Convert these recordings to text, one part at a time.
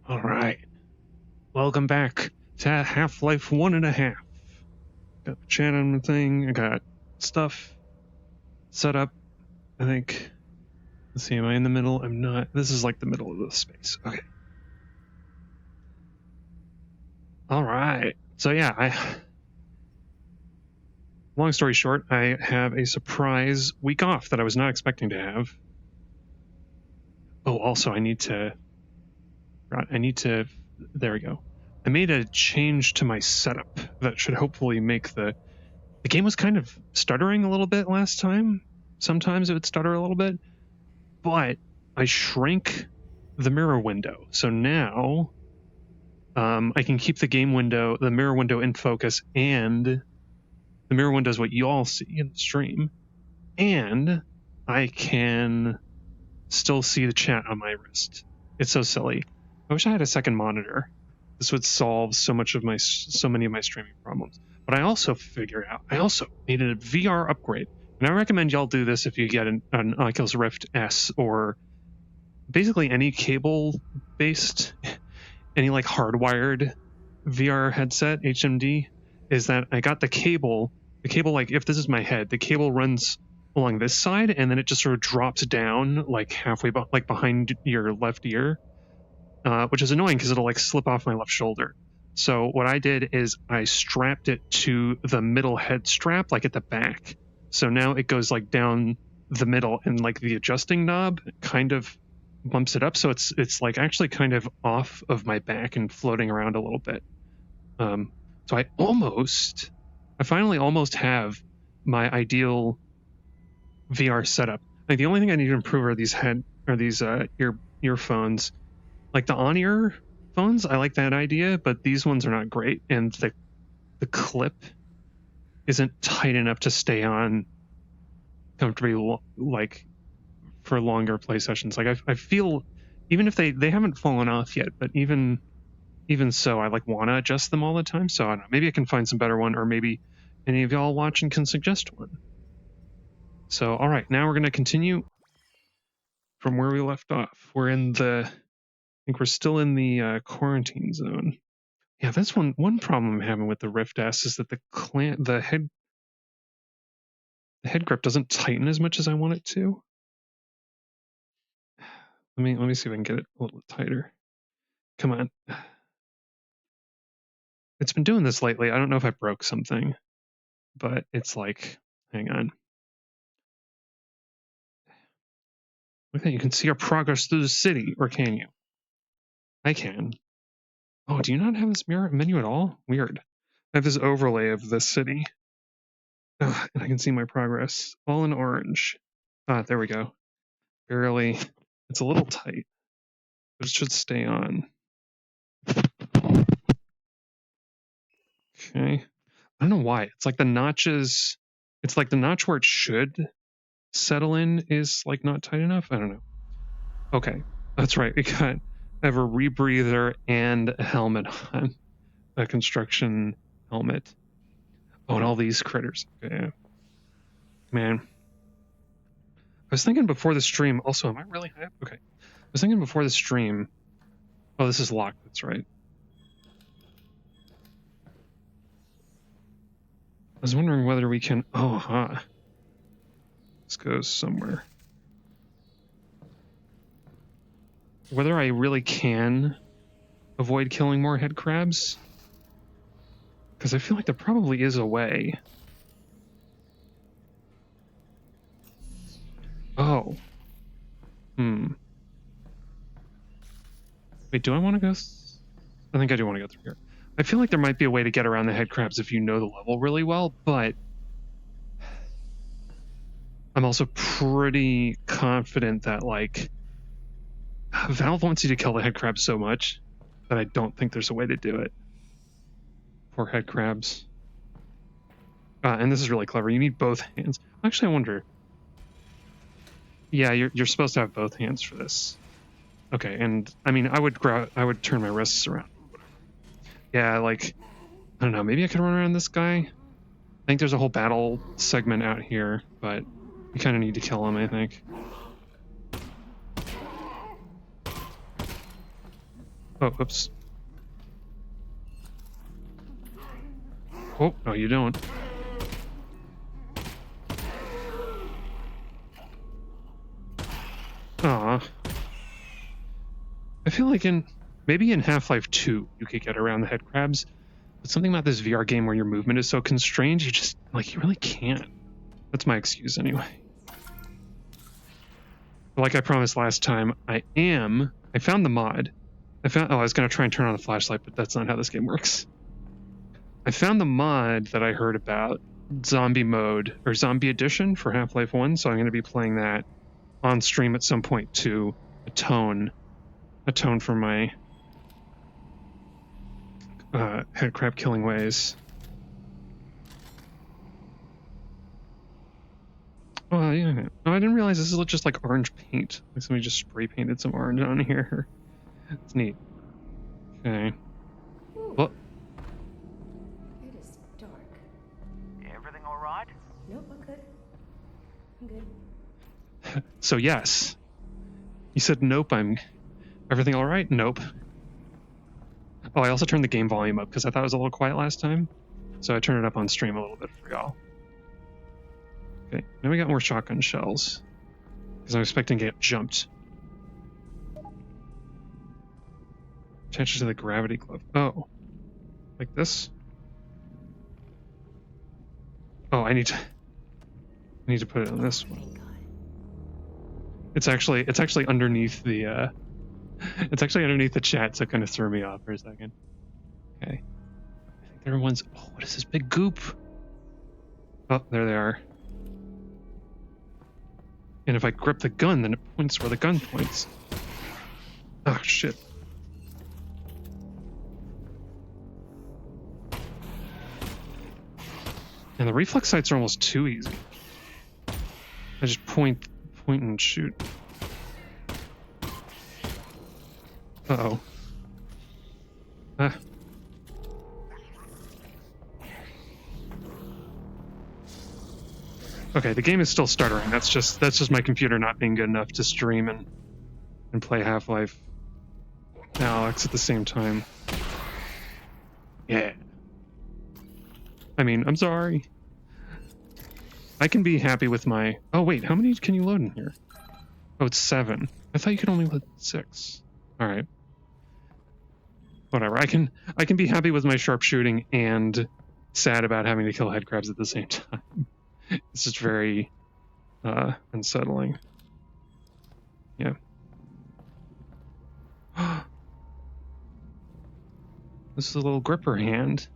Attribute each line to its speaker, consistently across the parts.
Speaker 1: All right. Welcome back to Half-Life 1.5. Got the chat on the thing. I got stuff set up. I think. Let's see, am I in the middle? I'm not. This is like the middle of the space. Okay. All right. So yeah, long story short, I have a surprise week off that I was not expecting to have. Oh, also I need to, there we go. I made a change to my setup that should hopefully make the game was kind of stuttering a little bit last time. Sometimes it would stutter a little bit, but I shrank the mirror window. So now I can keep the mirror window in focus, and the mirror window is what you all see in the stream. And I can still see the chat on my wrist. It's so silly. I wish I had a second monitor. This would solve so many of my streaming problems. But I also figured out, I also needed a VR upgrade. And I recommend y'all do this if you get an Oculus Rift S or basically any cable-based, any like hardwired VR headset, HMD, is that I got the cable, like if this is my head, the cable runs along this side and then it just sort of drops down like halfway, like behind your left ear, which is annoying because it'll like slip off my left shoulder. So what I did is I strapped it to the middle head strap, like at the back. So now it goes like down the middle, and like the adjusting knob kind of bumps it up. So it's like actually kind of off of my back and floating around a little bit. So I finally almost have my ideal VR setup. Like the only thing I need to improve are these earphones. Like the on-ear phones, I like that idea, but these ones are not great, and the clip isn't tight enough to stay on comfortably, like for longer play sessions. Like I feel, even if they haven't fallen off yet, but even so, I like want to adjust them all the time. So I don't know, maybe I can find some better one, or maybe any of y'all watching can suggest one. So all right, now we're gonna continue from where we left off. We're in the, I think we're still in the quarantine zone. Yeah, that's one problem I'm having with the Rift S is that the head grip doesn't tighten as much as I want it to. Let me see if I can get it a little tighter. Come on. It's been doing this lately. I don't know if I broke something, but it's like, hang on. Look at that, you can see our progress through the city, or can you? I can. Oh, do you not have this mirror menu at all? Weird. I have this overlay of the city. Ugh, and I can see my progress. All in orange. Ah, there we go. Barely. It's a little tight. But it should stay on. Okay. I don't know why. It's like the notches. It's like the notch where it should settle in is like not tight enough. I don't know. Okay. That's right. I have a rebreather and a helmet on. A construction helmet. Oh, and all these critters. Okay. Man. I was thinking before the stream. Also, am I really high up? Okay. I was thinking before the stream. Oh, this is locked. That's right. I was wondering whether we can. Oh, huh. This goes somewhere. Whether I really can avoid killing more head crabs. Because I feel like there probably is a way. Oh. Wait, do I want to go? I think I do want to go through here. I feel like there might be a way to get around the head crabs if you know the level really well, but I'm also pretty confident that, like, Valve wants you to kill the head crabs so much that I don't think there's a way to do it. Poor head crabs. And this is really clever. You need both hands. Actually, I wonder. Yeah, you're supposed to have both hands for this. Okay, and I mean, I would turn my wrists around. Yeah, like, I don't know, maybe I could run around this guy. I think there's a whole battle segment out here, but you kind of need to kill him, I think. Oh, oops. Oh, no, you don't. Aw. I feel like maybe in Half-Life 2 you could get around the head crabs, but something about this VR game where your movement is so constrained, you just, like, you really can't. That's my excuse anyway. Like I promised last time, I found the mod. I was going to try and turn on the flashlight, but that's not how this game works. I found the mod that I heard about, Zombie Mode, or Zombie Edition for Half-Life 1, so I'm going to be playing that on stream at some point to atone for my head crab killing ways. Oh, yeah. Oh, I didn't realize this is just like orange paint. Like somebody just spray painted some orange on here. It's neat. Okay. Well,
Speaker 2: it is dark.
Speaker 3: Everything all right?
Speaker 2: Nope, I'm good. I'm good.
Speaker 1: So yes. You said nope, everything all right? Nope. Oh, I also turned the game volume up because I thought it was a little quiet last time. So I turned it up on stream a little bit for y'all. Okay, now we got more shotgun shells. Because I'm expecting to get jumped. Attached to the gravity glove. Oh. Like this? Oh, I need to put it on this one.
Speaker 2: Thank God.
Speaker 1: It's actually underneath the it's actually underneath the chat, so it kind of threw me off for a second. Okay. I think everyone's oh, what is this big goop? Oh, there they are. And if I grip the gun, then it points where the gun points. Oh, shit. And the reflex sights are almost too easy. I just point and shoot. Uh-oh. Ah. Okay, the game is still stuttering. That's just my computer not being good enough to stream and play Half-Life Alyx at the same time. Yeah. I mean, I'm sorry. I can be happy with my... Oh, wait, how many can you load in here? Oh, it's 7. I thought you could only load 6. All right. Whatever. I can be happy with my sharpshooting and sad about having to kill head crabs at the same time. It's just very unsettling. Yeah. This is a little gripper hand.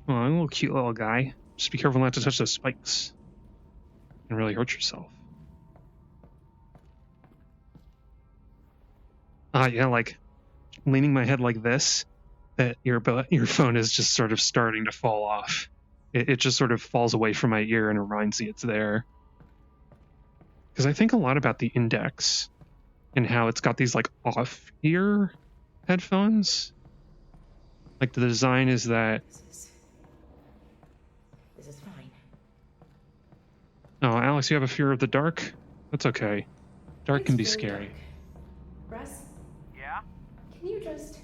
Speaker 1: Oh, a little cute little guy. Just be careful not to touch those spikes and really hurt yourself. Yeah, like leaning my head like this, that your phone is just sort of starting to fall off. It just sort of falls away from my ear and reminds me it's there. Because I think a lot about the Index and how it's got these like off-ear headphones. Like the design is that...
Speaker 2: This is fine.
Speaker 1: Oh, Alyx, you have a fear of the dark? That's okay. Dark
Speaker 2: It's
Speaker 1: can be
Speaker 2: very
Speaker 1: scary.
Speaker 2: dark. Russ,
Speaker 3: Yeah?
Speaker 2: can you just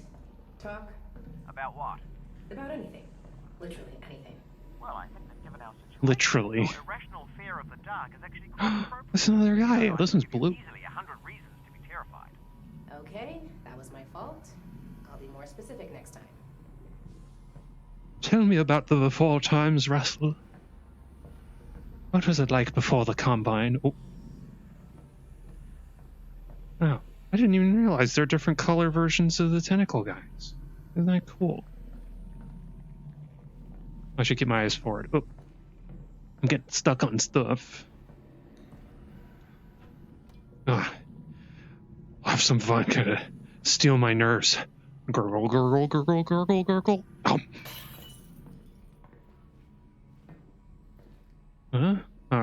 Speaker 2: talk
Speaker 3: About what?
Speaker 2: about anything? Literally anything.
Speaker 3: Well, I think that given our situation,
Speaker 1: Literally.
Speaker 3: your irrational fear of the dark is actually quite appropriate.
Speaker 1: That's another guy. Oh, this one's blue.
Speaker 3: Easily 100 reasons to be terrified.
Speaker 2: Okay, that was my fault. I'll be more specific next time.
Speaker 1: Tell me about the before times, Russell. What was it like before the Combine? Oh, I didn't even realize there are different color versions of the tentacle guys. Isn't that cool? I should keep my eyes forward. Oh, I'm getting stuck on stuff. I'll have some vodka to steal my nerves. Gurgle, gurgle, gurgle, gurgle, gurgle. Oh.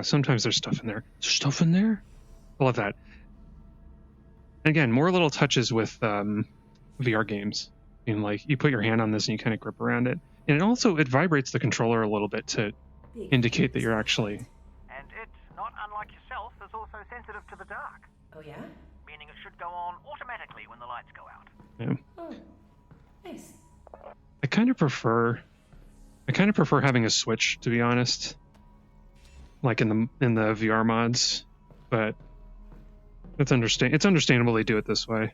Speaker 1: Sometimes there's stuff in there. There's stuff in there? I love that. Again, more little touches with VR games. And like, you put your hand on this and you kind of grip around it. And it vibrates the controller a little bit to indicate that you're actually...
Speaker 3: And it, not unlike yourself, is also sensitive to the dark.
Speaker 2: Oh yeah?
Speaker 3: Meaning it should go on automatically when the lights go out.
Speaker 1: Yeah.
Speaker 2: Oh, nice.
Speaker 1: I kind of prefer having a switch, to be honest. Like in the VR mods, but it's understandable they do it this way.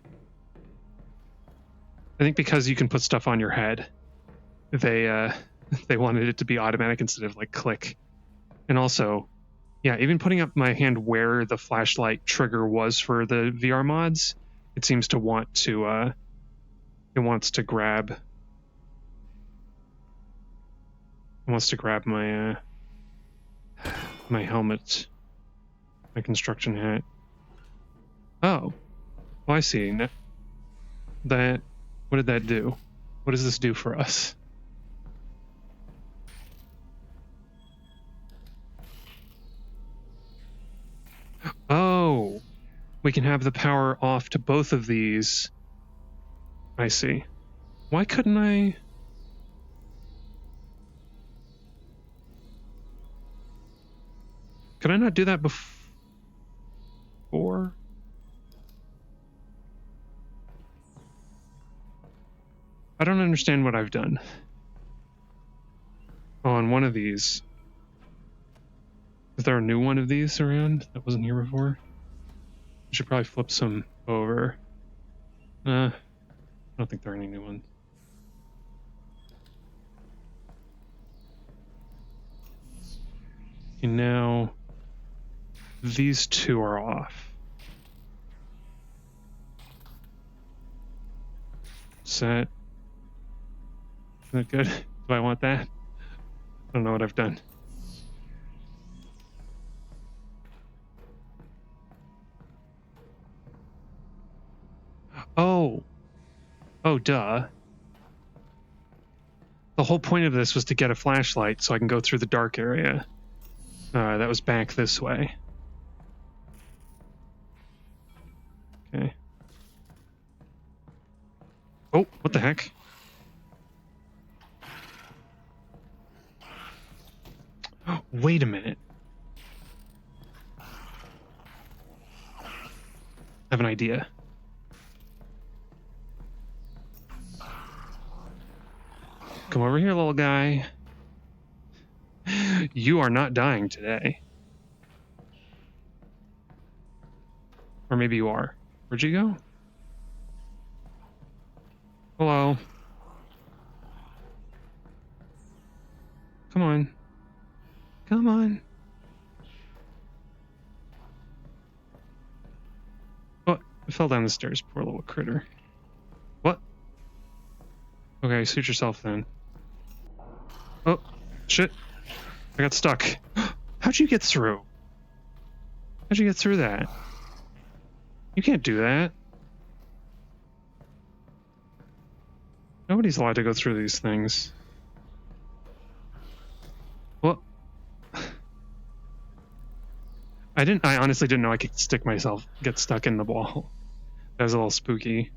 Speaker 1: I think because you can put stuff on your head, they they wanted it to be automatic instead of like click. And also, yeah, even putting up my hand where the flashlight trigger was for the VR mods, it seems to want to it wants to grab my my helmet, my construction hat. Oh, well, I see. That, what did that do? What does this do for us? Oh, we can have the power off to both of these. I see. Why couldn't I? Could I not do that before? I don't understand what I've done. Oh, on one of these. Is there a new one of these around that wasn't here before? I should probably flip some over. I don't think there are any new ones. Okay, now these two are off. Is that good? Do I want that? I don't know what I've done. Oh, duh. The whole point of this was to get a flashlight so I can go through the dark area. That was back this way. Okay. Oh, what the heck? Wait a minute. I have an idea. Come over here, little guy. You are not dying today. Or maybe you are. Where'd you go? Hello. Come on. Come on. Oh, I fell down the stairs. Poor little critter. What? Okay, suit yourself then. Oh, shit. I got stuck. How'd you get through? How'd you get through that? You can't do that. Nobody's allowed to go through these things. What? I honestly didn't know I could get stuck in the wall. That was a little spooky.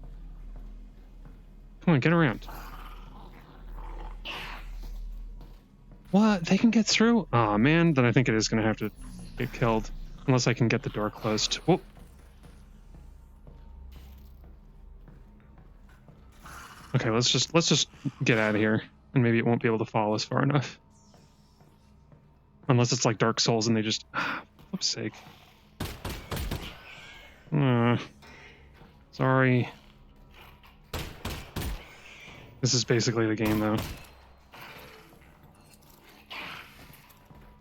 Speaker 1: Come on, get around. What? They can get through? Aw, man, then I think it is going to have to get killed. Unless I can get the door closed. Whoop. Okay, let's just get out of here. And maybe it won't be able to follow us far enough. Unless it's like Dark Souls and they just... for flip's sake. Sorry. This is basically the game, though.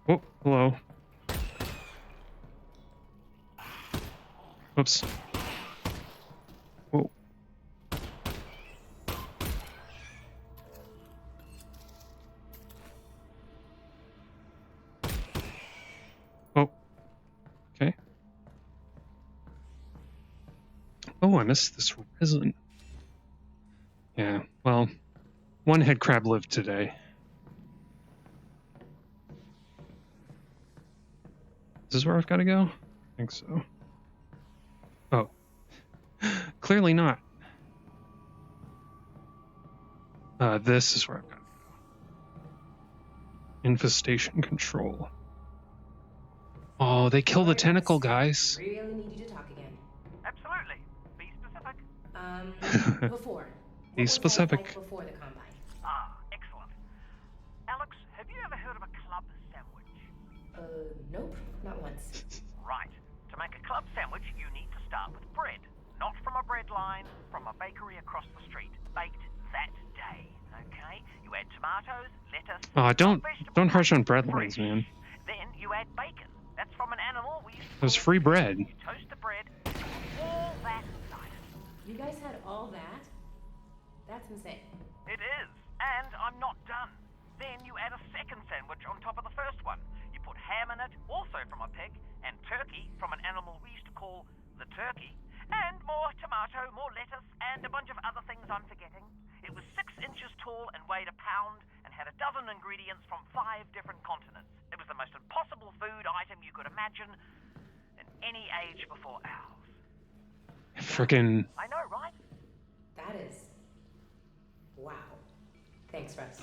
Speaker 1: Oh, hello. Whoops. Whoa. Oh. Okay. Oh, I missed this resin. Yeah, well, one headcrab lived today. Is this where I've got to go? I think so. Oh. Clearly not. This is where I've got to go. Infestation control. Oh, they kill the tentacle guys.
Speaker 2: Really need you to talk again.
Speaker 3: Absolutely. Be specific.
Speaker 2: Before.
Speaker 1: Be
Speaker 2: What was life
Speaker 1: specific.
Speaker 2: like before the Combine?
Speaker 3: Ah, excellent. Alex, have you ever heard of a club sandwich?
Speaker 2: Nope. Not once.
Speaker 3: Right. To make a club sandwich, you need to start with bread. Not from a bread line, from a bakery across the street. Baked that day, okay? You add tomatoes, lettuce...
Speaker 1: Oh, don't harsh on bread
Speaker 3: fresh.
Speaker 1: lines, man.
Speaker 3: Then you add bacon. That's from an animal we used to
Speaker 1: It was
Speaker 3: call
Speaker 1: free
Speaker 3: pig.
Speaker 1: bread.
Speaker 3: You toast the bread, all that inside it.
Speaker 2: You guys had all that? That's insane.
Speaker 3: It is, and I'm not done. Then you add a second sandwich on top of the first one. You put ham in it, also from a pig, and turkey from an animal we used to call the turkey, and more tomato, more lettuce, and a bunch of other things I'm forgetting. It was 6 inches tall and weighed a pound, and had a dozen ingredients from 5 different continents. It was the most impossible food item you could imagine in any age before ours.
Speaker 1: Frickin'
Speaker 3: I know, right?
Speaker 2: That is... Wow. Thanks, Russ.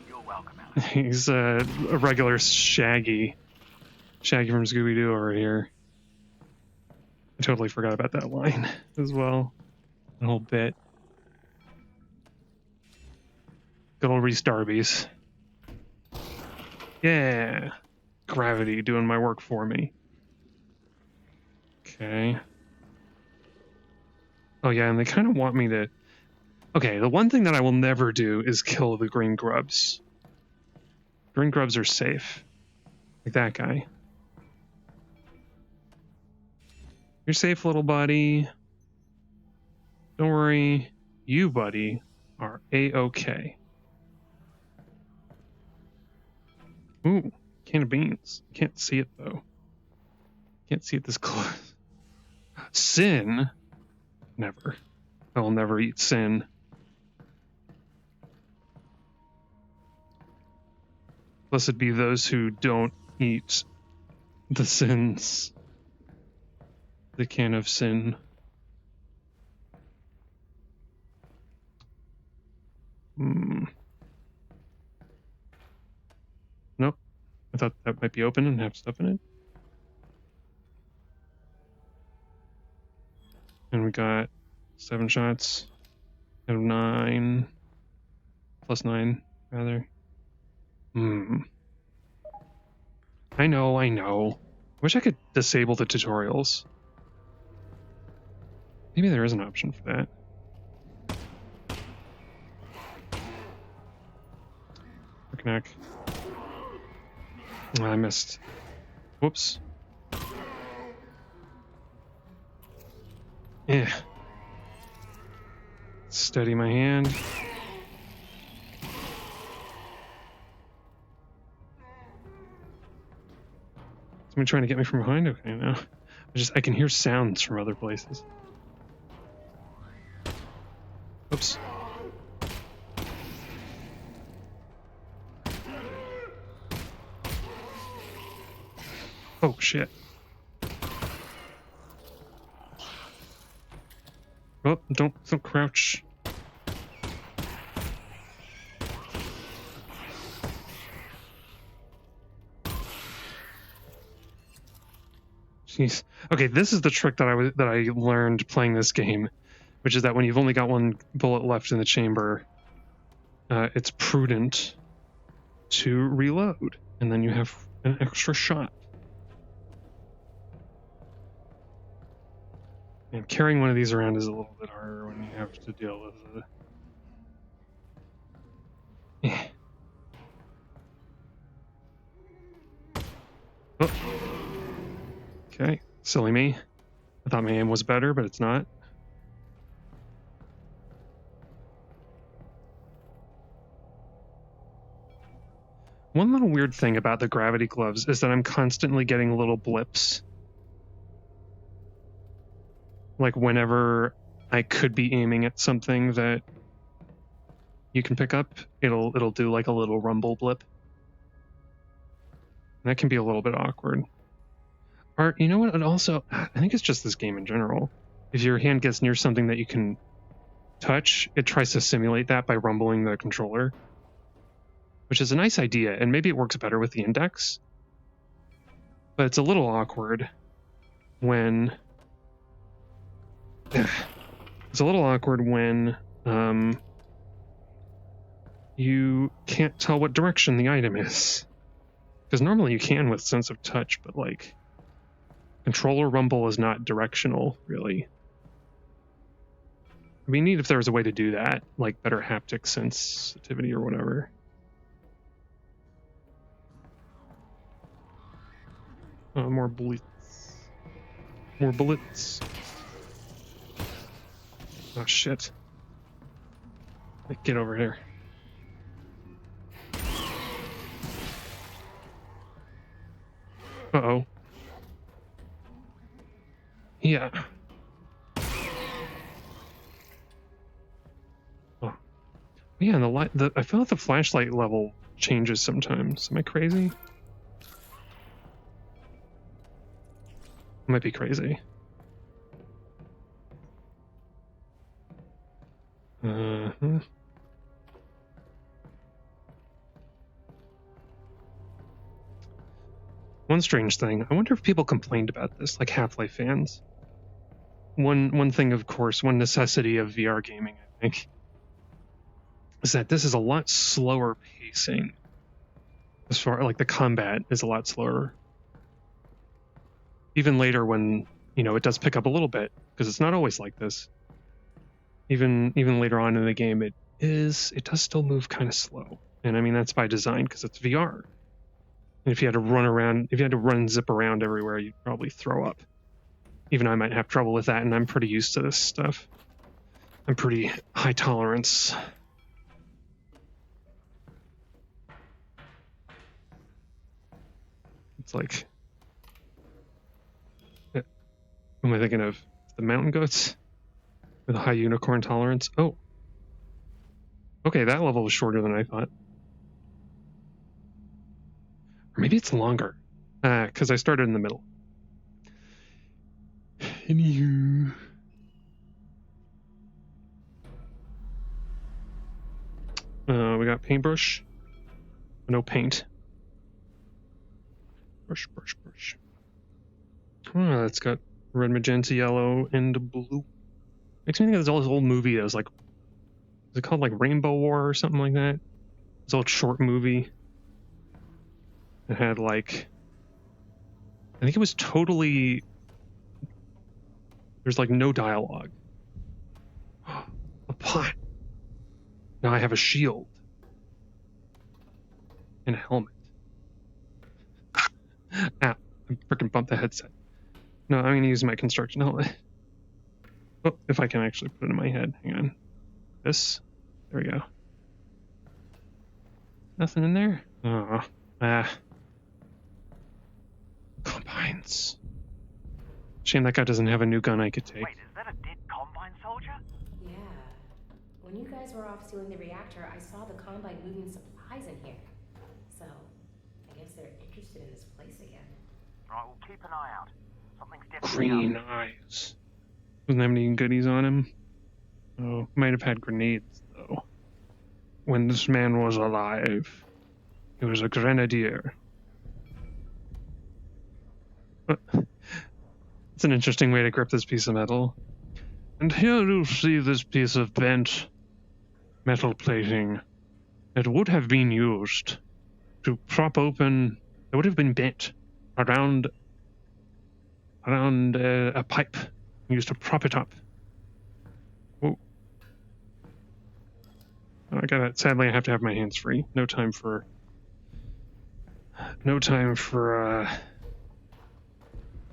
Speaker 3: You're welcome, Alex.
Speaker 1: he's a regular Shaggy from Scooby-Doo over here. I totally forgot about that line as well. The whole bit. Good old Reese Darby's. Yeah. Gravity doing my work for me. Okay. Oh yeah, and they kind of want me to... Okay, the one thing that I will never do is kill the green grubs. Green grubs are safe. Like that guy. You're safe, little buddy. Don't worry. You, buddy, are A-okay. Ooh, can of beans. Can't see it, though. Can't see it this close. Sin? Never. I will never eat sin. Blessed be those who don't eat the sins. The can of sin. Nope. I thought that might be open and have stuff in it. And we got 7 shots out of 9. Plus 9, rather. I know. Wish I could disable the tutorials. Maybe there is an option for that. Knack. Oh, I missed. Whoops. Yeah. Steady my hand. Somebody trying to get me from behind? Okay, now. I can hear sounds from other places. Oops. Oh, shit. Oh, don't crouch. Jeez. Okay, this is the trick that I learned playing this game, which is that when you've only got 1 bullet left in the chamber, it's prudent to reload, and then you have an extra shot. And carrying one of these around is a little bit harder when you have to deal with it. Oh. Okay, silly me. I thought my aim was better, but it's not. One little weird thing about the gravity gloves is that I'm constantly getting little blips. Like whenever I could be aiming at something that you can pick up, it'll do like a little rumble blip. And that can be a little bit awkward. Or, you know what? And also, I think it's just this game in general. If your hand gets near something that you can touch, it tries to simulate that by rumbling the controller. Which is a nice idea, and maybe it works better with the index. But it's a little awkward when It's a little awkward when you can't tell what direction the item is. Because normally you can with sense of touch, but like controller rumble is not directional, really. It'd be neat if there was a way to do that, like better haptic sensitivity or whatever. More bullets. More bullets. Oh shit. Get over here. Uh-oh. Yeah. Oh. Yeah, and the light, I feel like the flashlight level changes sometimes. Am I crazy? I might be crazy. Uh-huh. One strange thing, I wonder if people complained about this, like Half-Life fans. One thing, of course, one necessity of VR gaming, I think, is that this is a lot slower pacing. As far like the combat is a lot slower. Even later when, you know, it does pick up a little bit, because it's not always like this. Even later on in the game, it does still move kind of slow. And I mean, that's by design because it's VR. And if you had to run and zip around everywhere, you'd probably throw up. Even I might have trouble with that, and I'm pretty used to this stuff. I'm pretty high tolerance. It's like, what am I thinking of? The mountain goats with a high unicorn tolerance. Oh, okay, that level was shorter than I thought. Or maybe it's longer, because I started in the middle. Anywho. We got paintbrush. No paint. Brush. Oh, that's got red, magenta, yellow, and blue. Makes me think of this old movie that was like, is it called like Rainbow War or something like that? This old short movie. It had like, I think it was totally, there's like no dialogue. A pot. Now I have a shield. And a helmet. Ow, I freaking bumped the headset. No, I'm going to use my construction helmet. Oh, if I can actually put it in my head. Hang on. This. There we go. Nothing in there? Oh. Combines. Shame that guy doesn't have a new gun I could take.
Speaker 3: Wait, is that a dead Combine soldier?
Speaker 2: Yeah. When you guys were off sealing the reactor, I saw the Combine moving supplies in here. So, I guess they're interested in this place again.
Speaker 3: Right, we'll keep an eye out. Something's definitely
Speaker 1: Green
Speaker 3: up.
Speaker 1: eyes. Doesn't have any goodies on him. Oh, might have had grenades, though. When this man was alive, he was a grenadier. It's an interesting way to grip this piece of metal. And here you see this piece of bent metal plating. It would have been used to prop open, it would have been bent around a pipe used to prop it up. Whoa. I got it. Sadly, I have to have my hands free. No time for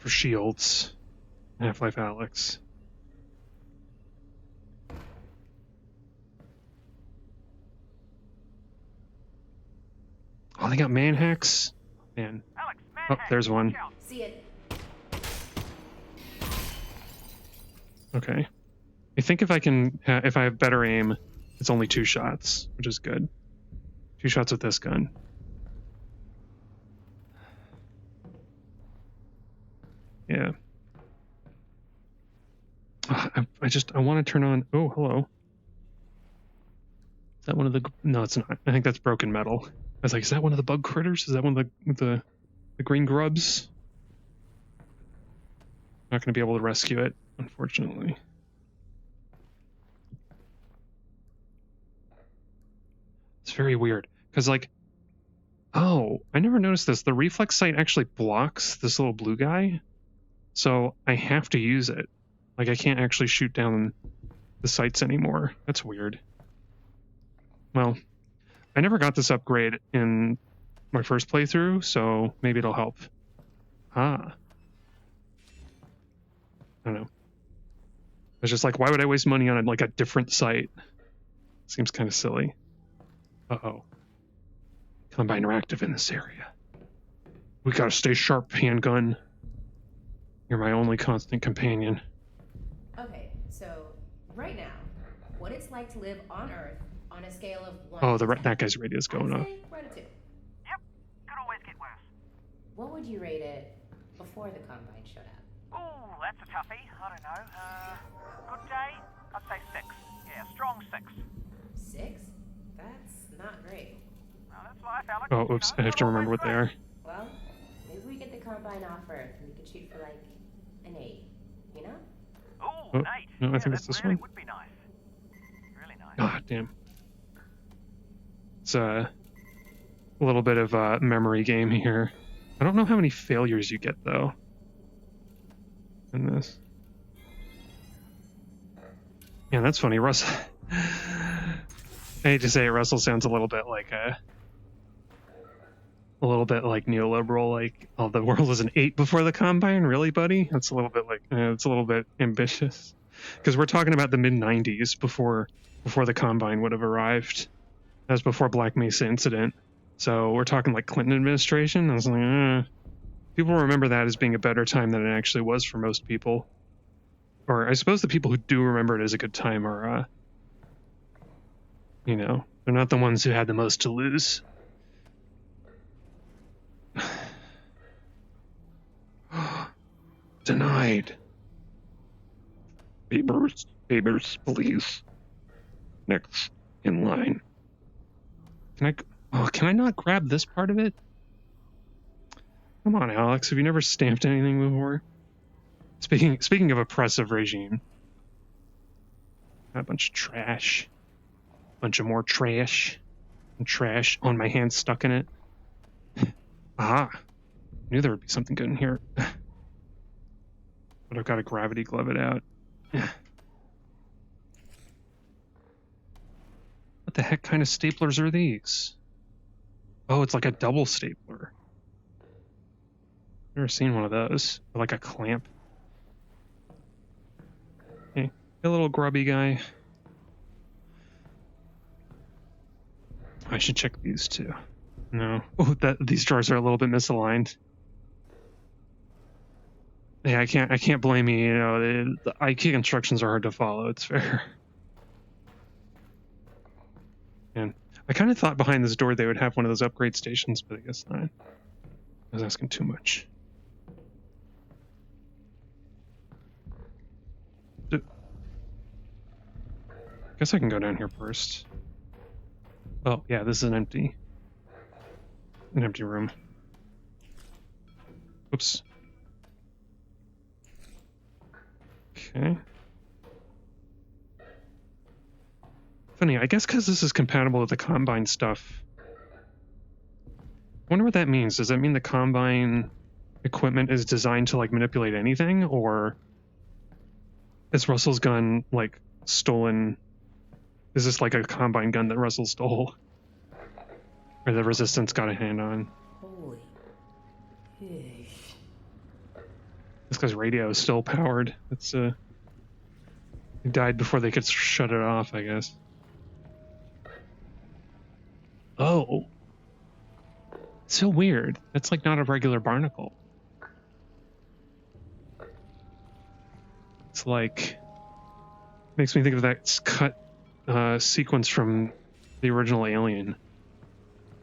Speaker 1: shields. Half-Life Alyx. Oh, they got man hacks? Man.
Speaker 3: Alyx, man
Speaker 1: Oh,
Speaker 3: hack,
Speaker 1: there's one.
Speaker 3: watch out.
Speaker 2: See it.
Speaker 1: Okay. I think if I can, if I have better aim, it's only 2 shots, which is good. 2 shots with this gun. Yeah. I want to turn on. Oh, hello. Is that one of the? No, it's not. I think that's broken metal. I was like, is that one of the bug critters? Is that one of the green grubs? Not going to be able to rescue it, unfortunately. very weird. Because, like, oh, I never noticed this. The reflex sight actually blocks this little blue guy. So I have to use it. Like, I can't actually shoot down the sights anymore. That's weird. Well, I never got this upgrade in my first playthrough, so maybe it'll help. Ah. I don't know. I was just like, why would I waste money on like a different sight? Seems kind of silly. Uh-oh. Combine are active in this area. We gotta stay sharp, handgun. You're my only constant companion.
Speaker 2: Okay, so right now, what it's like to live on Earth on a scale of 1
Speaker 1: Oh,
Speaker 2: to 10.
Speaker 1: that guy's radio's going off.
Speaker 2: Right at 2.
Speaker 3: Yep, could always get worse.
Speaker 2: What would you rate it before the Combine showed up?
Speaker 3: Oh, that's a toughie. I don't know. Good day? I'd say 6. Yeah, strong 6.
Speaker 2: 6? That's not great.
Speaker 3: Well, that's life, Alex.
Speaker 1: Oh, oops, I have to remember what they are.
Speaker 2: Well, maybe we get the Combine off Earth and we could shoot for like an 8, you know?
Speaker 3: Oh,
Speaker 1: Oh,
Speaker 3: an 8.
Speaker 1: no, I
Speaker 3: Yeah,
Speaker 1: think
Speaker 3: that
Speaker 1: it's this
Speaker 3: really
Speaker 1: one.
Speaker 3: would be nice. Really nice.
Speaker 1: Ah, damn. It's a little bit of a memory game here. I don't know how many failures you get, though, in this. Yeah, that's funny. Russell... I hate to say it, Russell sounds a little bit like neoliberal, like, oh, the world was an 8 before the Combine? Really, buddy? That's a little bit like, it's a little bit ambitious. Because we're talking about the mid-90s before the Combine would have arrived. That was before Black Mesa incident. So we're talking like Clinton administration. I was like, people remember that as being a better time than it actually was for most people. Or I suppose the people who do remember it as a good time are, you know, they're not the ones who had the most to lose. Denied. Papers, please. Next in line. Can I not grab this part of it? Come on, Alyx. Have you never stamped anything before? Speaking of oppressive regime. Got a bunch of trash. Bunch of more trash. And trash on my hand stuck in it. Ah. Knew there would be something good in here. But I've got to gravity glove it out. What the heck kind of staplers are these? Oh, it's like a double stapler. Never seen one of those. Or like a clamp. Hey, a little grubby guy. I should check these too. No. Oh, these drawers are a little bit misaligned. Yeah, I can't blame you. You know, the IKEA instructions are hard to follow. It's fair. And I kind of thought behind this door they would have one of those upgrade stations, but I guess not. I was asking too much. Guess I can go down here first. Oh, yeah, this is an empty room. Oops. Okay. Funny, I guess because this is compatible with the Combine stuff. I wonder what that means. Does that mean the Combine equipment is designed to, like, manipulate anything? Or is Russell's gun, like, stolen? Is this like a Combine gun that Russell stole? Or the Resistance got a hand on?
Speaker 2: Holy.
Speaker 1: This guy's radio is still powered. It's he died before they could shut it off, I guess. Oh. So weird. That's like not a regular barnacle. It's like, makes me think of that cut sequence from the original Alien,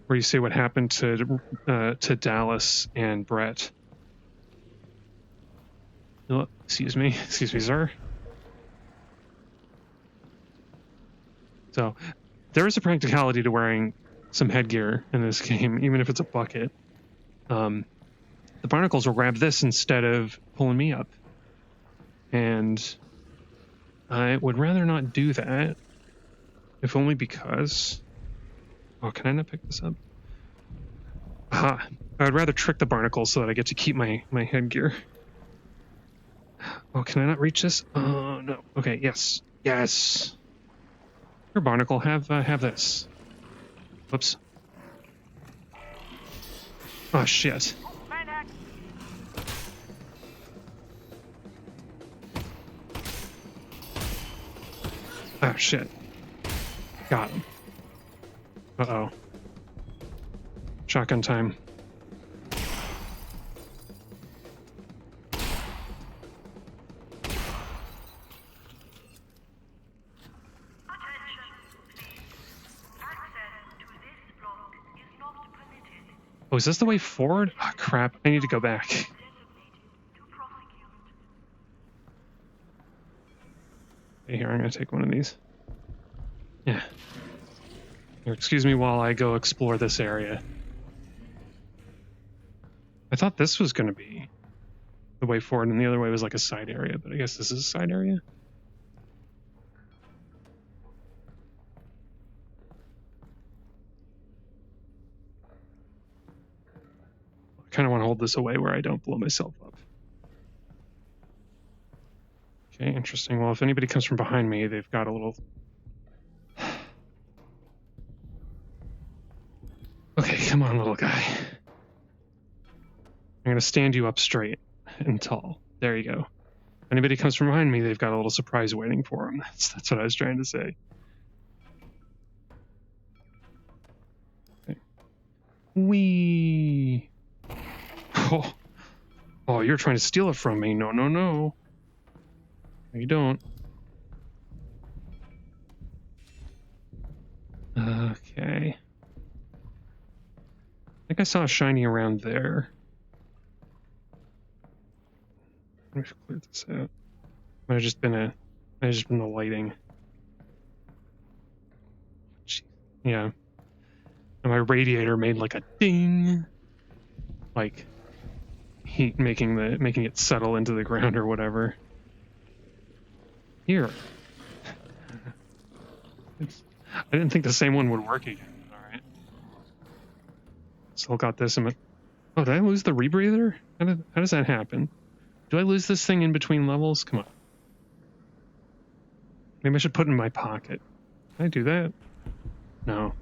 Speaker 1: where you see what happened to Dallas and Brett. Oh, excuse me, sir. So, there is a practicality to wearing some headgear in this game, even if it's a bucket. The barnacles will grab this instead of pulling me up. And I would rather not do that, if only because Oh, can I not pick this up? Aha. I would rather trick the barnacle so that I get to keep my headgear. Oh, can I not reach this? Oh, no. Okay, yes. Yes. Here, barnacle, have this. Whoops. Oh, shit.
Speaker 3: Manhack!
Speaker 1: Oh, shit. Got him. Uh-oh. Shotgun time. Oh, is this the way forward? Oh, crap. I need to go back. Hey, here, I'm going to take one of these. Yeah. Here, excuse me while I go explore this area. I thought this was going to be the way forward, and the other way was like a side area, but I guess this is a side area. I kind of want to hold this away where I don't blow myself up. Okay, interesting. Well, if anybody comes from behind me, they've got a little... Okay, come on, little guy. I'm going to stand you up straight and tall. There you go. If anybody comes from behind me, they've got a little surprise waiting for them. That's what I was trying to say. Okay. Whee! Oh, you're trying to steal it from me. No, no, no. No, you don't. Okay. I think I saw a shiny around there. Let me clear this out. Might have just been the lighting. Jeez. Yeah. And my radiator made like a ding. Like heat making it settle into the ground or whatever. Here. I didn't think the same one would work again. Alright. Still got this in my... Oh, did I lose the rebreather? How does that happen? Do I lose this thing in between levels? Come on. Maybe I should put it in my pocket. Can I do that? No.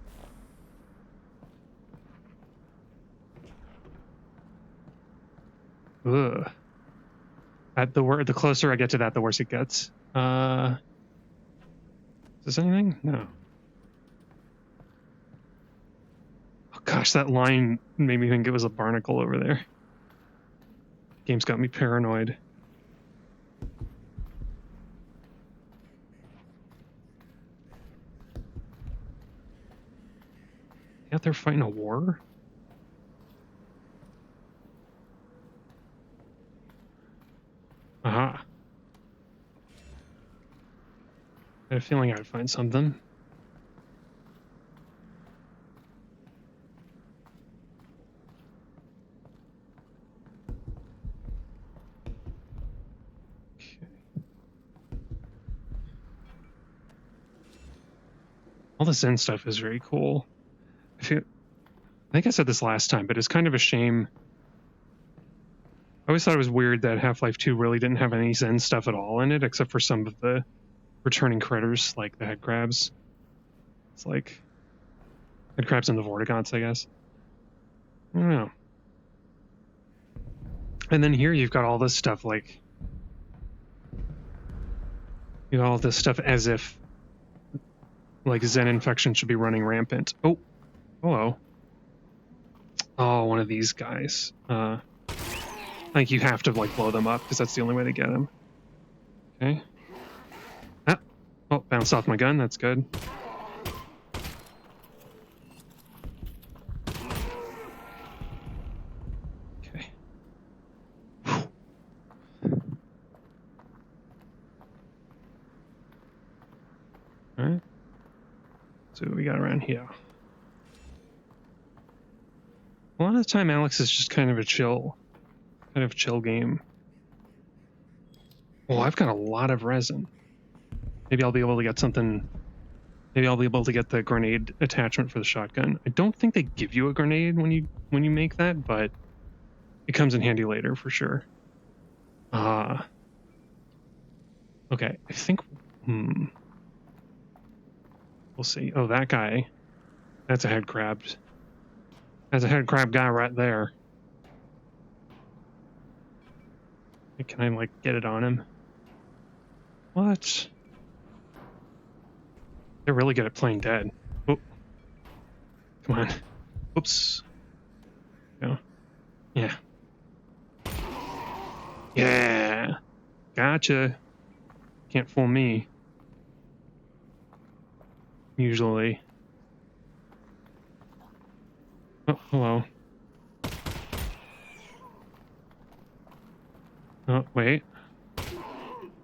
Speaker 1: Ugh. The closer I get to that, the worse it gets. Is this anything? No. Oh gosh, that line made me think it was a barnacle over there. Game's got me paranoid. Out there fighting a war? Aha. I had a feeling I'd find something. Okay. All the Zen stuff is very cool. I think I said this last time, but it's kind of a shame. I always thought it was weird that Half-Life 2 really didn't have any Zen stuff at all in it, except for some of the returning critters, like the headcrabs. It's like headcrabs and the vortigaunts, I guess. I don't know. And then here you've got all this stuff, like... You know, all this stuff as if, like, Zen infection should be running rampant. Oh! Hello. Oh, one of these guys. I think you have to, like, blow them up, because that's the only way to get them. Okay. Ah. Oh, bounced off my gun. That's good. Okay. Whew. Alright. So what we got around here? A lot of the time, Alyx is just kind of a chill game. Oh, I've got a lot of resin. Maybe I'll be able to get something Maybe I'll be able to get the grenade attachment for the shotgun. I don't think they give you a grenade when you make that, but it comes in handy later for sure. Okay, I think we'll see. Oh, that guy. That's a head crab. That's a head crab guy right there. Can I like get it on him? What? They're really good at playing dead. Oh. Come on. Oops. No. Yeah. Yeah. Gotcha. Can't fool me. Usually. Oh, hello. Oh, wait.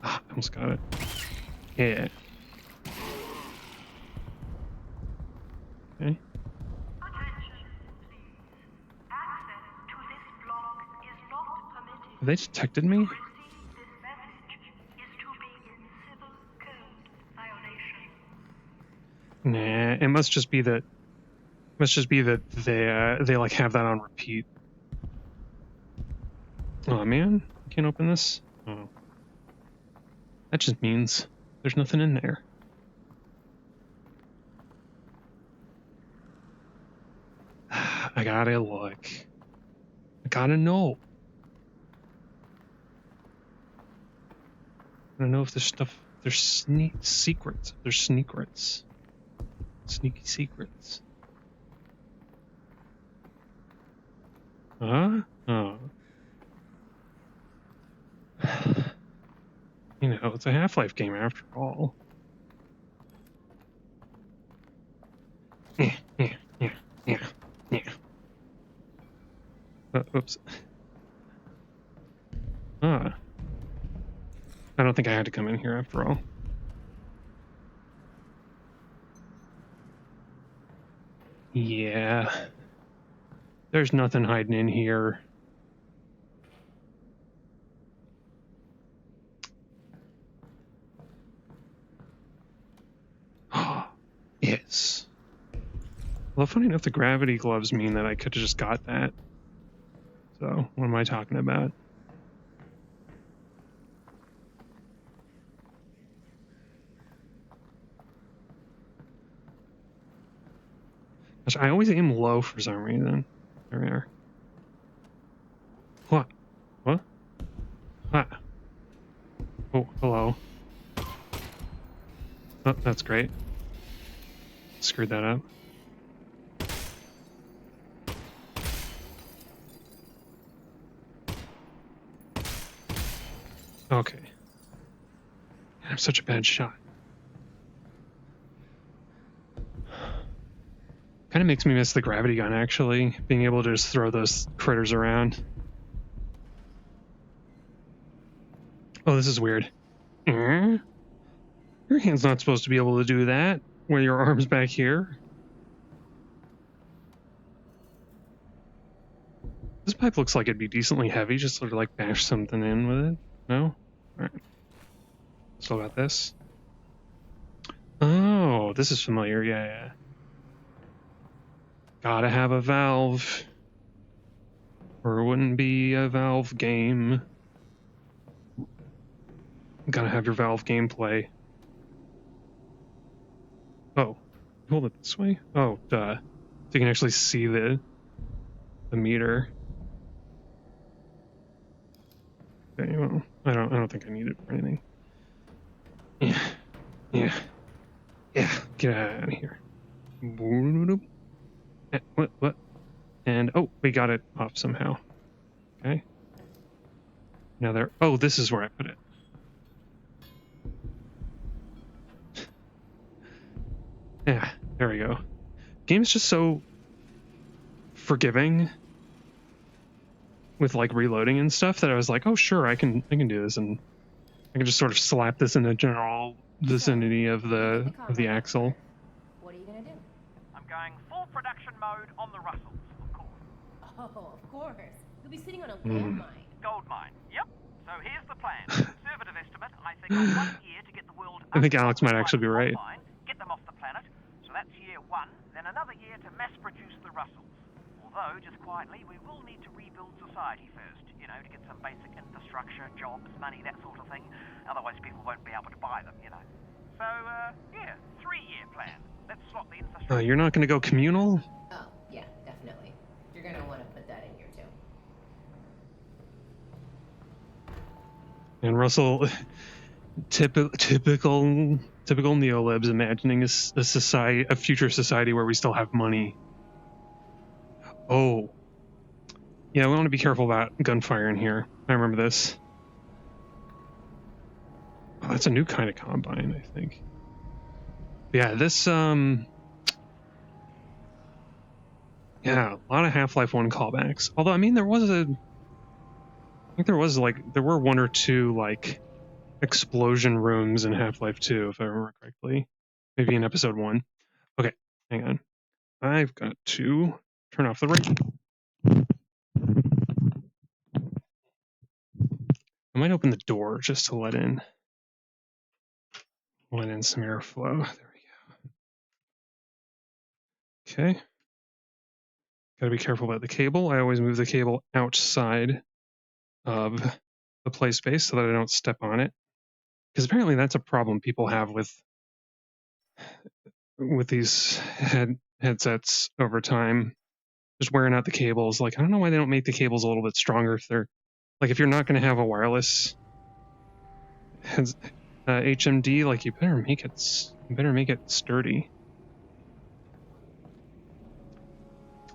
Speaker 1: Ah, I almost got it. Yeah. Okay. Have they detected me? Nah, it must just be that. Must just be that they like have that on repeat. Oh man, I can't open this. Oh, that just means there's nothing in there. I gotta look. I gotta know. I don't know if there's stuff. There's secrets. There's sneakrets. Sneaky secrets. Huh? Oh. You know, it's a Half-Life game after all. Yeah. Oops. I don't think I had to come in here after all. Yeah. There's nothing hiding in here. Yes. Well, funny enough, the gravity gloves mean that I could have just got that. So, what am I talking about? Gosh, I always aim low for some reason. There we are. What? What? What? Oh, hello. Oh, that's great. Screwed that up. Okay. I'm such a bad shot. Kind of makes me miss the gravity gun, actually. Being able to just throw those critters around. Oh, this is weird. Your hand's not supposed to be able to do that when your arm's back here. This pipe looks like it'd be decently heavy, just sort of like bash something in with it. No? Alright. So about this. Oh, this is familiar, yeah. Gotta have a valve. Or it wouldn't be a valve game. Gotta have your valve gameplay. Oh, hold it this way? Oh, duh. So you can actually see the meter. Okay, well, I don't think I need it for anything. Yeah. Get out of here. What? And oh, we got it off somehow. Okay. Now there. Oh, this is where I put it. Yeah, there we go. Game's just so forgiving with like reloading and stuff that I was like, oh sure, I can do this, and I can just sort of slap this in the general vicinity of the axle.
Speaker 2: What are you gonna do?
Speaker 3: I'm going full production mode on the Russells, of course.
Speaker 2: Oh, of course. You'll be sitting on a gold mine.
Speaker 3: Gold mine, yep. So here's the plan. Conservative estimate, I think on 1 year to get the world...
Speaker 1: I think Alyx might actually be right.
Speaker 3: Get them off the planet planet, so that's year 1, then another year to mass produce the Russells. Although, just quietly, we will need to rebuild society first, you know, to get some basic infrastructure, jobs, money, that sort of thing. Otherwise people won't be able to buy them, you know. So, yeah, 3-year plan. Let's slot the infrastructure.
Speaker 1: You're not going to go communal?
Speaker 2: Oh, yeah, definitely. You're gonna want to put that in here too.
Speaker 1: And Russell, typical neolibs imagining a future society where we still have money. Oh, yeah, we want to be careful about gunfire in here. I remember this. Oh, that's a new kind of combine, I think. Yeah, this yeah, a lot of Half-Life 1 callbacks. Although I mean there were 1 or 2 like explosion rooms in Half-Life 2 if I remember correctly. Maybe in episode 1. Okay, hang on. I've got to turn off the radio. I might open the door just to let in some airflow. There we go. Okay. Gotta be careful about the cable. I always move the cable outside of the play space so that I don't step on it. Because apparently that's a problem people have with these headsets over time. Just wearing out the cables. Like, I don't know why they don't make the cables a little bit stronger if they're like, if you're not going to have a wireless HMD, like you better make it sturdy.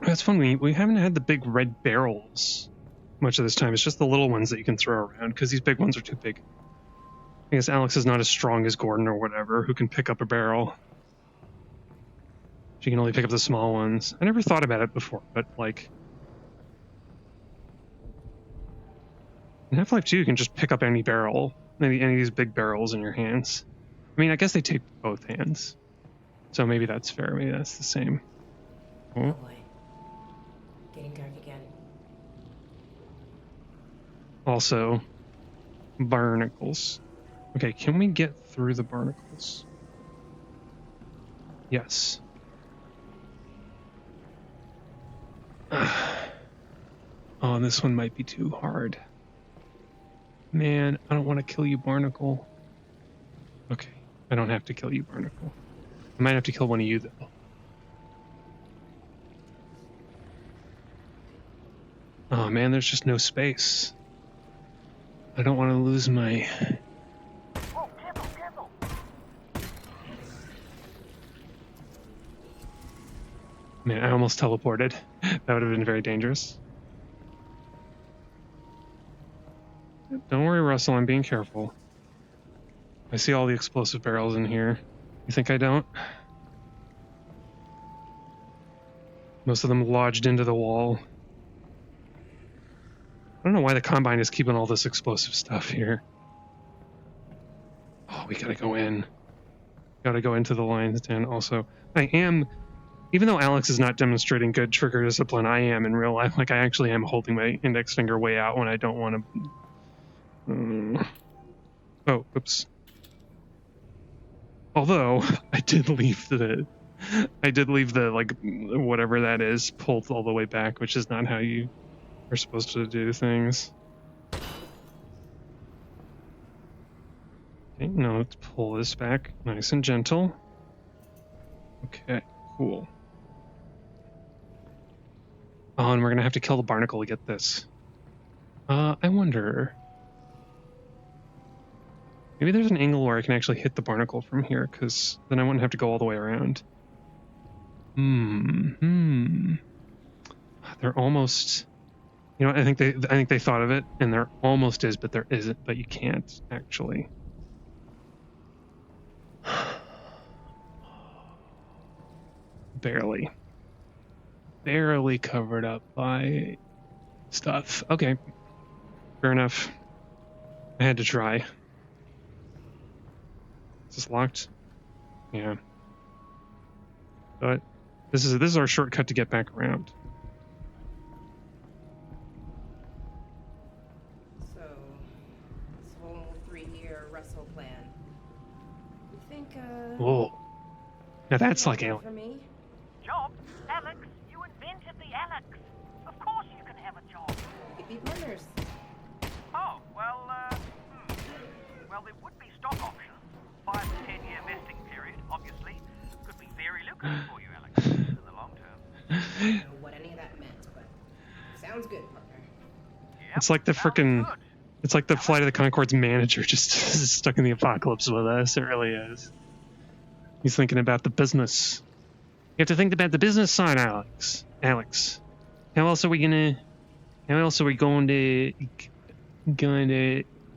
Speaker 1: That's fun. We haven't had the big red barrels much of this time. It's just the little ones that you can throw around because these big ones are too big. I guess Alyx is not as strong as Gordon or whatever, who can pick up a barrel. She can only pick up the small ones. I never thought about it before, but like in Half-Life 2, you can just pick up any barrel, any of these big barrels in your hands. I mean, I guess they take both hands, so maybe that's fair. Maybe that's the same.
Speaker 2: Oh boy. Getting dark again.
Speaker 1: Also, barnacles. Okay, can we get through the barnacles? Yes. Oh, this one might be too hard. Man, I don't want to kill you, Barnacle. Okay, I don't have to kill you, Barnacle. I might have to kill one of you, though. Oh man, there's just no space. I don't want to lose my...
Speaker 3: Oh, careful!
Speaker 1: Man, I almost teleported. That would have been very dangerous. Don't worry, Russell, I'm being careful. I see all the explosive barrels in here. You think I don't? Most of them lodged into the wall. I don't know why the Combine is keeping all this explosive stuff here. Oh, we gotta go in. Gotta go into the lion's den also. I am... Even though Alyx is not demonstrating good trigger discipline, I am in real life. Like, I actually am holding my index finger way out when I don't want to... Oh, oops. Although, I did leave the, like, whatever that is, pulled all the way back, which is not how you are supposed to do things. Okay, now let's pull this back nice and gentle. Okay, cool. Oh, and we're gonna have to kill the barnacle to get this. I wonder... Maybe there's an angle where I can actually hit the barnacle from here, because then I wouldn't have to go all the way around. They're almost... You know, I think they thought of it, and there almost is, but there isn't. But you can't actually. Barely covered up by stuff. Okay, fair enough. I had to try. Is this locked? Yeah. But this is our shortcut to get back around.
Speaker 2: So, this whole 3-year Russell plan. You think,
Speaker 1: Oh. Now that's like
Speaker 2: Anything
Speaker 1: alien.
Speaker 2: for me?
Speaker 3: Job? Alyx, you invented the Alyx. Of course you can have a job.
Speaker 2: Beep beep wonders.
Speaker 3: Oh, well, Well, there would be stock options. 5 to 10 year vesting period, obviously. Could be very lucrative for you, Alyx, in the long term.
Speaker 2: I don't know what any of that meant, but sounds good, partner.
Speaker 3: Yep,
Speaker 1: It's like the
Speaker 3: sounds
Speaker 1: frickin'.
Speaker 3: good.
Speaker 1: It's like the Flight of the Conchords manager just stuck in the apocalypse with us. It really is. He's thinking about the business. You have to think about the business side, Alyx. How else are we going to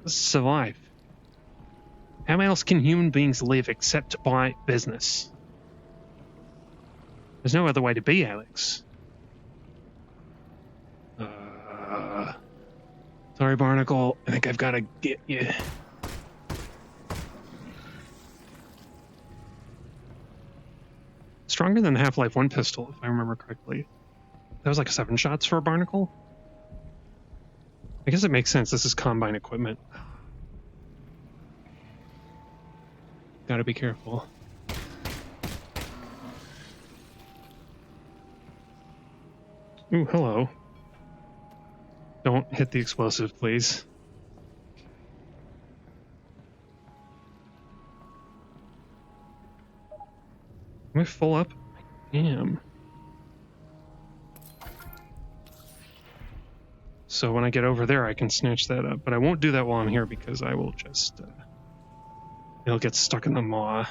Speaker 1: survive? How else can human beings live except by business? There's no other way to be, Alyx. Sorry, Barnacle. I think I've got to get you. Stronger than the Half-Life 1 pistol, if I remember correctly. That was like 7 shots for a Barnacle? I guess it makes sense. This is Combine equipment. Gotta be careful. Ooh, hello. Don't hit the explosive, please. Am I full up? I am. So when I get over there, I can snatch that up. But I won't do that while I'm here because I will just... it'll get stuck in the maw.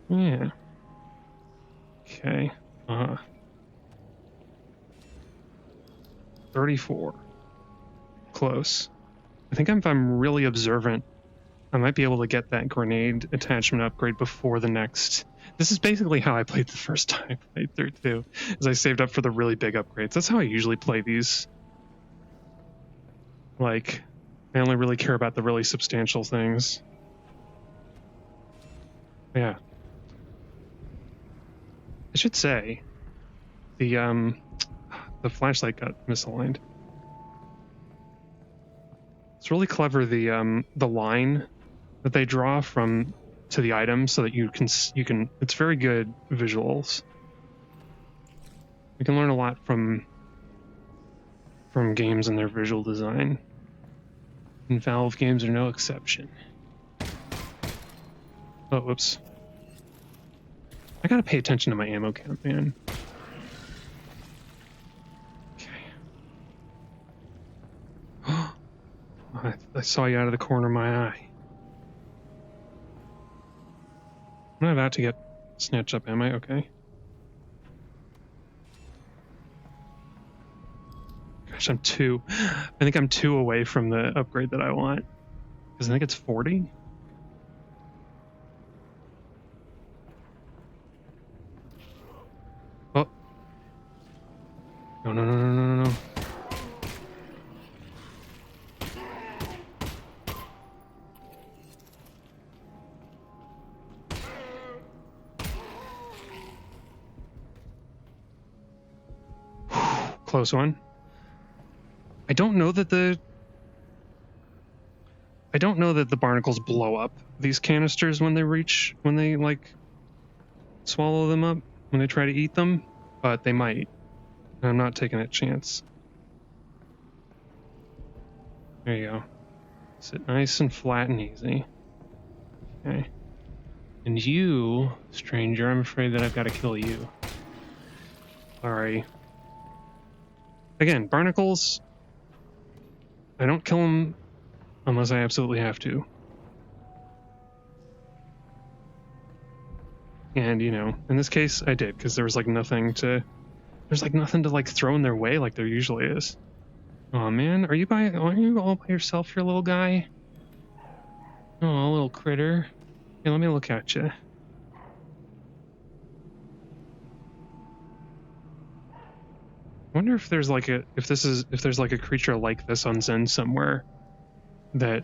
Speaker 1: Yeah. Okay. 34. Close. I think if I'm really observant, I might be able to get that grenade attachment upgrade before the next... This is basically how I played the first time I played through too, is I saved up for the really big upgrades. That's how I usually play these. Like, I only really care about the really substantial things. Yeah. I should say, the flashlight got misaligned. It's really clever, the line that they draw from to the item so that you can it's very good visuals. You can learn a lot from games and their visual design. And Valve games are no exception. Oh, whoops. I gotta pay attention to my ammo count, man. Okay. I saw you out of the corner of my eye. I'm not about to get snatched up, am I? Okay. Gosh, I think I'm 2 away from the upgrade that I want. Because I think it's 40. Oh. No. Close one. I don't know that the barnacles blow up these canisters when they like swallow them up, when they try to eat them, but they might. I'm not taking a chance. There you go. Sit nice and flat and easy. Okay. And you, stranger, I'm afraid that I've got to kill you. Sorry. Again, barnacles, I don't kill them unless I absolutely have to. And, you know, in this case, I did, because there was, like, nothing to like, throw in their way like there usually is. Oh man, are you all by yourself, your little guy? Oh, little critter. Here, let me look at you. I wonder if there's like a creature like this on Zen somewhere that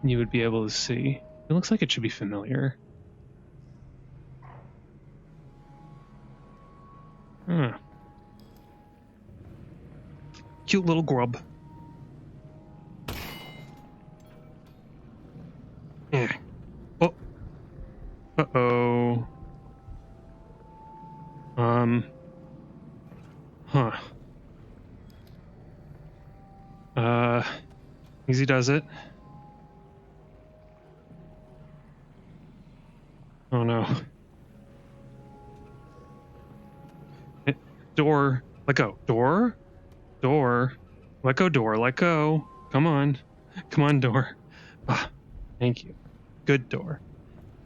Speaker 1: you would be able to see. It looks like it should be familiar. Huh. Cute little grub. Easy does it. Oh no. Door. Let go. Door. Door. Let go, door. Let go. Come on. Come on, door. Ah, thank you. Good door.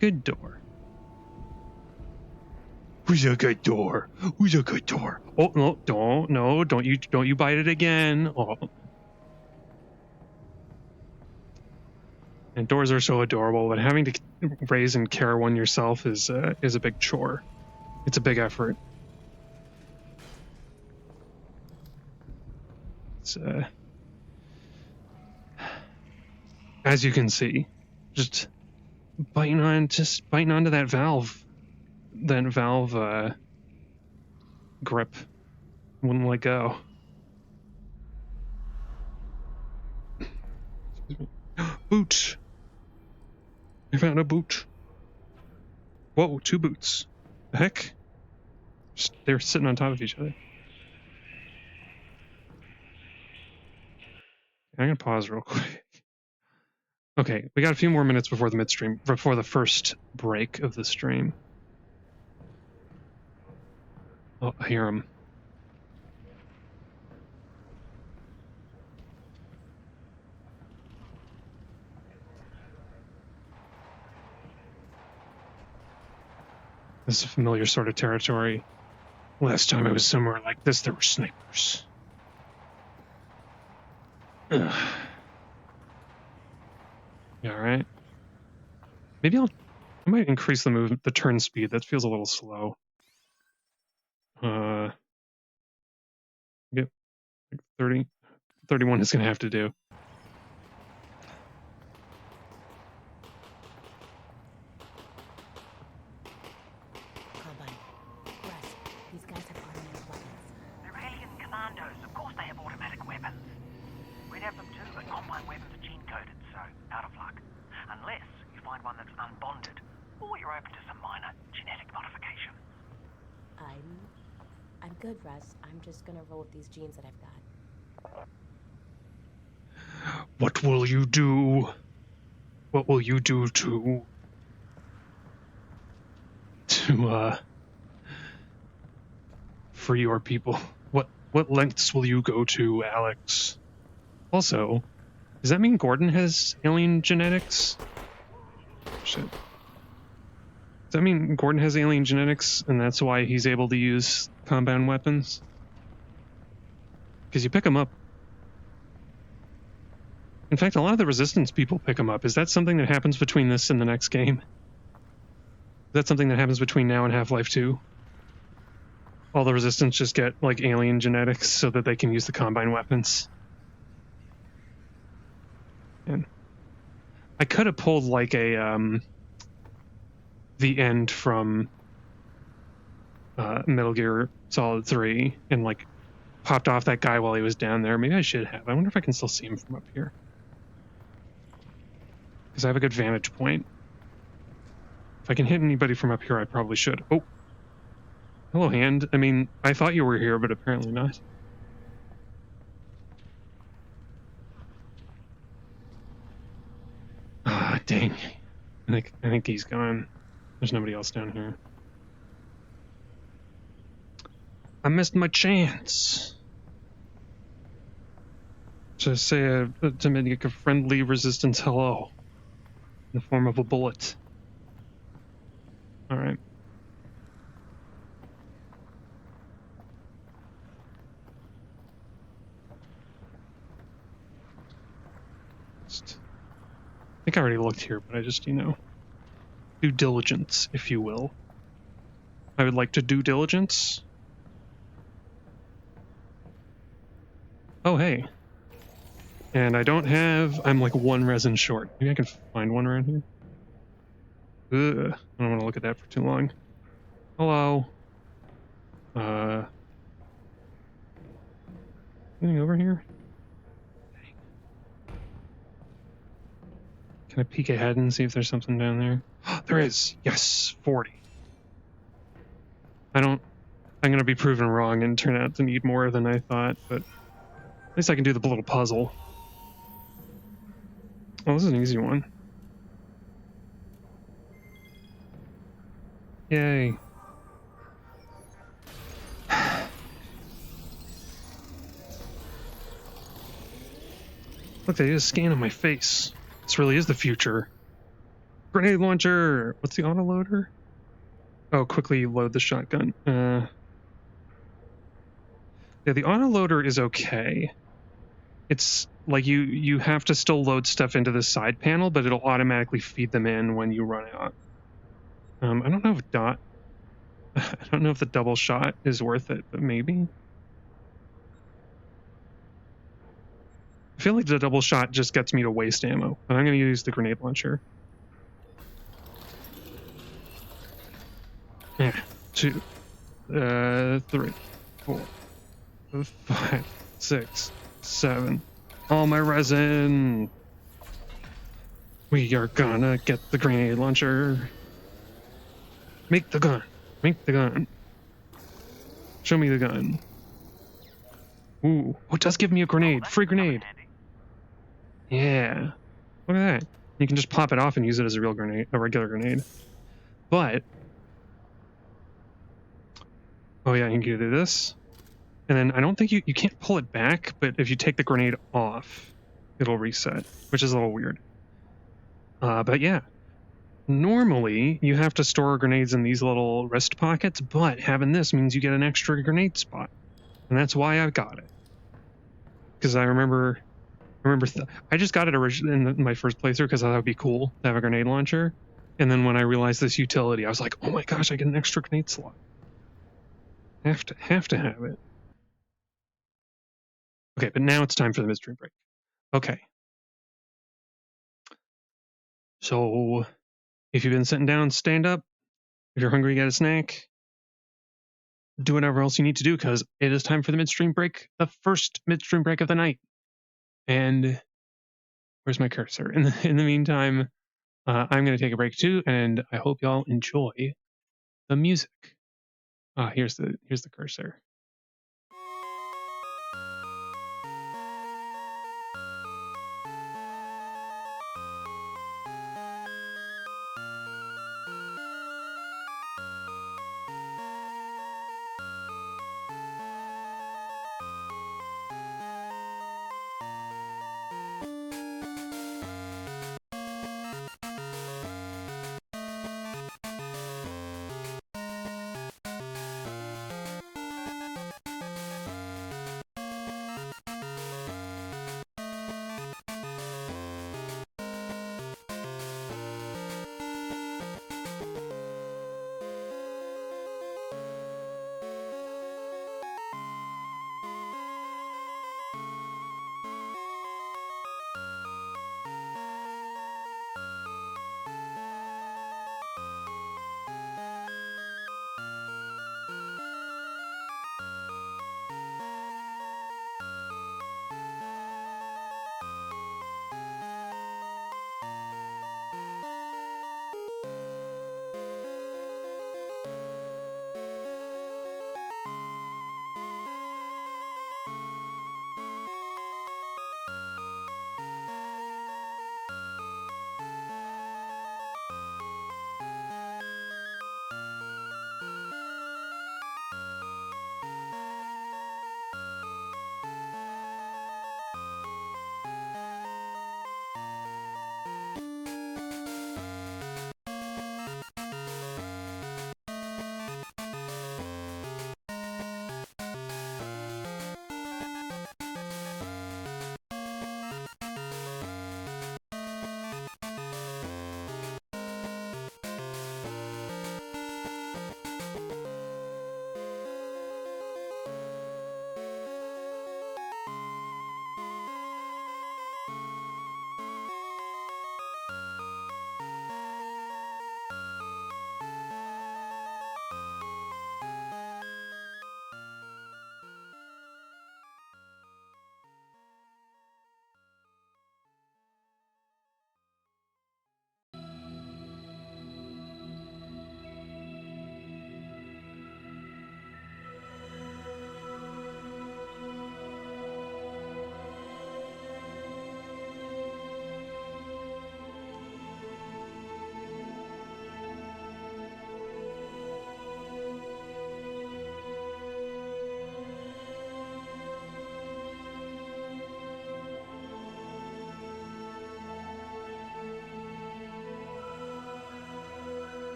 Speaker 1: Good door. Who's a good door? Who's a good door? Oh no! Don't you bite it again. Oh. And doors are so adorable, but having to raise and care one yourself is a big chore. It's a big effort. It's as you can see, just biting onto that valve grip. Wouldn't let go. Boot. I found a boot. Whoa, 2 boots. The heck? They're sitting on top of each other. I'm gonna pause real quick. Okay, we got a few more minutes before the first break of the stream. Oh, I hear him. This is a familiar sort of territory. Last time I was somewhere like this, there were snipers. Ugh. You alright? Maybe I might increase the turn speed. That feels a little slow. Get like 30. 31 is gonna have to do.
Speaker 2: These guys have automatic weapons.
Speaker 3: They're alien commandos. Of course they have automatic weapons. We'd have them too, but combine weapons are gene-coded, so out of luck. Unless you find one that's unbonded, or you're open to some minor genetic modification.
Speaker 2: I'm good, Russ. I'm just gonna roll with these genes that I've got.
Speaker 1: What will you do? What will you do to for your people? What lengths will you go to, Alyx? Also, does that mean Gordon has alien genetics? Shit. Does that mean Gordon has alien genetics and that's why he's able to use compound weapons? Because you pick them up. In fact, a lot of the Resistance people pick them up. Is that something that happens between this and the next game? Is that something that happens between now and Half-Life 2? All the Resistance just get, like, alien genetics so that they can use the combine weapons. And I could have pulled, like, the end from Metal Gear Solid 3 and, like, popped off that guy while he was down there. Maybe I should have. I wonder if I can still see him from up here. Because I have a good vantage point. If I can hit anybody from up here, I probably should. Oh. Hello, Hand. I mean, I thought you were here, but apparently not. Ah, dang. I think he's gone. There's nobody else down here. I missed my chance. To say to make a friendly Resistance hello. In the form of a bullet. Alright. I think I already looked here, but I just, due diligence, if you will. I would like to do diligence. Oh, hey. And I don't have... I'm like 1 resin short. Maybe I can find one around here. Ugh. I don't want to look at that for too long. Hello. Anything over here? Can I peek ahead and see if there's something down there? There is! Yes! 40. I'm gonna be proven wrong and turn out to need more than I thought, but at least I can do the little puzzle. Oh, this is an easy one. Yay. Look, they did a scan of my face. This really is the future. Grenade launcher! What's the autoloader? Oh, quickly load the shotgun. Yeah, the autoloader is okay. It's like you have to still load stuff into the side panel, but it'll automatically feed them in when you run out. I don't know if I don't know if the double shot is worth it, but maybe. I feel like the double shot just gets me to waste ammo, but I'm going to use the grenade launcher. Yeah, 2, 3, 4, 5, 6, 7. All my resin. We are gonna get the grenade launcher. Make the gun. Make the gun. Show me the gun. Ooh, oh, it does give me a grenade. Free grenade. Yeah. Look at that. You can just pop it off and use it as a real grenade, a regular grenade. But, oh yeah, you can do this. And then I don't think you can't pull it back, but if you take the grenade off, it'll reset, which is a little weird. But yeah, normally you have to store grenades in these little wrist pockets, but having this means you get an extra grenade spot. And that's why I got it. Because I remember I just got it originally in my first playthrough because I thought it would be cool to have a grenade launcher. And then when I realized this utility, I was like, oh my gosh, I get an extra grenade slot. Have to have it. Okay, but now it's time for the midstream break. Okay. So if you've been sitting down, stand up. If you're hungry, get a snack. Do whatever else you need to do because it is time for the midstream break, the first midstream break of the night. And where's my cursor? In the meantime, I'm going to take a break too, and I hope y'all enjoy the music. Here's the cursor.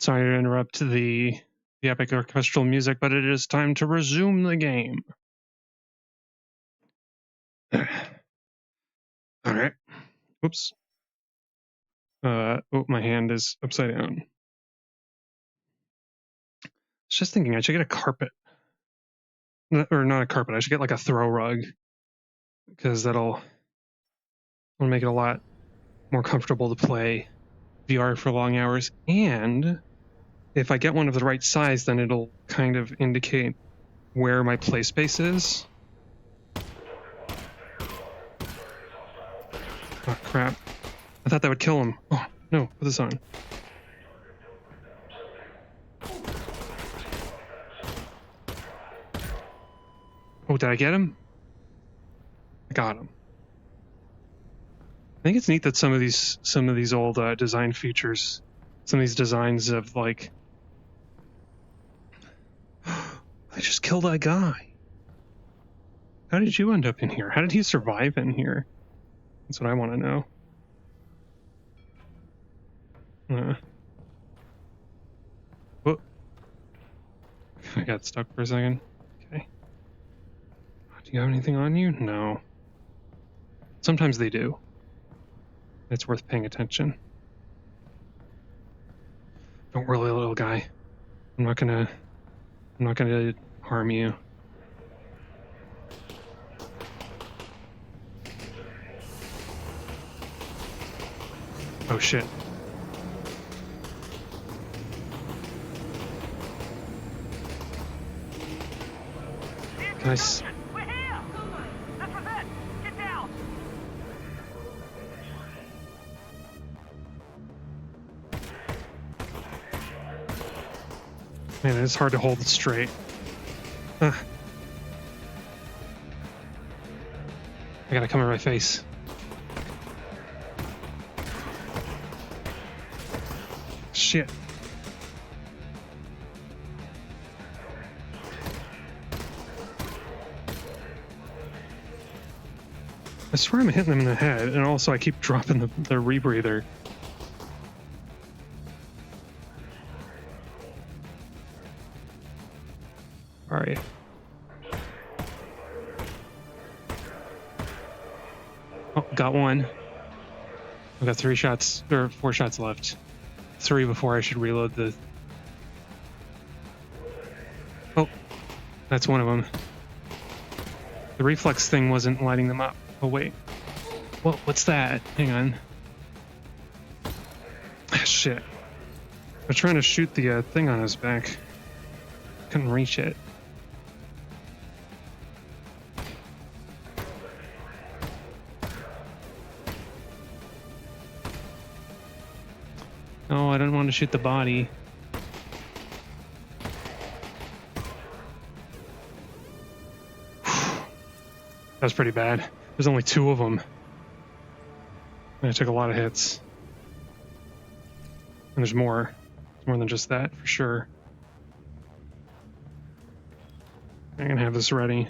Speaker 1: Sorry to interrupt the epic orchestral music, but it is time to resume the game. All right. Oops. Oh, my hand is upside down. I was just thinking I should get a carpet. Or not a carpet. I should get like a throw rug, because that'll make it a lot more comfortable to play VR for long hours. And if I get one of the right size, then it'll kind of indicate where my play space is. Oh, crap. I thought that would kill him. Oh, no. Put this on. Oh, did I get him? I got him. I think it's neat that some of these old design features, some of these designs of like, I just killed that guy. How did you end up in here? How did he survive in here? That's what I want to know. Whoop. I got stuck for a second. Okay. Do you have anything on you? No. Sometimes they do. It's worth paying attention. Don't worry, little guy. I'm not gonna harm you. Oh shit. Can I
Speaker 3: We're here! This was it! Get down!
Speaker 1: Man, it's hard to hold it straight. I gotta cover my face. Shit. I swear I'm hitting them in the head, and also I keep dropping the rebreather. Alright. Oh, got one. I've got 4 shots left. 3 before I should reload the... Oh, that's one of them. The reflex thing wasn't lighting them up. Oh, wait. What's that? Hang on. Ah, shit. I was trying to shoot the thing on his back. Couldn't reach it. Oh, I don't want to shoot the body. That was pretty bad. There's only 2 of them. And I took a lot of hits. And there's more. There's more than just that, for sure. I'm gonna have this ready.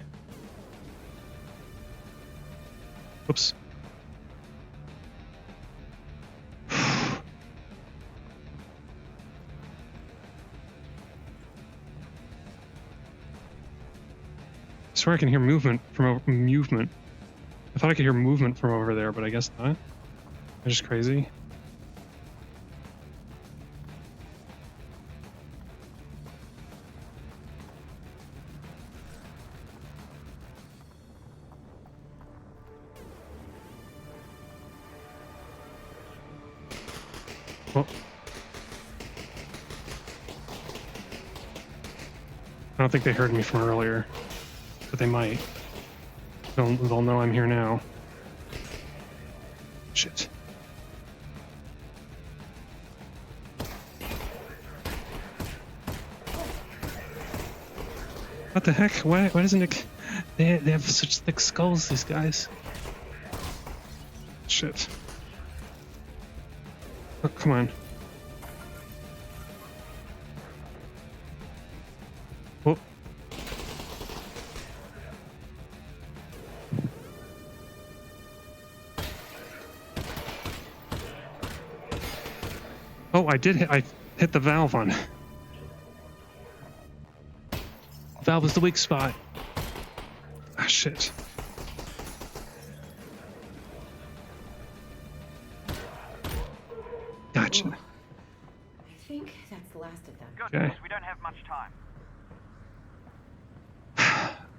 Speaker 1: Oops. I swear I can hear movement from movement. I thought I could hear movement from over there, but I guess not. I'm just crazy. Well, I don't think they heard me from earlier, but they might. They'll know I'm here now. Shit. What the heck? Why doesn't it... They have such thick skulls, these guys. Shit. Oh, come on. Oh. Oh, I hit hit the valve on. Valve is the weak spot. Ah, shit. Gotcha.
Speaker 2: Ooh. I think that's the last of them.
Speaker 3: Good,
Speaker 1: Okay.
Speaker 3: because we don't have much time.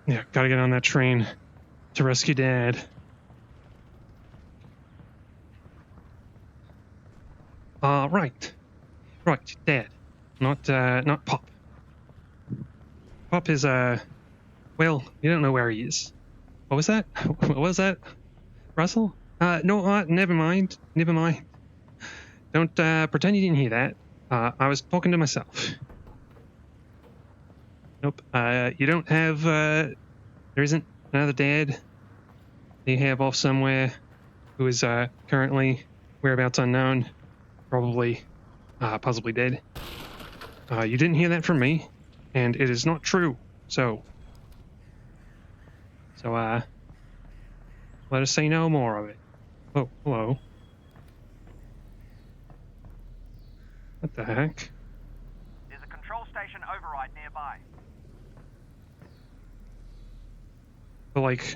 Speaker 1: Yeah, gotta get on that train to rescue Dad. Right, Dad. Not Pop. Pop is, well, you don't know where he is. What was that? What was that? Russell? No, never mind. Never mind. Don't, pretend you didn't hear that. I was talking to myself. Nope, you don't have, there isn't another Dad you have off somewhere who is, currently whereabouts unknown, probably, possibly dead. You didn't hear that from me, and it is not true, so, let us say no more of it. Oh, hello. What the heck?
Speaker 3: There's a control station override nearby.
Speaker 1: But, like,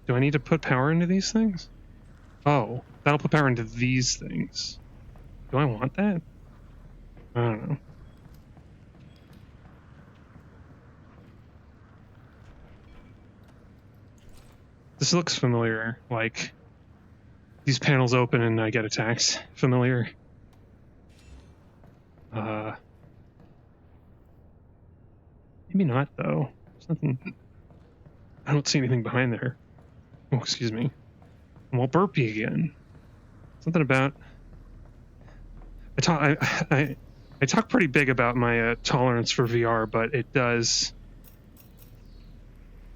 Speaker 1: do I need to put power into these things? Oh, that'll put power into these things. Do I want that? I don't know. This looks familiar, like, these panels open and I get attacked. Familiar. Maybe not, though. There's nothing... I don't see anything behind there. Oh, excuse me. I'm all burpy again. Something about... I talk pretty big about my tolerance for VR, but it does...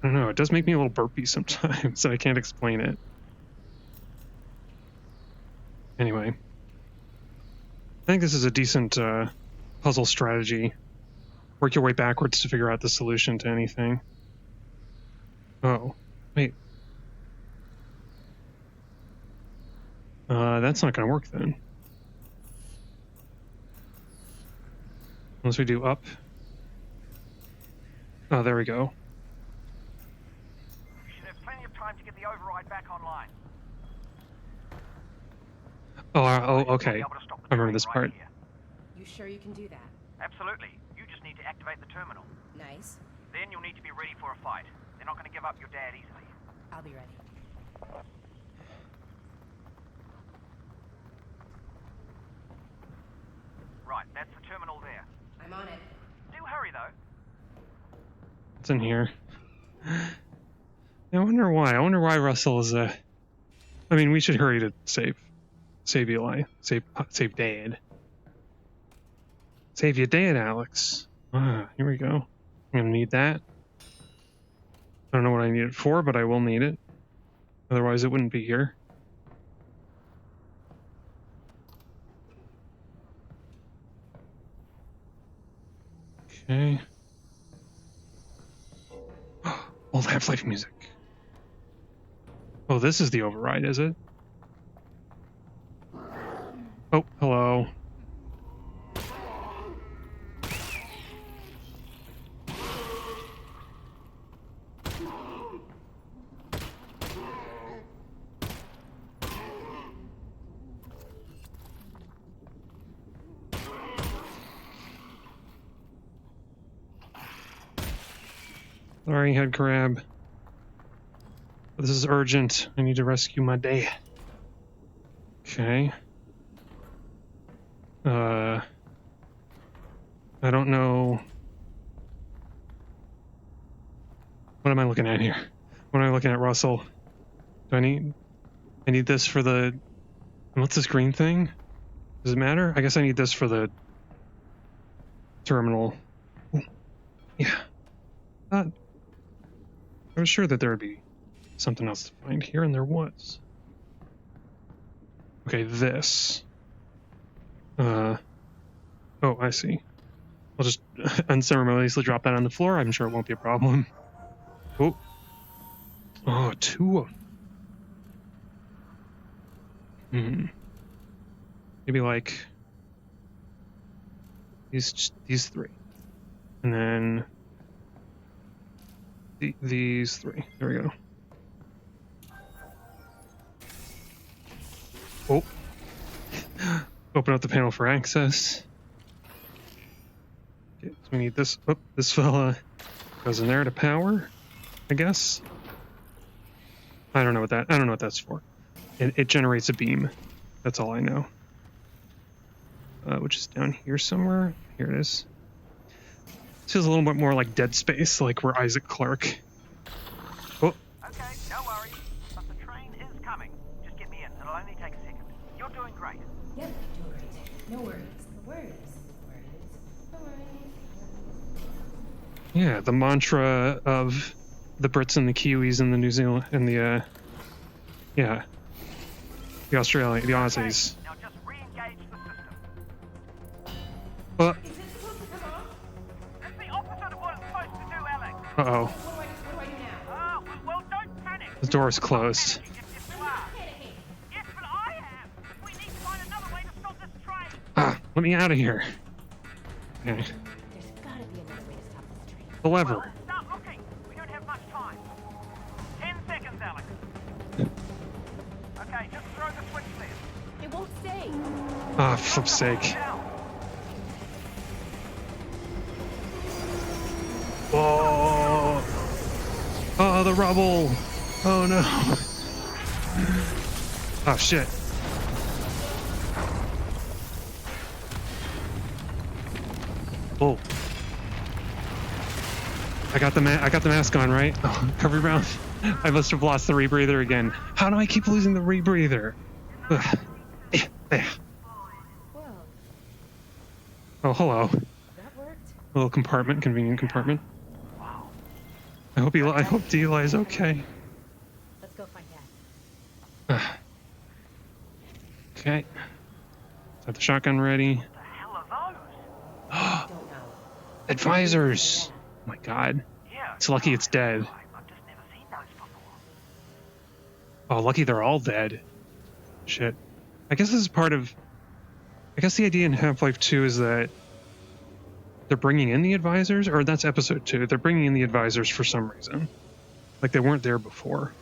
Speaker 1: I don't know, it does make me a little burpy sometimes, and I can't explain it. Anyway. I think this is a decent puzzle strategy. Work your way backwards to figure out the solution to anything. Oh, wait. That's not gonna work then. Unless we do up. Oh, there we go.
Speaker 3: You should have plenty of time to get the override back online.
Speaker 1: Okay. I remember this part.
Speaker 2: You sure you can do that?
Speaker 3: Absolutely. You just need to activate the terminal.
Speaker 2: Nice.
Speaker 3: Then you'll need to be ready for a fight. They're not going to give up your dad easily.
Speaker 2: I'll be ready.
Speaker 3: Right, that's the terminal there.
Speaker 2: I'm on it.
Speaker 3: Do hurry, though.
Speaker 1: What's in here? I wonder why. I wonder why Russell is I mean, we should hurry to save Eli. Save Dad. Save your dad, Alyx. Here we go. I'm gonna need that. I don't know what I need it for, but I will need it. Otherwise, it wouldn't be here. Okay. Old Half-Life music. Oh, this is the override, is it? Oh, hello. Sorry, Headcrab. This is urgent. I need to rescue my dad. Okay. I don't know. What am I looking at here? What am I looking at, Russell? Do I need this for the... What's this green thing? Does it matter? I guess I need this for the terminal. Ooh. Yeah. I was sure that there would be something else to find here, and there was. Okay, this. Oh, I see. I'll just unceremoniously drop that on the floor. I'm sure it won't be a problem. Oh. Oh, two of them. Maybe like these three, and then these three. There we go. Oh, open up the panel for access. Okay, so we need this. Oh, this fella goes in there to power, I guess. I don't know what that's for. It generates a beam. That's all I know. Which is down here somewhere. Here it is. This feels a little bit more like Dead Space, like we're Isaac Clarke. Oh.
Speaker 3: Okay, no worries. But the train is coming. Just get me in. It'll only take a second. You're doing great.
Speaker 2: Yep, doing great. No worries. No worries. No worries.
Speaker 1: Yeah, the mantra of the Brits and the Kiwis and the New Zealand and the the Australian, the Aussies.
Speaker 3: Now just re-engage the system.
Speaker 2: Is it supposed to come off?
Speaker 3: It's the opposite of what it's supposed to do, Alyx.
Speaker 1: Uh-oh.
Speaker 2: What do I do now?
Speaker 3: Well, don't panic.
Speaker 1: The door is closed.
Speaker 3: If you are.
Speaker 2: Panicking.
Speaker 3: Yes, but I am. We need to find another way to stop this train.
Speaker 1: Ah, let me out of here. Okay.
Speaker 2: There's gotta be another way to stop this train.
Speaker 1: The lever.
Speaker 3: Well, start looking. We don't have much time. 10 seconds, Alyx. Okay, just throw the switch there.
Speaker 2: It won't stay.
Speaker 1: Ah, for flip's sake.
Speaker 3: Down.
Speaker 1: Oh. Oh, the rubble. Oh no. Oh shit. Oh. I got the mask on, right? Oh, cover your mouth. I must have lost the rebreather again. How do I keep losing the rebreather? Ugh. There.
Speaker 2: Well,
Speaker 1: Oh, hello.
Speaker 2: that worked.
Speaker 1: A little compartment, convenient compartment. I hope Eli's okay.
Speaker 2: Let's go find Dad.
Speaker 1: Okay. Have the shotgun ready.
Speaker 3: What the hell are those?
Speaker 2: Don't know.
Speaker 1: Advisors. Oh my god.
Speaker 3: Yeah.
Speaker 1: It's lucky it's dead.
Speaker 3: I've just never seen those before.
Speaker 1: Oh, lucky they're all dead. Shit. I guess this is part of... I guess the idea in Half-Life 2 is that they're bringing in the advisors, or that's episode 2. They're bringing in the advisors for some reason. Like they weren't there before.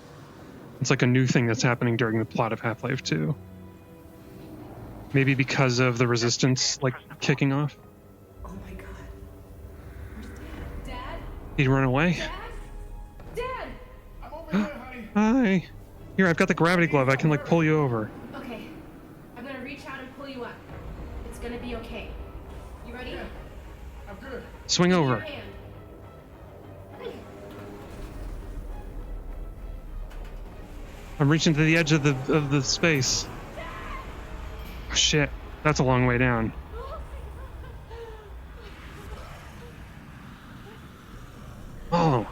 Speaker 1: It's like a new thing that's happening during the plot of Half-Life 2. Maybe because of the resistance, like, kicking off.
Speaker 2: Oh my god. Where's Dad? Dad?
Speaker 1: He'd run away.
Speaker 2: Dad? Dad!
Speaker 4: I'm over here, honey.
Speaker 1: Hi. Here, I've got the gravity glove. I can, like, pull you over.
Speaker 2: Okay. I'm gonna reach out and pull you up. It's gonna be okay. You ready?
Speaker 4: Yeah, I'm good.
Speaker 1: Swing
Speaker 2: Give me
Speaker 1: over.
Speaker 2: your hand.
Speaker 1: I'm reaching to the edge of the space. Oh, shit. That's a long way down. Oh.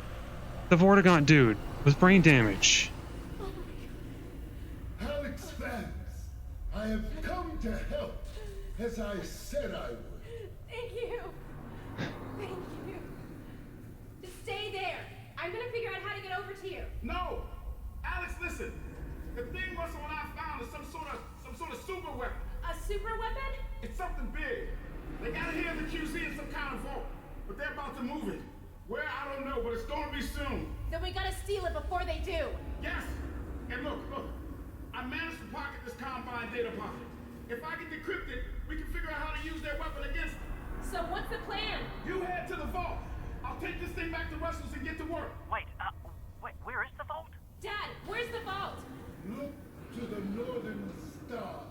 Speaker 1: The Vortigaunt dude with brain damage.
Speaker 4: Alyx fans, I have come to help, as I said I would.
Speaker 2: Thank you. Thank you. Just stay there. I'm gonna figure out how to get over to you.
Speaker 4: No! Alyx, listen. The thing was what I found is some sort of super weapon.
Speaker 2: A super weapon?
Speaker 4: It's something big. They got it here in the QZ in some kind of vault, but they're about to move it. Where, I don't know, but it's gonna be soon.
Speaker 2: Then we gotta steal it before they do.
Speaker 4: Yes! And look, I managed to pocket this Combine data pocket. If I can decrypt it, we can figure out how to use their weapon against them.
Speaker 2: So what's the plan?
Speaker 4: You head to the vault. I'll take this thing back to Russell's and get to work.
Speaker 3: Wait, where is the vault?
Speaker 2: Dad, where's the vault?
Speaker 4: Look to the northern star.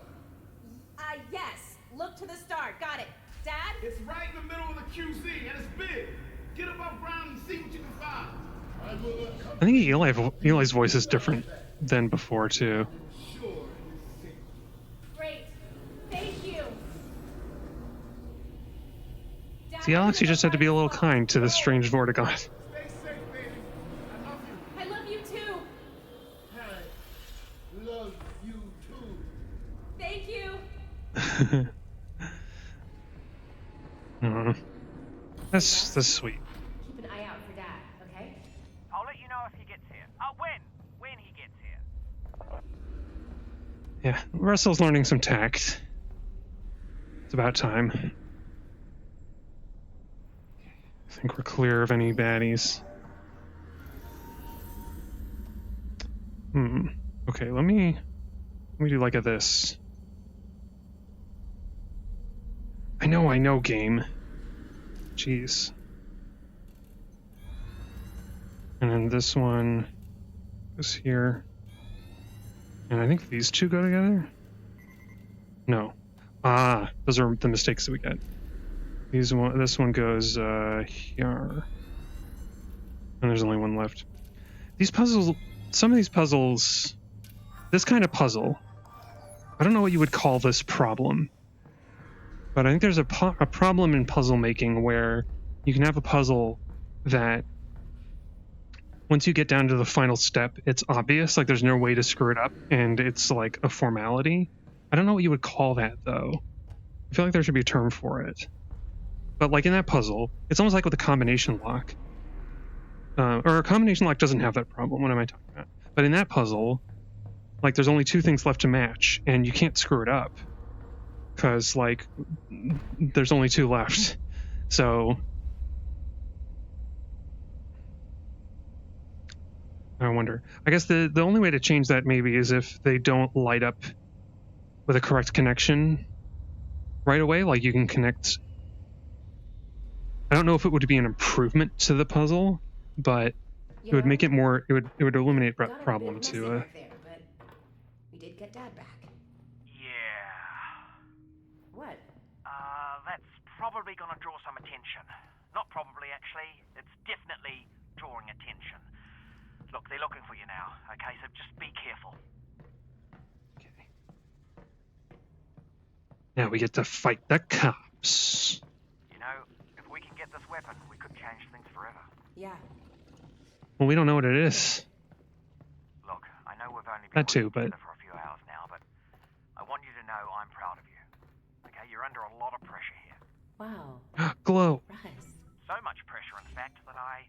Speaker 2: Yes. Look to the star. Got it. Dad?
Speaker 4: It's right in the middle of the QZ, and it's big. Get above ground and see what you can find. I will
Speaker 1: I think Eli's voice is different than before, too.
Speaker 4: sure it's safe.
Speaker 2: Great. Thank you. Dad,
Speaker 1: See, Alyx, you just had to be a little kind to this strange Vortigaunt.
Speaker 4: Stay safe, baby. I love you.
Speaker 2: I love you too.
Speaker 4: I love you too.
Speaker 2: Thank you.
Speaker 1: That's sweet.
Speaker 2: Keep an eye out for Dad, okay?
Speaker 3: I'll let you know if he gets here. When he gets here.
Speaker 1: Yeah, Russell's learning some tact. It's about time. I think we're clear of any baddies. Okay, let me do like a this. I know, game. Jeez. And then this one goes here. And I think these two go together? No. Ah, those are the mistakes that we get. This one goes here. And there's only one left. These puzzles, some of these puzzles, this kind of puzzle, I don't know what you would call this problem, but I think there's a problem in puzzle making where you can have a puzzle that once you get down to the final step, it's obvious, like there's no way to screw it up, and it's like a formality. I don't know what you would call that, though. I feel like there should be a term for it. But like in that puzzle, it's almost like with a combination lock. Or a combination lock doesn't have that problem. What am I talking about? But in that puzzle, like there's only two things left to match, and you can't screw it up. Because, like, there's only two left. So I wonder. I guess the only way to change that maybe is if they don't light up with a correct connection right away. Like you can connect. I don't know if it would be an improvement to the puzzle, but it would make it more. It would eliminate that problem to.
Speaker 2: There, but we did get Dad back.
Speaker 3: Yeah.
Speaker 2: What?
Speaker 3: That's probably gonna draw some attention. Not probably, actually. It's definitely drawing attention. Look, they're looking for you now, okay? So just be careful.
Speaker 1: Okay. Now we get to fight the cops.
Speaker 3: You know, if we can get this weapon, we could change things forever.
Speaker 2: Yeah.
Speaker 1: Well, we don't know what it is.
Speaker 3: Look, I know we've only been
Speaker 1: That too,
Speaker 3: working
Speaker 1: but
Speaker 3: together for a few hours now, but I want you to know I'm proud of you. Okay, you're under a lot of pressure here.
Speaker 2: Wow.
Speaker 1: glow.
Speaker 2: Russ.
Speaker 3: So much pressure, in fact, that I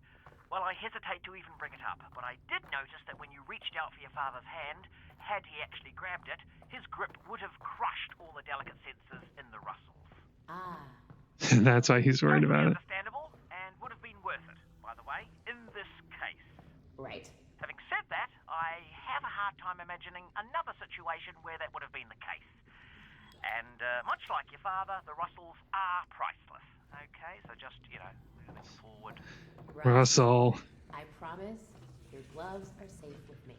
Speaker 3: hesitate to even bring it up. But I did notice that when you reached out for your father's hand, had he actually grabbed it, his grip would have crushed all the delicate sensors in the Russells.
Speaker 2: Ah.
Speaker 1: That's why he's worried about it.
Speaker 3: Understandable, and would have been worth it, by the way, in this case.
Speaker 2: Right.
Speaker 3: Having said that, I have a hard time imagining another situation where that would have been the case. And much like your father, the Russells are priceless. Okay, so just, moving forward.
Speaker 1: Russell.
Speaker 2: I promise your gloves are safe with me.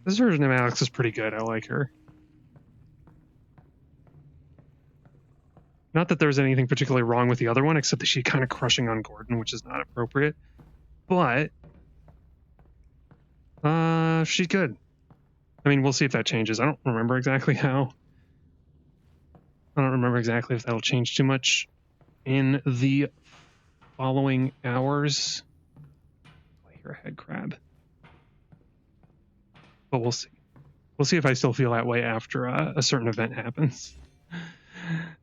Speaker 1: This version of Alyx is pretty good. I like her. Not that there's anything particularly wrong with the other one, except that she's kind of crushing on Gordon, which is not appropriate. But she's good. I mean, we'll see if that changes. I don't remember exactly how. I don't remember exactly if that'll change too much in the following hours. I hear a head crab. But we'll see. We'll see if I still feel that way after a certain event happens.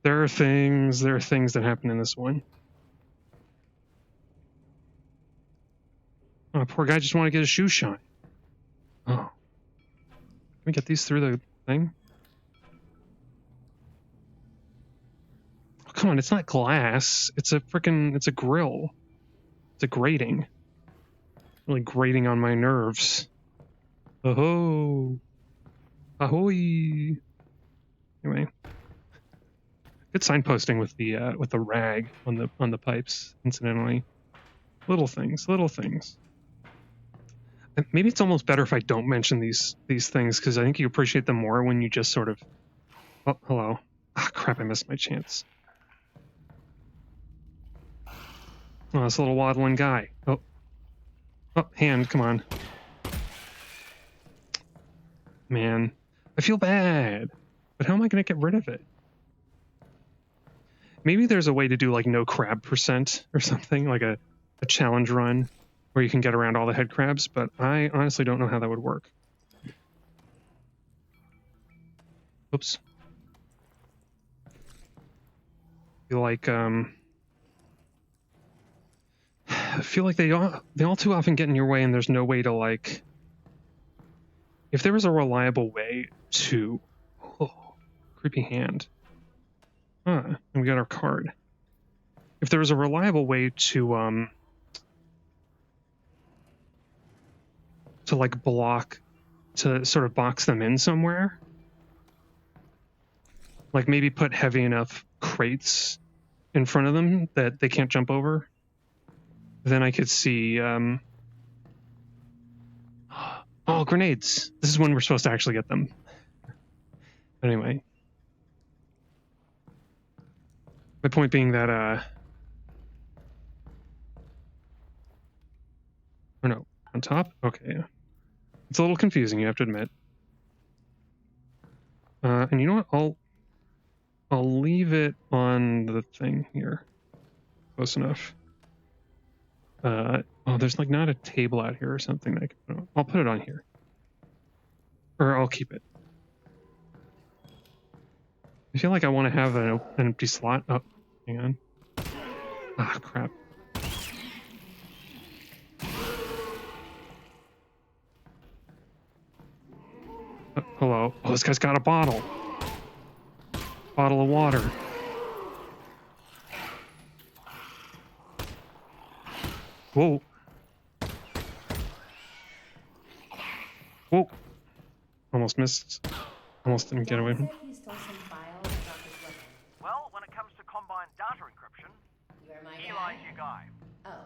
Speaker 1: There are things that happen in this one. Oh, poor guy just wanted to get his shoe shine. Oh. Can we get these through the thing? Oh, come on, it's not glass. It's a grill. It's a grating. Really grating on my nerves. Oh. Ahoy. Anyway. Good signposting with the rag on the pipes, incidentally. Little things. And maybe it's almost better if I don't mention these things, because I think you appreciate them more when you just sort of. Oh, hello. Ah, crap! I missed my chance. Oh, this little waddling guy. Oh, hand! Come on. Man, I feel bad, but how am I going to get rid of it? Maybe there's a way to do like no crab % or something, like a challenge run where you can get around all the head crabs, but I honestly don't know how that would work. Oops. I feel like they all too often get in your way, and there's no way to like. If there was a reliable way to, creepy hand. And we got our card. if there was a reliable way to like block, to sort of box them in somewhere, like maybe put heavy enough crates in front of them that they can't jump over, then I could see. Oh, grenades! This is when we're supposed to actually get them. Anyway, my point being that or no, on top. Okay, yeah. It's a little confusing, you have to admit. And you know what? I'll leave it on the thing here. Close enough. Oh, there's like not a table out here or something. I'll put it on here. Or I'll keep it. I feel like I want to have an empty slot. Oh, hang on. Ah, crap. Hello. Oh, this guy's got a bottle. Bottle of water. Whoa. Whoa. Almost missed. Almost didn't get away from him.
Speaker 2: You stole some files about this weapon.
Speaker 3: Well, when it comes to combined data encryption,
Speaker 2: You are my
Speaker 3: Eli's
Speaker 2: guy.
Speaker 3: your guy.
Speaker 2: Oh,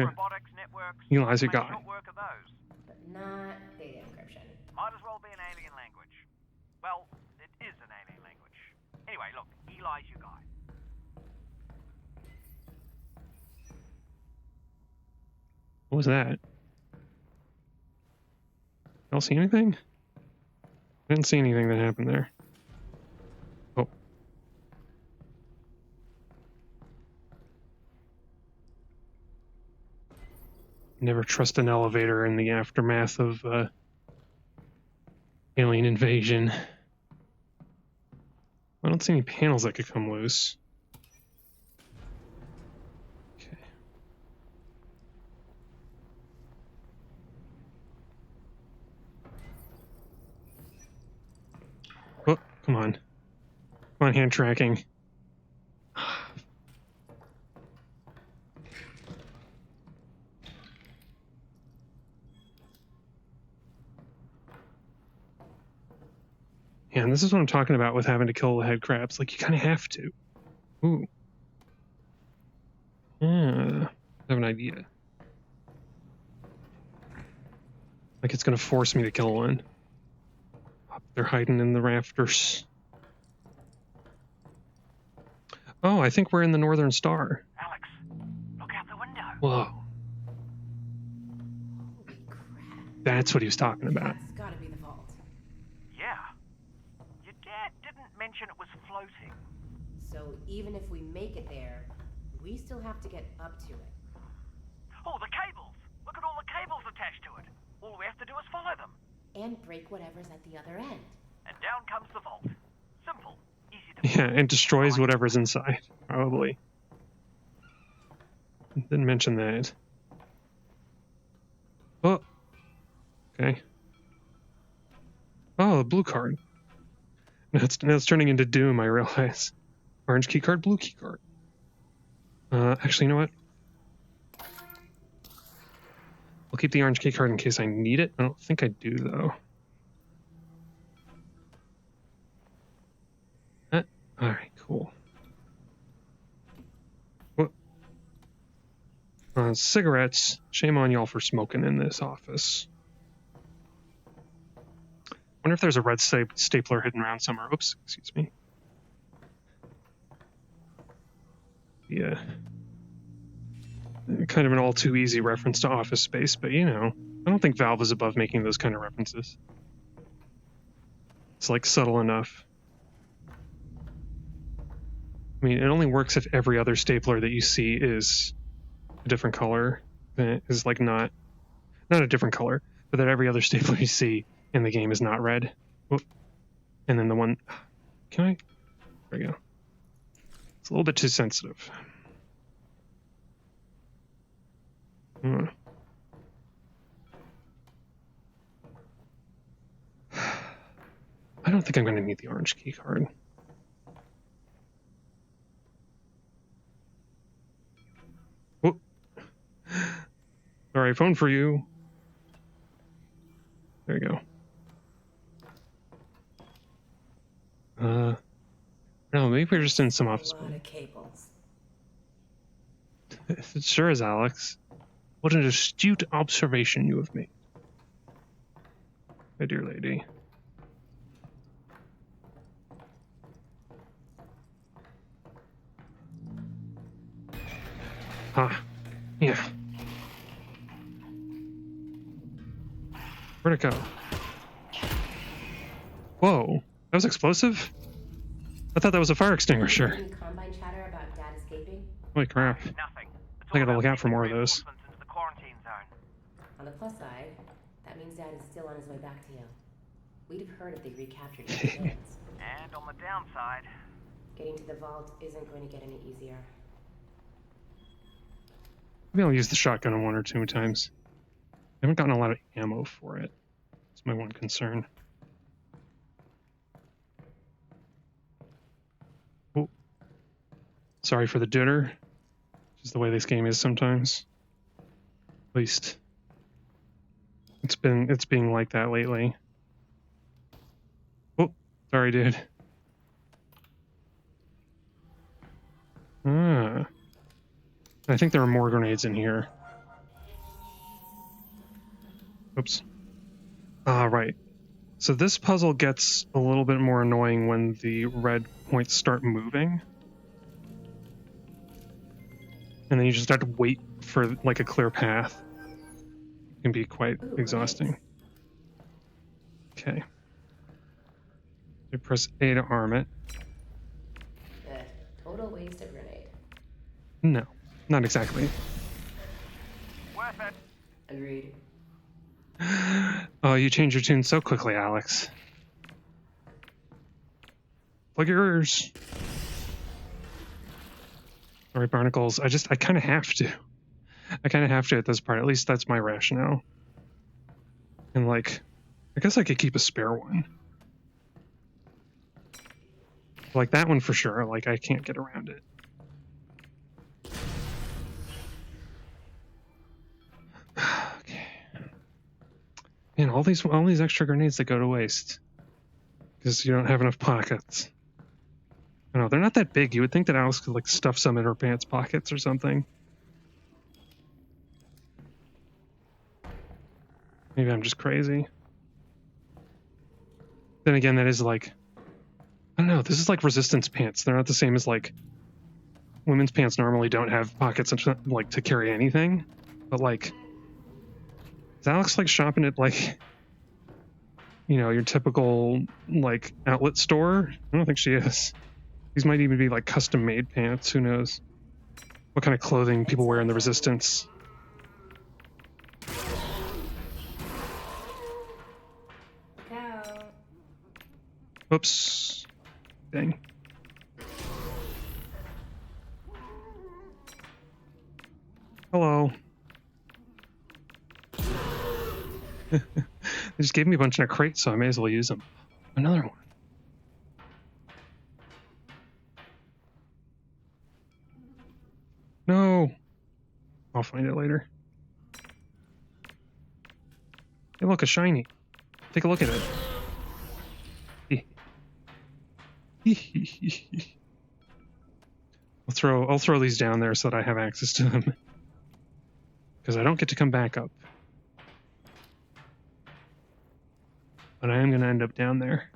Speaker 3: Robotics, networks,
Speaker 1: Eli's your
Speaker 3: make
Speaker 1: guy.
Speaker 3: short work of those.
Speaker 2: but not data encryption.
Speaker 3: Might as well be an alien language. Well, it is an alien language. Anyway, look, Eli's your guy.
Speaker 1: What was that? Y'all see anything? I didn't see anything that happened there. Oh. Never trust an elevator in the aftermath of alien invasion. I don't see any panels that could come loose. Okay. Oh, come on. Come on, hand tracking. Yeah, and this is what I'm talking about with having to kill the head crabs. Like, you kind of have to. Ooh. I have an idea. Like, it's going to force me to kill one. They're hiding in the rafters. Oh, I think we're in the Northern Star.
Speaker 3: Alex, look out the window.
Speaker 1: Whoa.
Speaker 2: Holy crap.
Speaker 1: That's what he was talking about.
Speaker 2: That's gotta be the vault.
Speaker 3: Yeah. Your dad didn't mention it was floating.
Speaker 2: So even if we make it there, we still have to get up to it.
Speaker 3: Oh, the cables! Look at all the cables attached to it. All we have to do is follow them.
Speaker 2: And break whatever's at the other end.
Speaker 3: And down comes the vault. Simple. Easy to
Speaker 1: Yeah, and destroys whatever's inside, probably. Didn't mention that. Oh. Okay. Oh, the blue card. Now it's turning into Doom, I realize. Orange key card, blue key card. Actually, you know what? I'll keep the orange key card in case I need it. I don't think I do, though. Alright, cool. What? Cigarettes. Shame on y'all for smoking in this office. Wonder if there's a red stapler hidden around somewhere. Oops, excuse me. Yeah. Kind of an all too easy reference to Office Space, but you know, I don't think Valve is above making those kind of references. It's like subtle enough. I mean, it only works if every other stapler that you see is a different color. Is like not a different color, but that every other stapler you see in the game is not red. Whoop. And then the one, can I? There we go. It's a little bit too sensitive. I don't think I'm going to need the orange key card. Sorry, phone for you. There you go. No, maybe we're just in some office
Speaker 2: A lot
Speaker 1: building.
Speaker 2: of cables.
Speaker 1: It sure is, Alyx. What an astute observation you have made. My dear lady. Ah, yeah. Where'd it go? Whoa, that was explosive? I thought that was a fire extinguisher.
Speaker 2: Any Combine chatter about Dad escaping?
Speaker 1: Holy crap.
Speaker 3: Nothing. It's
Speaker 1: I gotta
Speaker 3: all
Speaker 1: look
Speaker 3: about
Speaker 1: out for
Speaker 3: taking
Speaker 1: more of those.
Speaker 3: reinforcements into the quarantine zone.
Speaker 2: On the plus side, that means Dad is still on his way back to you. We'd have heard if they recaptured his plans.
Speaker 3: And on the downside,
Speaker 2: Getting to the vault isn't going to get any easier.
Speaker 1: Maybe I'll use the shotgun one or two times. I haven't gotten a lot of ammo for it. That's my one concern. Oh. Sorry for the jitter. Just the way this game is sometimes. At least it's being like that lately. Oh, sorry, dude. Ah. I think there are more grenades in here. Oops. Ah, right. So this puzzle gets a little bit more annoying when the red points start moving. And then you just have to wait for like a clear path. It can be quite exhausting. Okay. You press A to arm it.
Speaker 2: Total waste of grenade.
Speaker 1: No, not exactly.
Speaker 3: worth it.
Speaker 2: Agreed.
Speaker 1: Oh, you change your tune so quickly, Alyx. Plug your ears. Sorry, Barnacles. I kind of have to. I kind of have to at this part. At least that's my rationale. And like, I guess I could keep a spare one. Like that one for sure. Like I can't get around it. Okay. Man, all these extra grenades that go to waste because you don't have enough pockets. I know they're not that big. You would think that Alyx could like stuff some in her pants pockets or something. Maybe I'm just crazy. Then again, that is like, I don't know. This is like resistance pants. They're not the same as like women's pants. Normally don't have pockets like to carry anything. But like, is Alyx like shopping at like, you know, your typical like outlet store? I don't think she is. These might even be like custom made pants. Who knows what kind of clothing people wear in the resistance.
Speaker 2: Cow.
Speaker 1: Oops. Dang. Hello. They just gave me a bunch in a crate, so I may as well use them. Another one. No. I'll find it later. Hey, look, a shiny. Take a look at it. I'll throw these down there so that I have access to them. Because I don't get to come back up. But I am going to end up down there.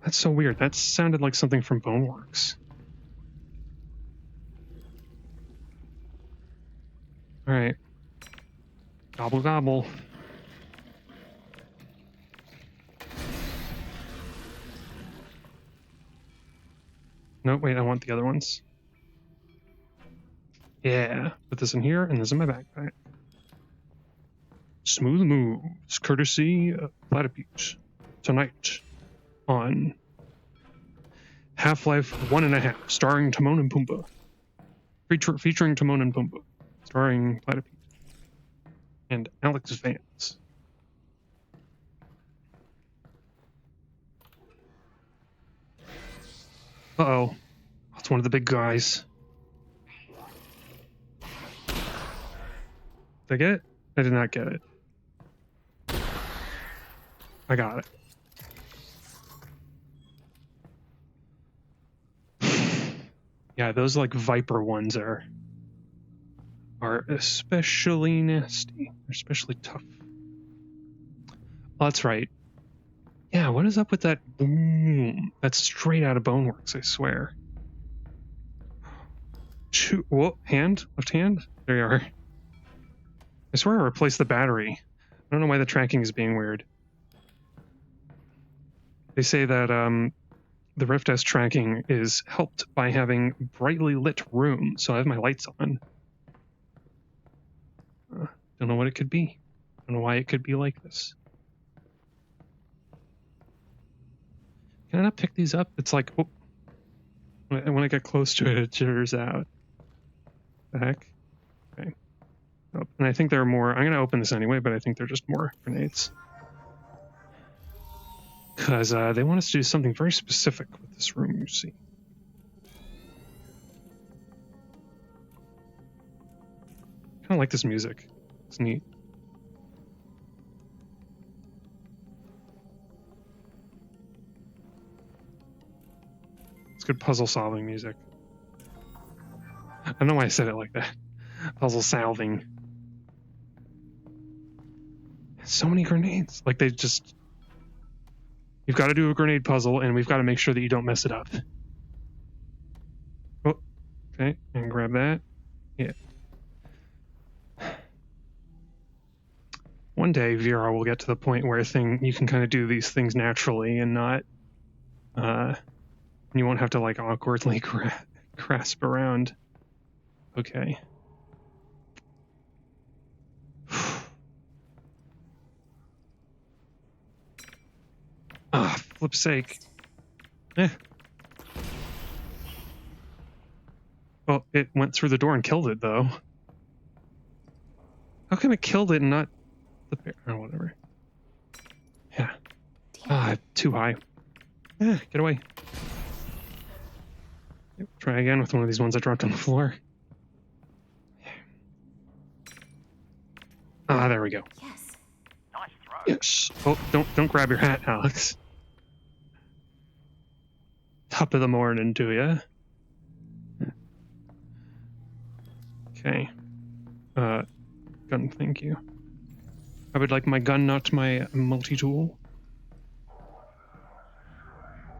Speaker 1: That's so weird. That sounded like something from Boneworks. Alright. Gobble gobble. No, wait, I want the other ones. Yeah, put this in here and this in my backpack. Smooth moves, courtesy of Platypus. Tonight on Half-Life 1.5, starring Timon and Pumbaa. Featuring Timon and Pumbaa. Starring Platypus. And Alyx Vance. Uh-oh. It's one of the big guys. Did I get it? I did not get it. I got it. Yeah, those like viper ones are especially nasty. They're especially tough. Oh, that's right. Yeah, what is up with that boom? That's straight out of Boneworks, I swear. Whoa, hand? Left hand? There you are. I swear I replaced the battery. I don't know why the tracking is being weird. They say that the Rift S tracking is helped by having brightly lit room, so I have my lights on. Don't know what it could be. Don't know why it could be like this. Can I not pick these up? It's like, oh, when I get close to it, it jitters out. The heck? Okay. Oh, and I think there are more. I'm going to open this anyway, but I think they're just more grenades. Because they want us to do something very specific with this room, you see. I kind of like this music. It's neat. It's good puzzle solving music. I don't know why I said it like that. Puzzle solving. So many grenades. Like they just... You've got to do a grenade puzzle, and we've got to make sure that you don't mess it up. Oh, okay, and grab that. Yeah. One day, VR will get to the point where you can kind of do these things naturally and not... you won't have to, like, awkwardly grasp around. Okay. Ah, flip's sake. Well, it went through the door and killed it, though. How come it killed it and not the bear? Or whatever. Yeah. Ah, too high. Get away. Yep, try again with one of these ones I dropped on the floor. Ah, there we go.
Speaker 2: Yes.
Speaker 3: Nice throw.
Speaker 1: Yes. Oh, don't grab your hat, Alyx. Top of the morning to ya. Okay. Gun, thank you. I would like my gun, not my multi-tool.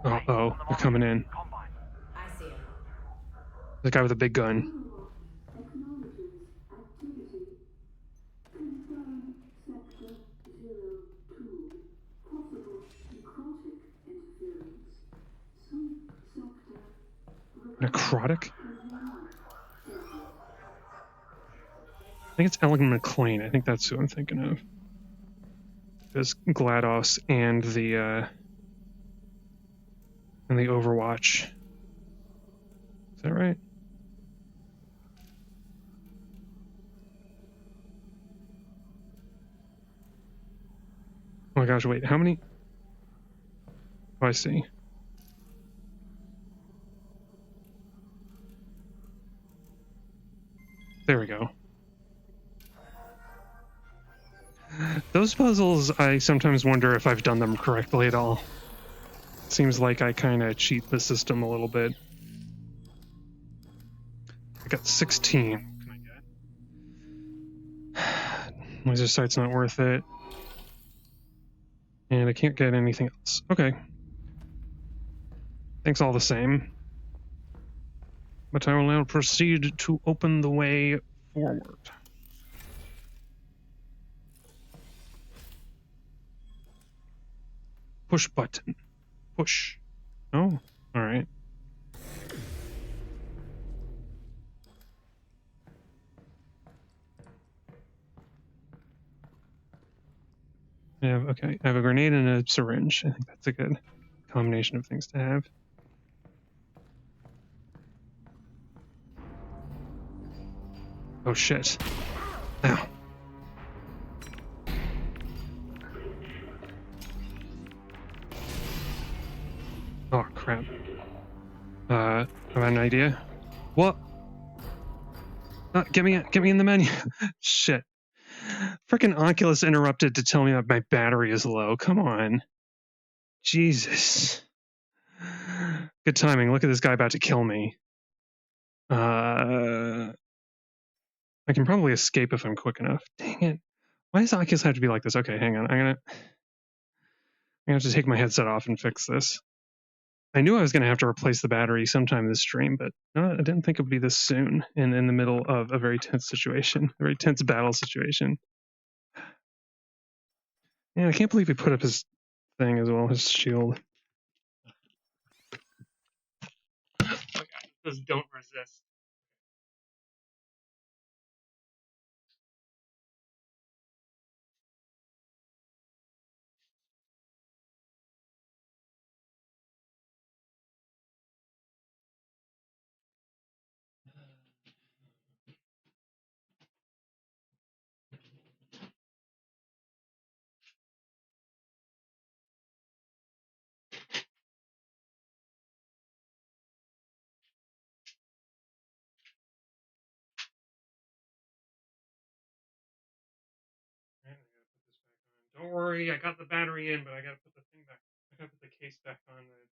Speaker 1: Uh-oh, they're coming in.
Speaker 2: I see him.
Speaker 1: The guy with a big gun. Necrotic? I think it's Ellen McLean. I think that's who I'm thinking of. There's GLaDOS and the Overwatch. Is that right? Oh my gosh, wait, how many? Oh, I see. There we go. Those puzzles, I sometimes wonder if I've done them correctly at all. Seems like I kind of cheat the system a little bit. I got 16. Can I get? Laser sight's not worth it. And I can't get anything else. Okay. Thanks all the same. But I will now proceed to open the way forward. Push button. Push. Oh, alright. Okay, I have a grenade and a syringe. I think that's a good combination of things to have. Oh shit. Ow. Oh crap. an idea. What? Get me in the menu. Shit. Frickin' Oculus interrupted to tell me that my battery is low. Come on. Jesus. Good timing. Look at this guy about to kill me. I can probably escape if I'm quick enough. Dang it. Why does Oculus have to be like this? Okay, hang on. I'm gonna have to take my headset off and fix this. I knew I was gonna have to replace the battery sometime this stream, but no, I didn't think it would be this soon and in the middle of a very tense situation, a very tense battle situation. Yeah, I can't believe he put up his thing as well, his shield. Oh god, those don't resist. Don't worry, I got the battery in, but I gotta put the thing back. I gotta put the case back on the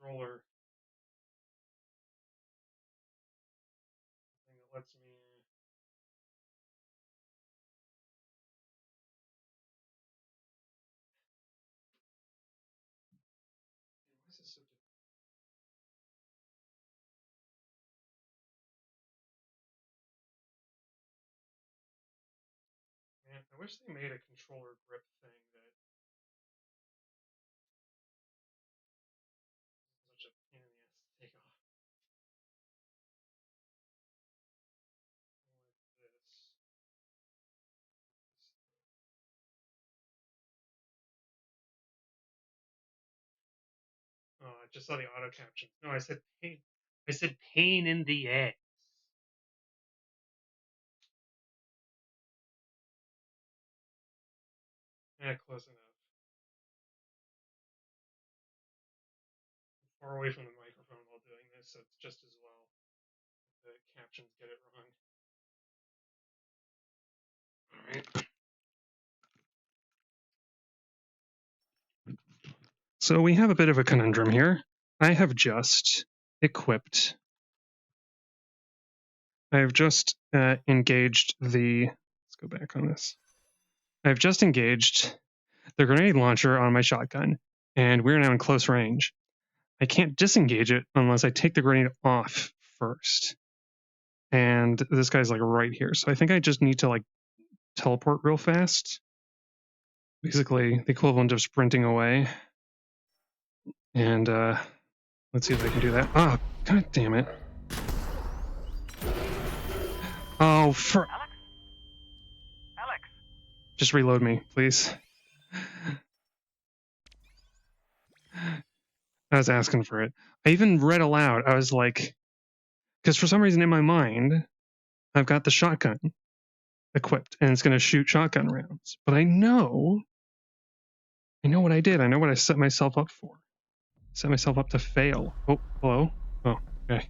Speaker 1: controller. Thing that lets me. Why is this so difficult? Man, I wish they made a controller grip thing that is such a pain in the ass to take off. Like this. Oh, I just saw the auto caption. No, I said pain. I said pain in the ass. Yeah, close enough. I'm far away from the microphone while doing this, so it's just as well if the captions get it wrong. Alright. So we have a bit of a conundrum here. I have just equipped. I have just engaged the. Let's go back on this. I've just engaged the grenade launcher on my shotgun, and we're now in close range. I can't disengage it unless I take the grenade off first. And this guy's like right here. So I think I just need to like teleport real fast. Basically the equivalent of sprinting away. And let's see if I can do that. Ah, god damn it. Oh, for...
Speaker 3: Alyx?
Speaker 1: Just reload me, please. I was asking for it. I even read aloud. I was like... Because for some reason in my mind, I've got the shotgun equipped, and it's going to shoot shotgun rounds. But I know what I did. I know what I set myself up for. Set myself up to fail. Oh, hello? Oh, okay.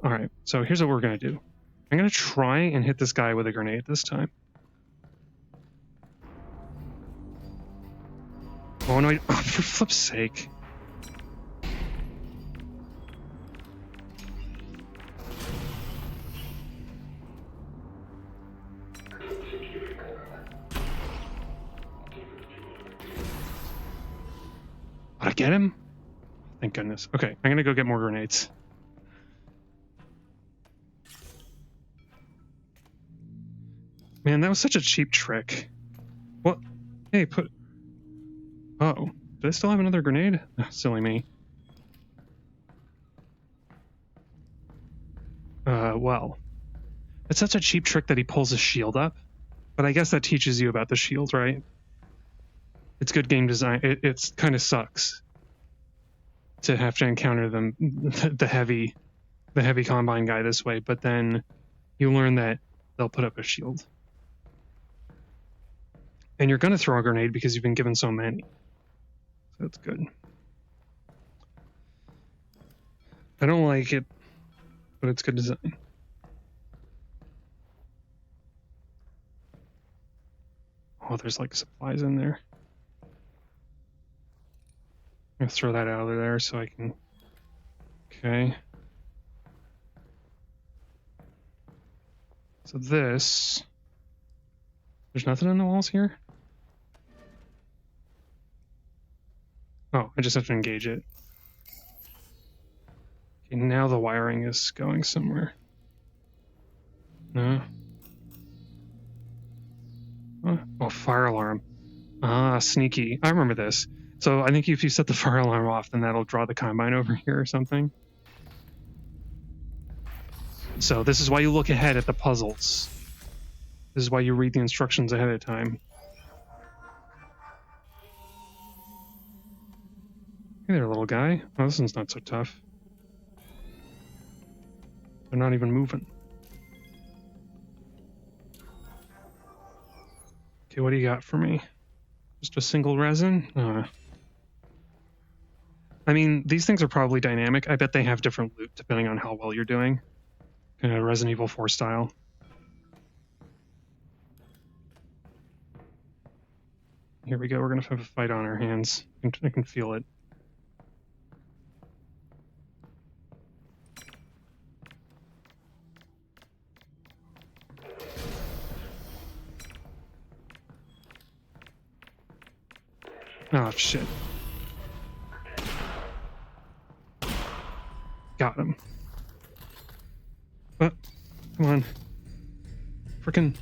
Speaker 1: All right, so here's what we're going to do. I'm going to try and hit this guy with a grenade this time. Oh, no, oh, for flip's sake. Did I get him? Thank goodness. Okay, I'm gonna go get more grenades. Man, that was such a cheap trick. What? Hey, put... Oh, do I still have another grenade? Oh, silly me. Well. It's such a cheap trick that he pulls his shield up. But I guess that teaches you about the shield, right? It's good game design. It's kind of sucks to have to encounter them, the heavy combine guy this way, but then you learn that they'll put up a shield. And you're going to throw a grenade because you've been given so many. So that's good. I don't like it, but it's good design. Oh, there's like supplies in there. I'm gonna throw that out of there so I can. Okay. So this. There's nothing in the walls here? Oh, I just have to engage it. Okay, now the wiring is going somewhere. No. Oh, fire alarm. Ah, sneaky. I remember this. So I think if you set the fire alarm off, then that'll draw the combine over here or something. So this is why you look ahead at the puzzles. This is why you read the instructions ahead of time. Hey there, little guy. Oh, this one's not so tough. They're not even moving. Okay, what do you got for me? Just a single resin? I mean, these things are probably dynamic. I bet they have different loot depending on how well you're doing. Kind of Resident Evil 4 style. Here we go. We're going to have a fight on our hands. I can feel it. Oh, shit. Got him. Come on. Frickin'.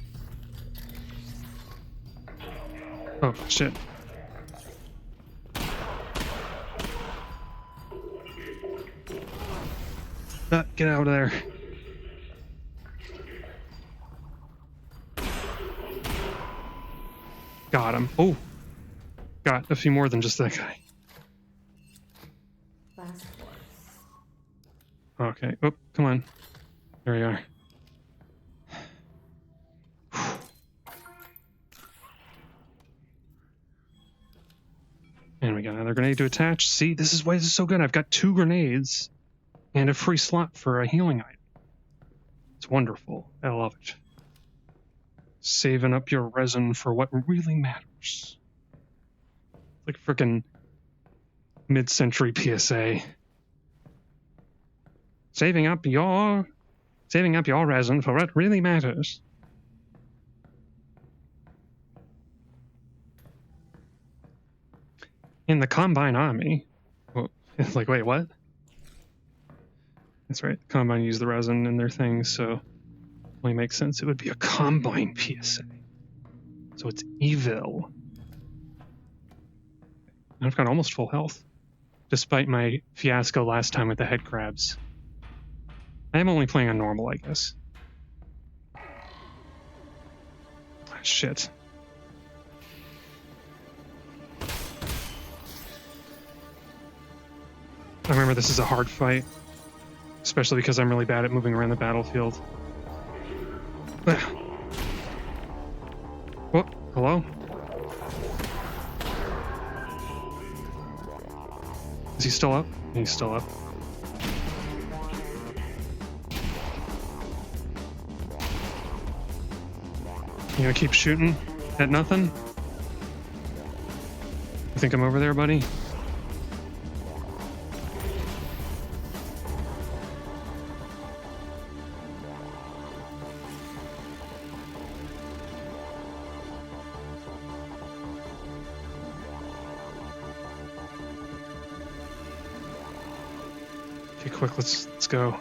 Speaker 1: Oh, shit. Get out of there. Got him. Oh. Got a few more than just that guy.
Speaker 2: Last one.
Speaker 1: Okay. Oh, come on. There we are. And we got another grenade to attach. See, this is why this is so good. I've got 2 grenades and a free slot for a healing item. It's wonderful. I love it. Saving up your resin for what really matters. Like frickin' mid-century PSA. Saving up your resin for what really matters. In the Combine Army. Well, it's like, wait, what? That's right. Combine use the resin in their things, so only makes sense. It would be a Combine PSA. So it's evil. I've got almost full health, despite my fiasco last time with the headcrabs. I am only playing on normal, I guess. Ah, shit. I remember this is a hard fight, especially because I'm really bad at moving around the battlefield. Whoop, hello? Is he still up? He's still up. You gonna keep shooting at nothing? You think I'm over there, buddy? Okay, quick, let's go.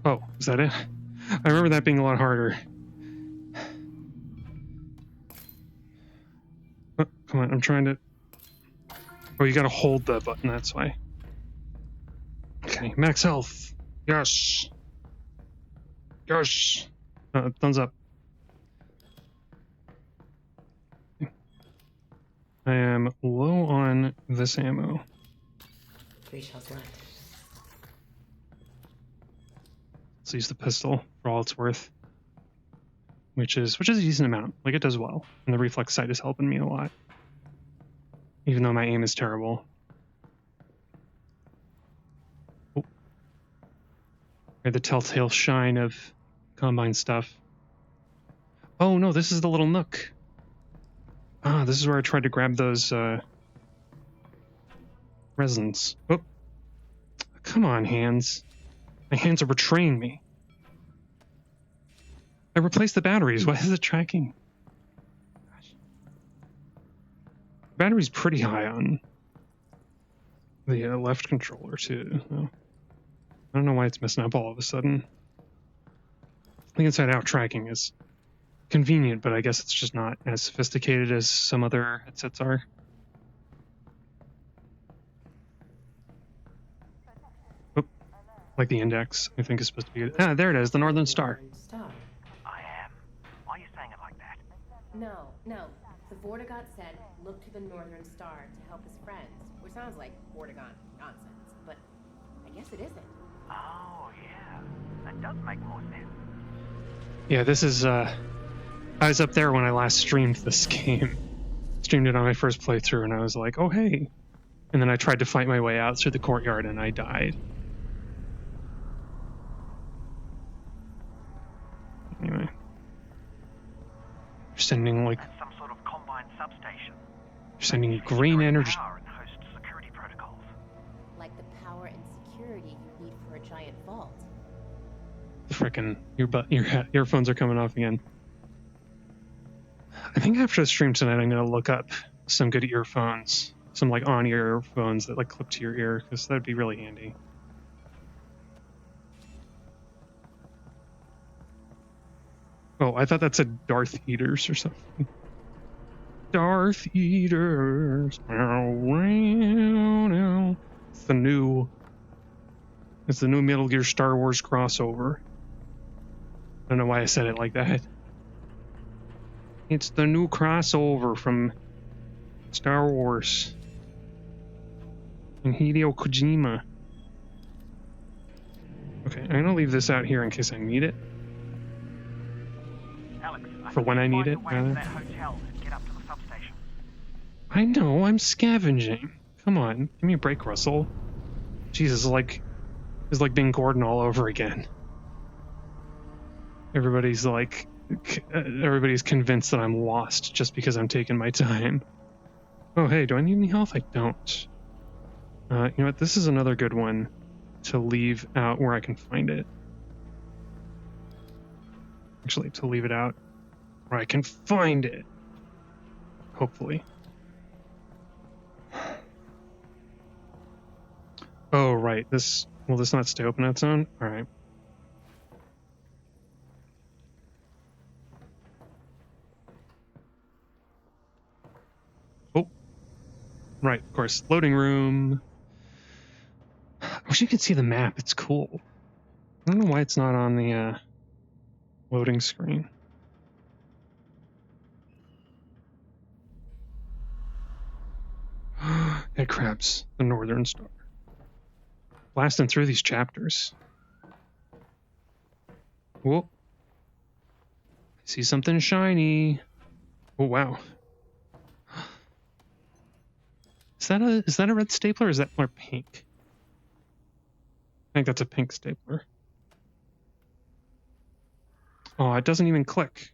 Speaker 1: Oh, is that it? I remember that being a lot harder. Oh, come on, I'm trying to... Oh, you gotta hold the button, that's why. Okay, max health. Yes. Yes. Thumbs up. I am low on this ammo.
Speaker 2: 3 shells left.
Speaker 1: Let's use the pistol for all it's worth. Which is a decent amount. Like, it does well. And the reflex sight is helping me a lot. Even though my aim is terrible. Or the telltale shine of Combine stuff. Oh no, this is the little nook. Ah, this is where I tried to grab those resins. Oh, come on, hands. My hands are betraying me. I replaced the batteries. Why is it tracking? Gosh. Battery's pretty high on the left controller too. Oh. I don't know why it's messing up all of a sudden. The inside-out tracking is convenient, but I guess it's just not as sophisticated as some other headsets are. Oh, like the index, I think is supposed to be good. Ah, there it is, the Northern Star.
Speaker 3: I am. Why are you saying it like that?
Speaker 2: No. The Vortigaunt said, look to the Northern Star to help his friends, which sounds like Vortigaunt nonsense, but I guess it isn't.
Speaker 3: Oh, yeah. That does make more sense.
Speaker 1: Yeah, this is, I was up there when I last streamed this game. Streamed it on my first playthrough, and I was like, oh, hey. And then I tried to fight my way out through the courtyard, and I died. Anyway. You're sending, like...
Speaker 3: That's some sort of combined substation.
Speaker 1: You're sending green energy...
Speaker 3: Power and host security protocols.
Speaker 2: Like the power and security you need for a giant vault.
Speaker 1: Frickin' your earphones are coming off again. I think after the stream tonight, I'm gonna look up some good earphones, some like on-ear earphones that like clip to your ear, because that'd be really handy. Oh, I thought that said Darth Eaters or something. Darth Eaters. It's the new Metal Gear Star Wars crossover. I don't know why I said it like that. It's the new crossover from Star Wars and Hideo Kojima. Okay, I'm gonna leave this out here in case I need it.
Speaker 3: Alyx,
Speaker 1: For when I need it,
Speaker 3: Find a way to that hotel and get up to the substation.
Speaker 1: I know, I'm scavenging. Come on, give me a break, Russell. Jesus, it's like being Gordon all over again. Everybody's convinced that I'm lost just because I'm taking my time. Oh, hey, do I need any health? I don't. You know what? This is another good one to leave out where I can find it. Actually, to leave it out where I can find it. Hopefully. Oh, right. Will this not stay open on its own? All right. Oh. Right, of course. Loading room. I wish you could see the map. It's cool. I don't know why it's not on the loading screen. Headcrabs, the Northern Star. Blasting through these chapters. Whoa. I see something shiny. Oh, wow. Is that a red stapler or is that more pink? I think that's a pink stapler. Oh, it doesn't even click.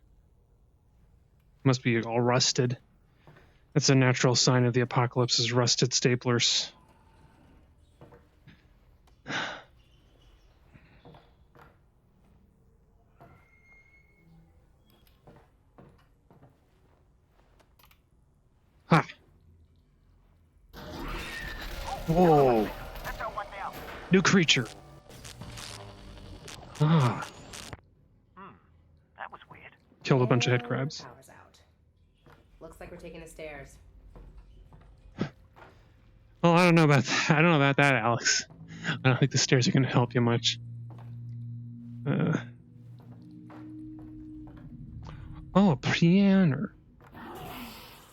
Speaker 1: Must be all rusted. That's a natural sign of the apocalypse, is rusted staplers. Ha! Whoa! New creature. Ah.
Speaker 3: That was weird.
Speaker 1: Killed a bunch of head crabs.
Speaker 2: Power's out. Looks like we're taking the stairs.
Speaker 1: Well, I don't know about that. I don't know about that, Alyx. I don't think the stairs are going to help you much. Oh, a piano.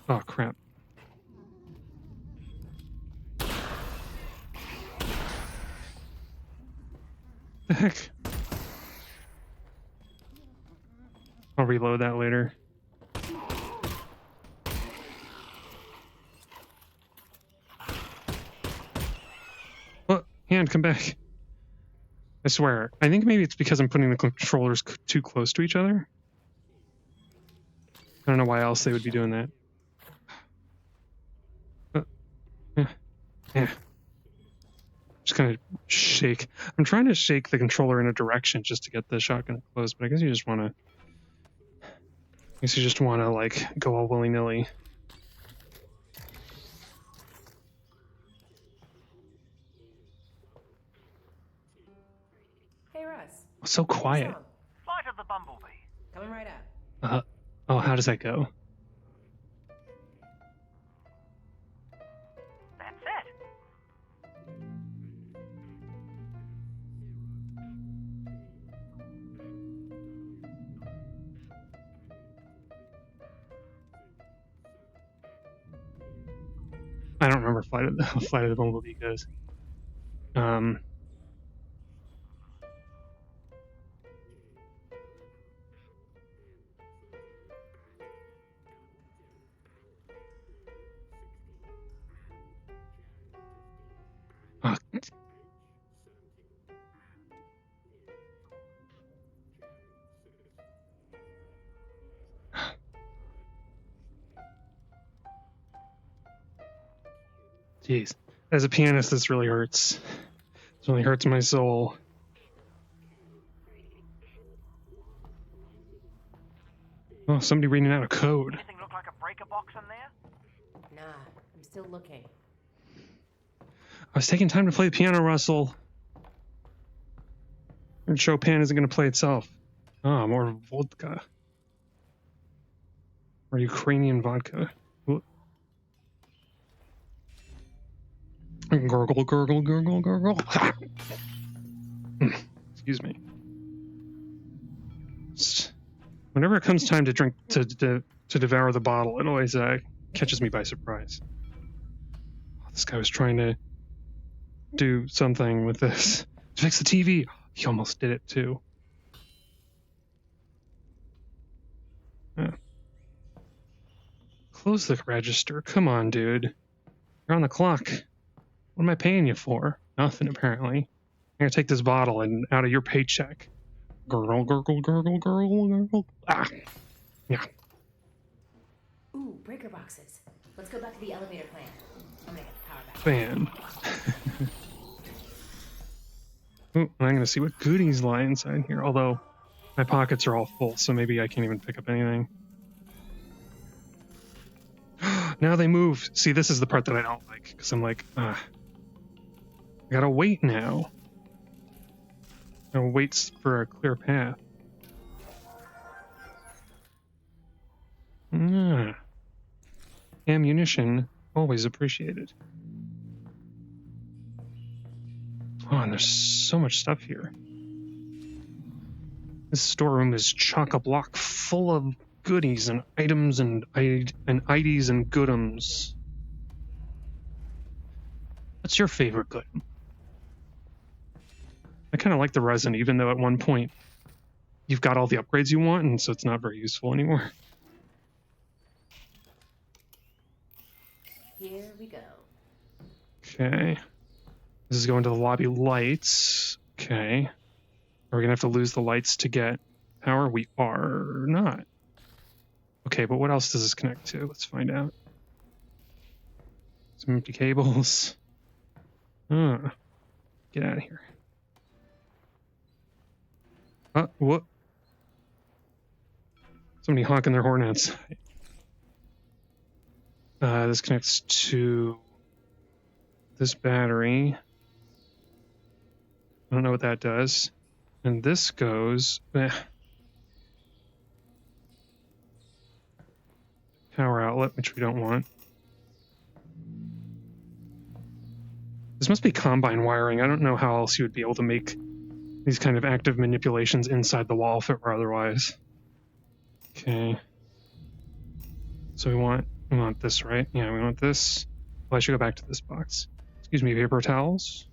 Speaker 1: Oh, crap. The heck? I'll reload that later. Oh, hand, come back. I swear. I think maybe it's because I'm putting the controllers too close to each other. I don't know why else they would be doing that. Yeah. Just kind of shake. I'm trying to shake the controller in a direction just to get the shotgun closed, but I guess you just want to... like, go all willy-nilly.
Speaker 2: Hey, Russ.
Speaker 1: So quiet.
Speaker 3: Flight of the Bumblebee.
Speaker 2: Coming right up.
Speaker 1: Oh, how does that go?
Speaker 3: That's it.
Speaker 1: I don't remember Flight of the Bumblebee goes. Oh. Jeez. As a pianist, this really hurts. This really hurts my soul. Oh, somebody reading out a code.
Speaker 3: Anything look like a breaker box in there?
Speaker 2: Nah, I'm still looking.
Speaker 1: I was taking time to play the piano, Russell. And Chopin isn't going to play itself. Ah, more vodka. Or Ukrainian vodka. Gurgle, gurgle, gurgle, gurgle. Excuse me. Whenever it comes time to drink, to devour the bottle, it always catches me by surprise. This guy was trying to do something with this. To fix the TV. He almost did it too. Yeah. Close the register. Come on, dude. You're on the clock. What am I paying you for? Nothing, apparently. I'm gonna take this bottle and out of your paycheck. Gurgle, gurgle, gurgle, gurgle, gurgle. Ah! Yeah.
Speaker 2: Ooh, breaker boxes. Let's go back to the elevator plan. I'm gonna get the power back.
Speaker 1: Bam. Ooh, I'm gonna see what goodies lie inside here, although my pockets are all full, so maybe I can't even pick up anything. Now they move. See, this is the part that I don't like, because I'm like, I gotta wait now. I wait for a clear path. Ammunition, always appreciated. Oh, and there's so much stuff here. This storeroom is chock-a-block full of goodies and items and ides and goodums. What's your favorite good? I kind of like the resin, even though at one point you've got all the upgrades you want, and so it's not very useful anymore.
Speaker 2: Here we go.
Speaker 1: Okay. This is going to the lobby lights. Okay. Are we going to have to lose the lights to get power? We are not. Okay, but what else does this connect to? Let's find out. Some empty cables. Get out of here. What? Somebody honking their horn outside. This connects to this battery. I don't know what that does. And this goes... Power outlet, which we don't want. This must be combine wiring. I don't know how else you would be able to make these kind of active manipulations inside the wall if it were otherwise. Okay. So we want this, right? Yeah, we want this. Well, I should go back to this box. Excuse me, paper towels.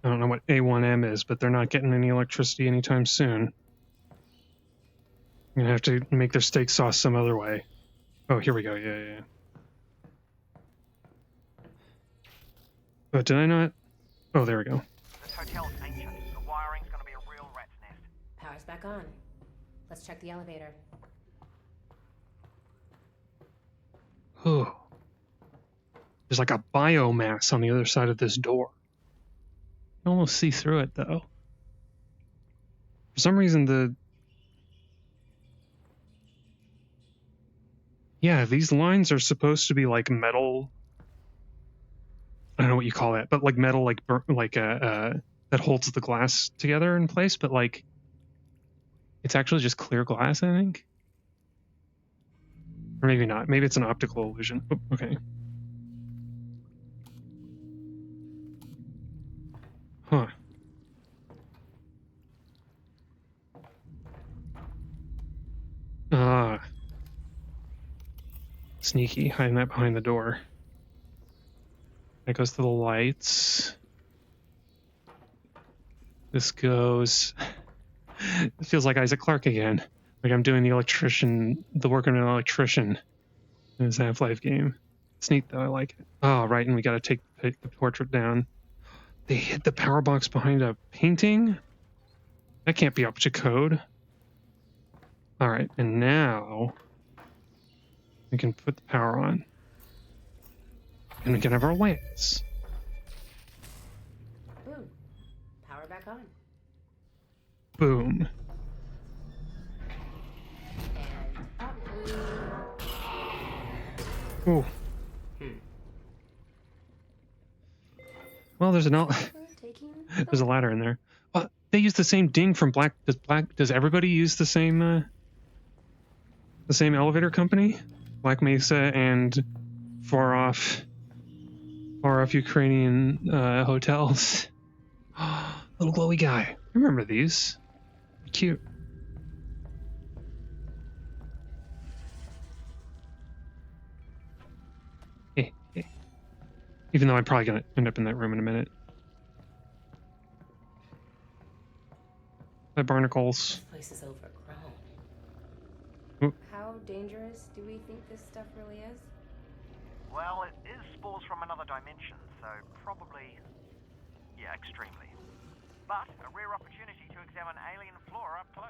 Speaker 1: I don't know what A1M is, but they're not getting any electricity anytime soon. I'm gonna have to make their steak sauce some other way. Oh, here we go. Yeah. But did I not? Oh, there we go.
Speaker 3: This hotel's ancient. The wiring's gonna be a real rat's nest.
Speaker 2: Power's back on. Let's check the elevator.
Speaker 1: Oh. There's like a biomass on the other side of this door. You can almost see through it, though. For some reason, yeah, these lines are supposed to be like metal. I don't know what you call that, but like metal, like that holds the glass together in place. But like, it's actually just clear glass, I think, or maybe not. Maybe it's an optical illusion. Oh, okay. Huh. Ah. Sneaky, hiding that behind the door. That goes to the lights. This goes... It feels like Isaac Clarke again. Like I'm doing the work of an electrician in his Half-Life game. It's neat though, I like it. Oh, right, and we gotta take the portrait down. They hid the power box behind a painting? That can't be up to code. Alright, and now we can put the power on. And we can have our lamps.
Speaker 2: Boom. Power back on.
Speaker 1: Boom.
Speaker 2: And up we...
Speaker 1: Ooh. Well, there's there's a ladder in there. They use the same ding from Black. Does everybody use the same elevator company? Black Mesa and far off Ukrainian hotels. Little glowy guy. I remember these. Cute. Even though I'm probably gonna end up in that room in a minute. Hi, barnacles.
Speaker 2: This place is overgrown.
Speaker 1: Oop.
Speaker 2: How dangerous do we think this stuff really is?
Speaker 3: Well, it is spores from another dimension, so probably, yeah, extremely. But a rare opportunity to examine alien flora up close.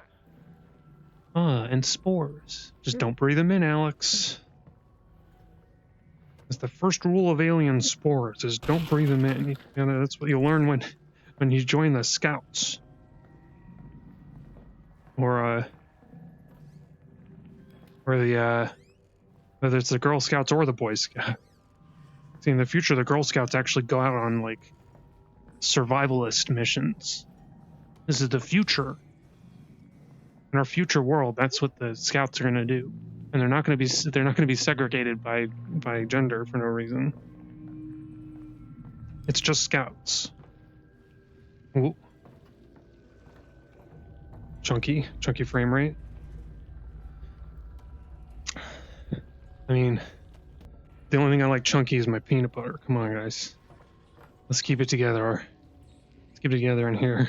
Speaker 1: And spores. Just don't breathe them in, Alyx. That's the first rule of alien spores, is don't breathe them in. You know, that's what you learn when you join the Scouts. Or whether it's the Girl Scouts or the Boy Scouts. See, in the future, the Girl Scouts actually go out on, like, survivalist missions. This is the future. In our future world, that's what the Scouts are going to do. And they're not going to be segregated by gender for no reason. It's just Scouts. Ooh. Chunky frame rate. I mean, the only thing I like chunky is my peanut butter. Come on, guys. Let's keep it together. Let's keep it together in here.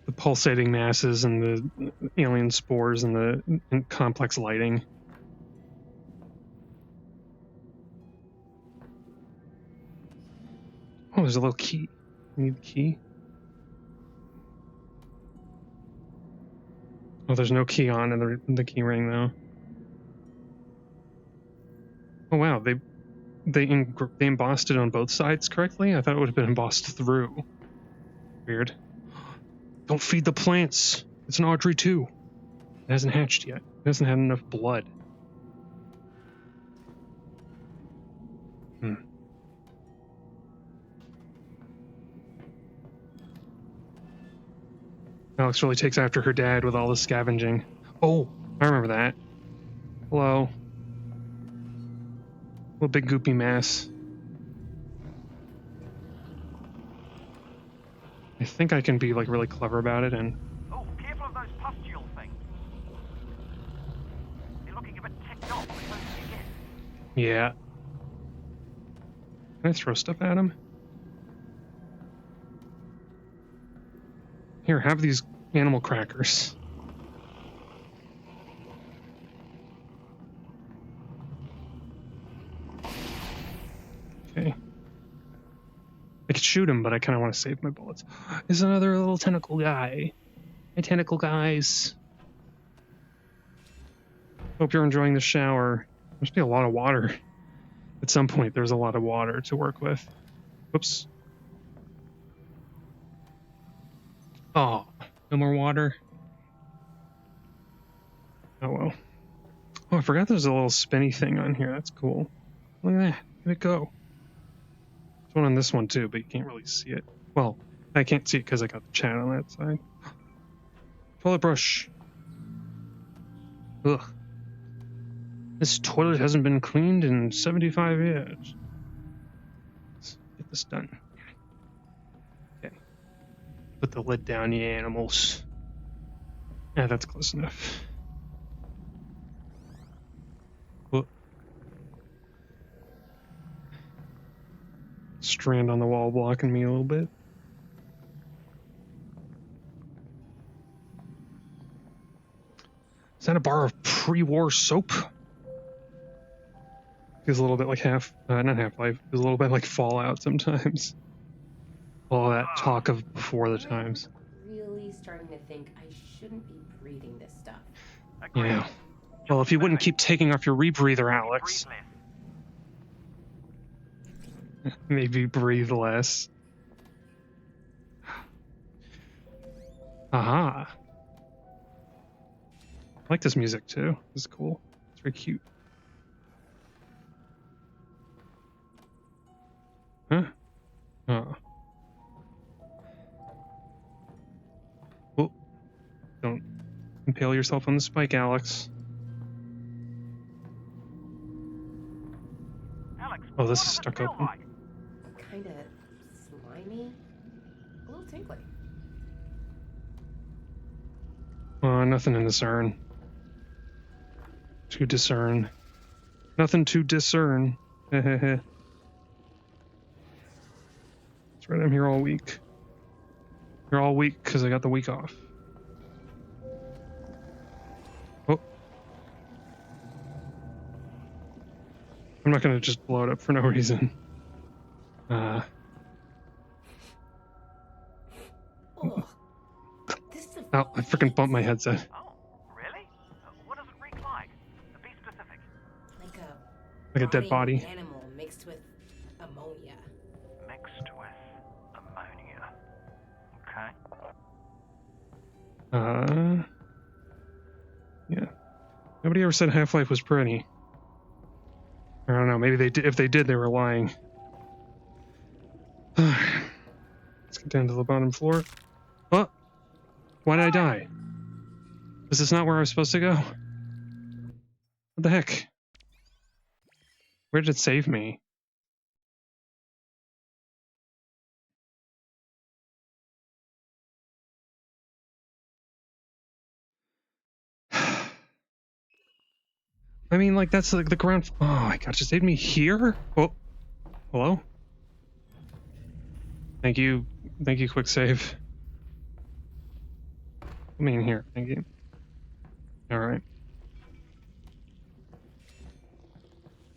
Speaker 1: The pulsating masses and the alien spores and the complex lighting. Oh, there's a little key. You need the key? Oh, there's no key on in the key ring, though. Oh, wow. They embossed it on both sides correctly? I thought it would have been embossed through. Weird. Don't feed the plants. It's an Audrey 2. It hasn't hatched yet. It hasn't had enough blood. Alyx really takes after her dad with all the scavenging. Oh, I remember that. Hello. Little big goopy mass. I think I can be like really clever about it and...
Speaker 3: Oh, careful of those pustule things. They're looking a bit ticked off the closer you get.
Speaker 1: Yeah. Can I throw stuff at him? Here, have these animal crackers. Okay. shoot him, but I kind of want to save my bullets. There's another little tentacle guy. Hey, tentacle guys. Hope you're enjoying the shower. There must be a lot of water. At some point, there's a lot of water to work with. Whoops. Oh, no more water. Oh well. Oh, I forgot there's a little spinny thing on here. That's cool. Look at that. Let it go. There's one on this one too, but you can't really see it. Well, I can't see it because I got the chat on that side. Toilet brush. Ugh. This toilet hasn't been cleaned in 75 years. Let's get this done. Okay. Put the lid down, you animals. Yeah, that's close enough. Whoop. Strand on the wall blocking me a little bit. Is that a bar of pre-war soap? Feels a little bit like not Half-Life. Feels a little bit like Fallout sometimes. All that talk of before the times.
Speaker 2: Really starting to think I shouldn't be breathing this stuff.
Speaker 1: Yeah. Well, if you wouldn't keep taking off your rebreather, Alyx. Maybe breathe less. Aha. I like this music too. This is cool. It's very cute. Huh? Oh. Oh. Don't impale yourself on the spike, Alyx.
Speaker 3: Alyx,
Speaker 1: Oh, this
Speaker 3: what
Speaker 1: is
Speaker 3: does it
Speaker 1: stuck
Speaker 3: feel
Speaker 1: open.
Speaker 3: like?
Speaker 2: Kind of slimy. A little tingly.
Speaker 1: Nothing in this urn. To discern. Nothing to discern. Hehehe. That's right, I'm here all week. Here all week because I got the week off. Oh. I'm not gonna just blow it up for no reason.
Speaker 2: Ugh. This is
Speaker 1: Oh, I freaking bumped my headset.
Speaker 3: Oh, really? What does it reek like? Be specific.
Speaker 2: like
Speaker 1: Like a dead
Speaker 2: rotting
Speaker 1: body.
Speaker 2: animal mixed with ammonia.
Speaker 3: Mixed with ammonia. Okay.
Speaker 1: Yeah. Nobody ever said Half-Life was pretty. I don't know, maybe they did. If they did, they were lying. Let's get down to the bottom floor. Oh! Why did I die? Is this not where I was supposed to go? What the heck? Where did it save me? I mean, like, that's like the ground. Oh my gosh, it saved me here? Oh, hello? Thank you, quick save. Put me in here, thank you. Alright.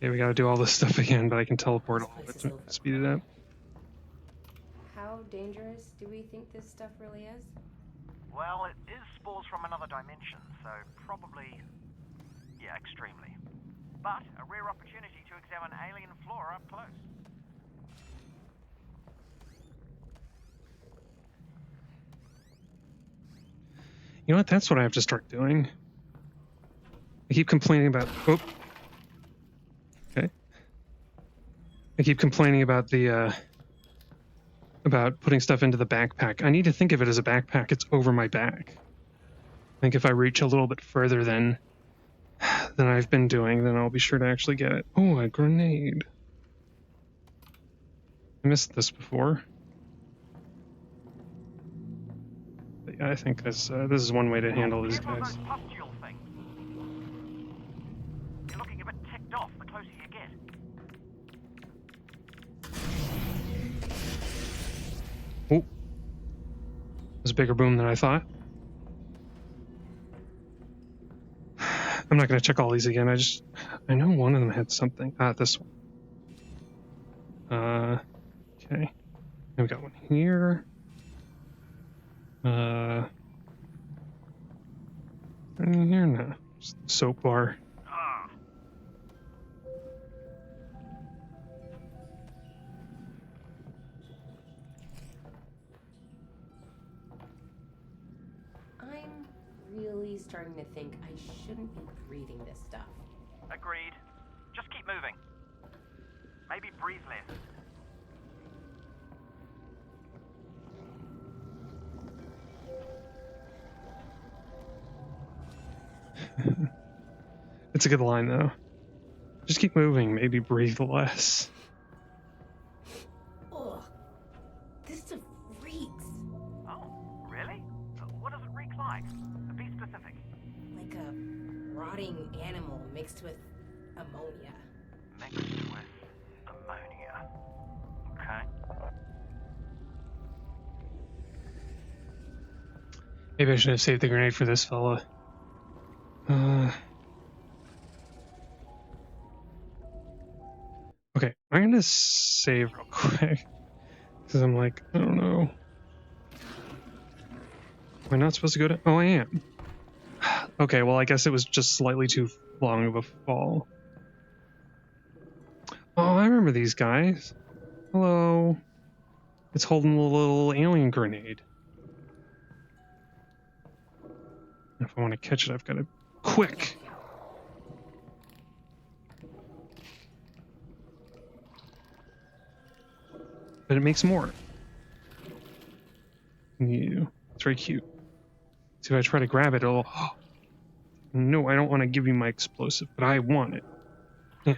Speaker 1: Yeah, we gotta do all this stuff again, but I can teleport a little bit to speed it up.
Speaker 2: How dangerous do we think this stuff really is?
Speaker 3: Well, it is spores from another dimension, so probably, yeah, extremely. But a rare opportunity to examine alien flora up close.
Speaker 1: You know what? That's what I have to start doing. I keep complaining about. Oh. Okay. I keep complaining about the about putting stuff into the backpack. I need to think of it as a backpack. It's over my back. I think if I reach a little bit further than I've been doing, then I'll be sure to actually get it. Oh, a grenade. I missed this before. But yeah, I think this is one way to handle these
Speaker 3: Careful of
Speaker 1: guys.
Speaker 3: those pustule things. You're looking a bit ticked off the closer you get.
Speaker 1: Oh. It was a bigger boom than I thought. I'm not going to check all these again. I know one of them had something. Ah, this one. Okay. And we got one here. Anything here? No. Just the soap bar.
Speaker 3: Ah,
Speaker 2: I'm really starting to think I shouldn't be reading this stuff.
Speaker 3: agreed. Just keep moving. Maybe breathe less.
Speaker 1: It's a good line, though. Just keep moving, maybe breathe less.
Speaker 2: Ugh. This stuff reeks.
Speaker 3: Oh, really? What does it reek like? Be specific.
Speaker 2: Like a rotting animal mixed with ammonia.
Speaker 3: Mixed with ammonia. Okay.
Speaker 1: Maybe I should have saved the grenade for this fella. Okay, I'm gonna save real quick. Because I'm like, I don't know. Am I not supposed to go to... Oh, I am. Okay, well, I guess it was just slightly too long of a fall. Oh, I remember these guys. Hello. It's holding a little alien grenade. If I want to catch it, I've got to... Quick! But it makes more. Ew. It's very cute. See, if I try to grab it, it'll... No, I don't want to give you my explosive, but I want it. Yeah.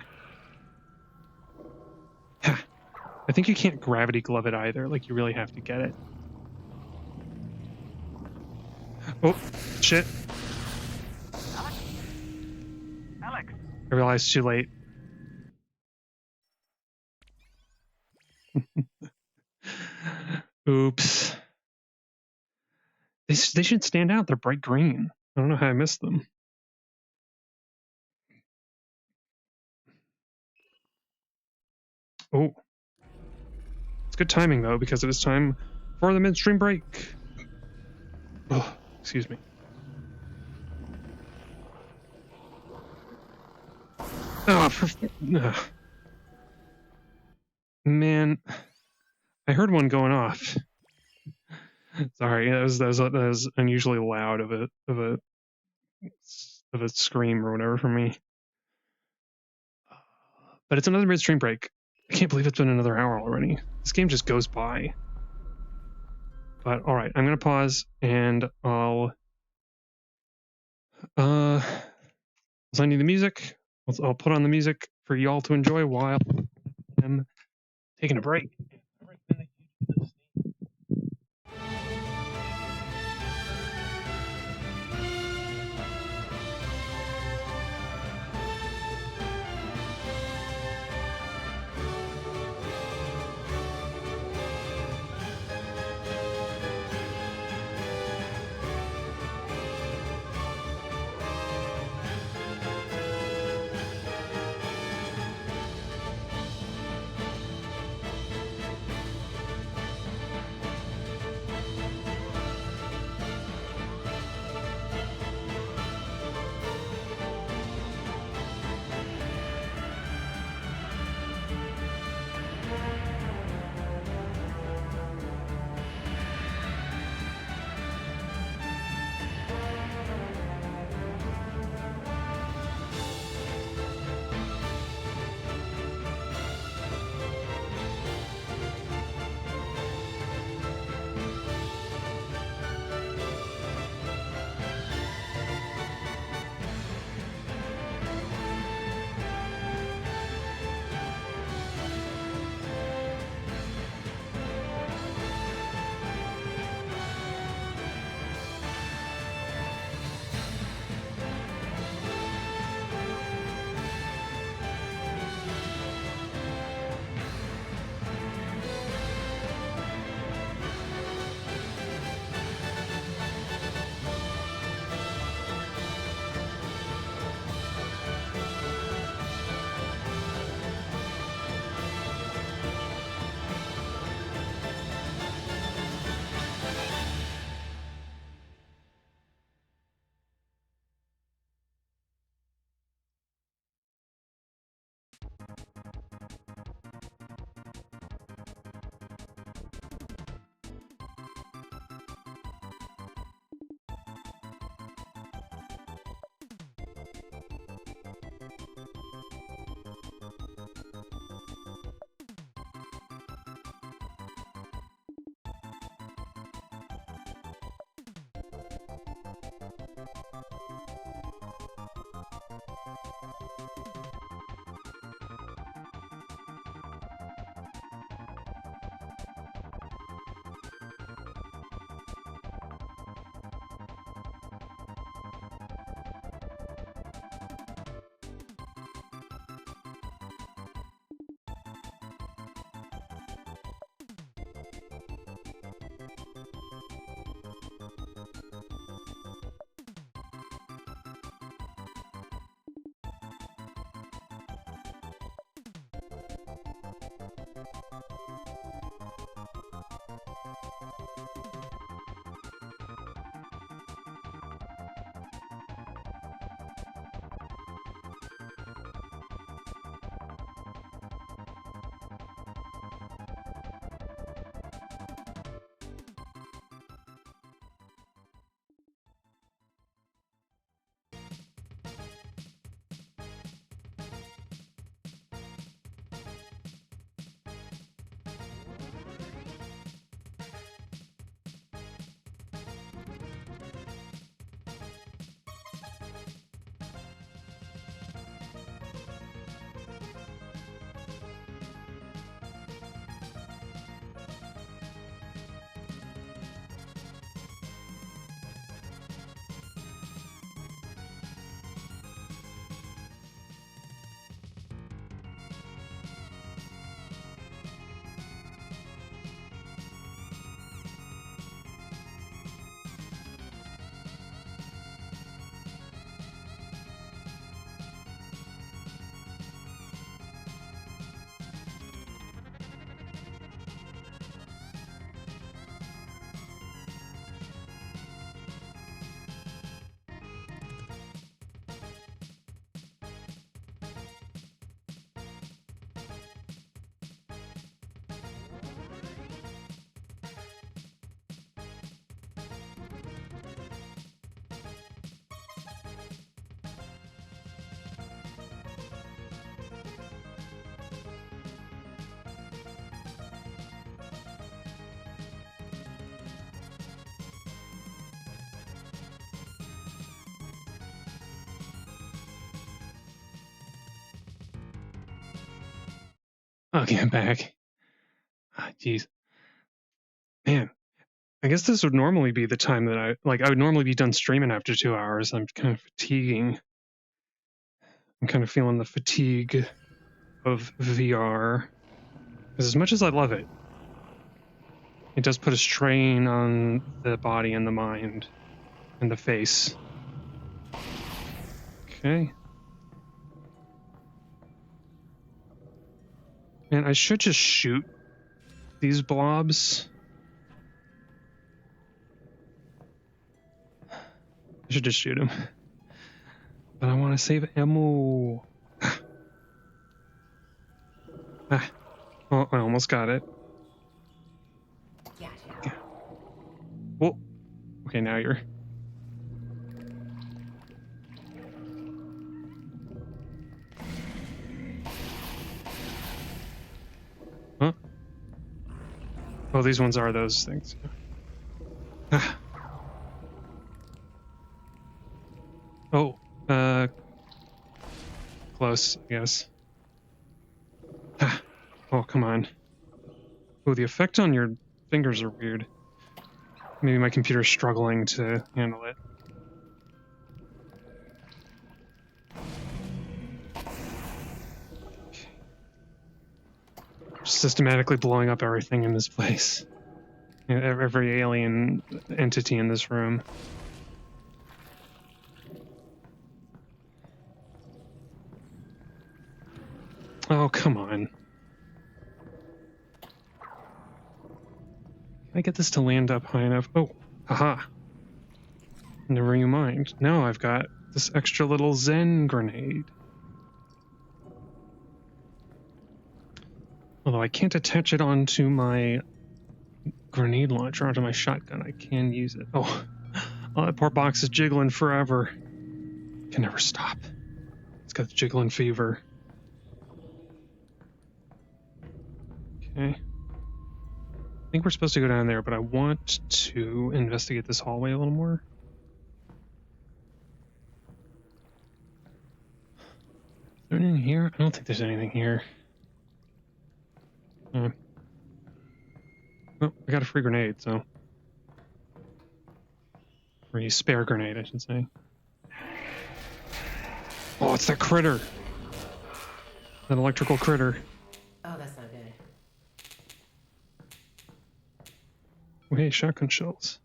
Speaker 1: Ha. I think you can't gravity glove it either. Like, you really have to get it. Oh, shit.
Speaker 3: Alyx!
Speaker 1: I realized too late. Oops. They should stand out. They're bright green. I don't know how I missed them. Oh. It's good timing, though, because it is time for the midstream break. Oh, excuse me. Oh, man. I heard one going off. Sorry, that was unusually loud of a scream or whatever for me. But it's another midstream break. I can't believe it's been another hour already. This game just goes by. But all right, I'm gonna pause and I'll assign you the music. I'll put on the music for y'all to enjoy while I'm taking a break. Okay, I'm back. Ah, jeez. Man, I guess this would normally be the time that I would normally be done streaming after 2 hours. I'm kind of fatiguing. I'm kind of feeling the fatigue of VR. Because as much as I love it, it does put a strain on the body and the mind and the face. Okay. Man, I should just shoot these blobs. I should just shoot them. But I want to save ammo. Ah. Oh, I almost got it.
Speaker 2: Gotcha.
Speaker 1: Whoa. Okay, now you're... Huh? Oh, these ones are those things. Ah. Oh, close, I guess. Ah. Oh, come on. Oh, the effect on your fingers are weird. Maybe my computer's struggling to handle it. Just systematically blowing up everything in this place. Every alien entity in this room. Oh, come on. Can I get this to land up high enough? Oh, haha. Never you mind. Now I've got this extra little Zen grenade. Although I can't attach it onto my grenade launcher, onto my shotgun. I can use it. Oh, that poor box is jiggling forever. Can never stop. It's got the jiggling fever. Okay. I think we're supposed to go down there, but I want to investigate this hallway a little more. Is there anything here? I don't think there's anything here. Oh, I got a free grenade, so... Free spare grenade, I should say. Oh, it's that critter! That electrical critter.
Speaker 2: Oh, that's not good.
Speaker 1: Oh, hey, shotgun shells.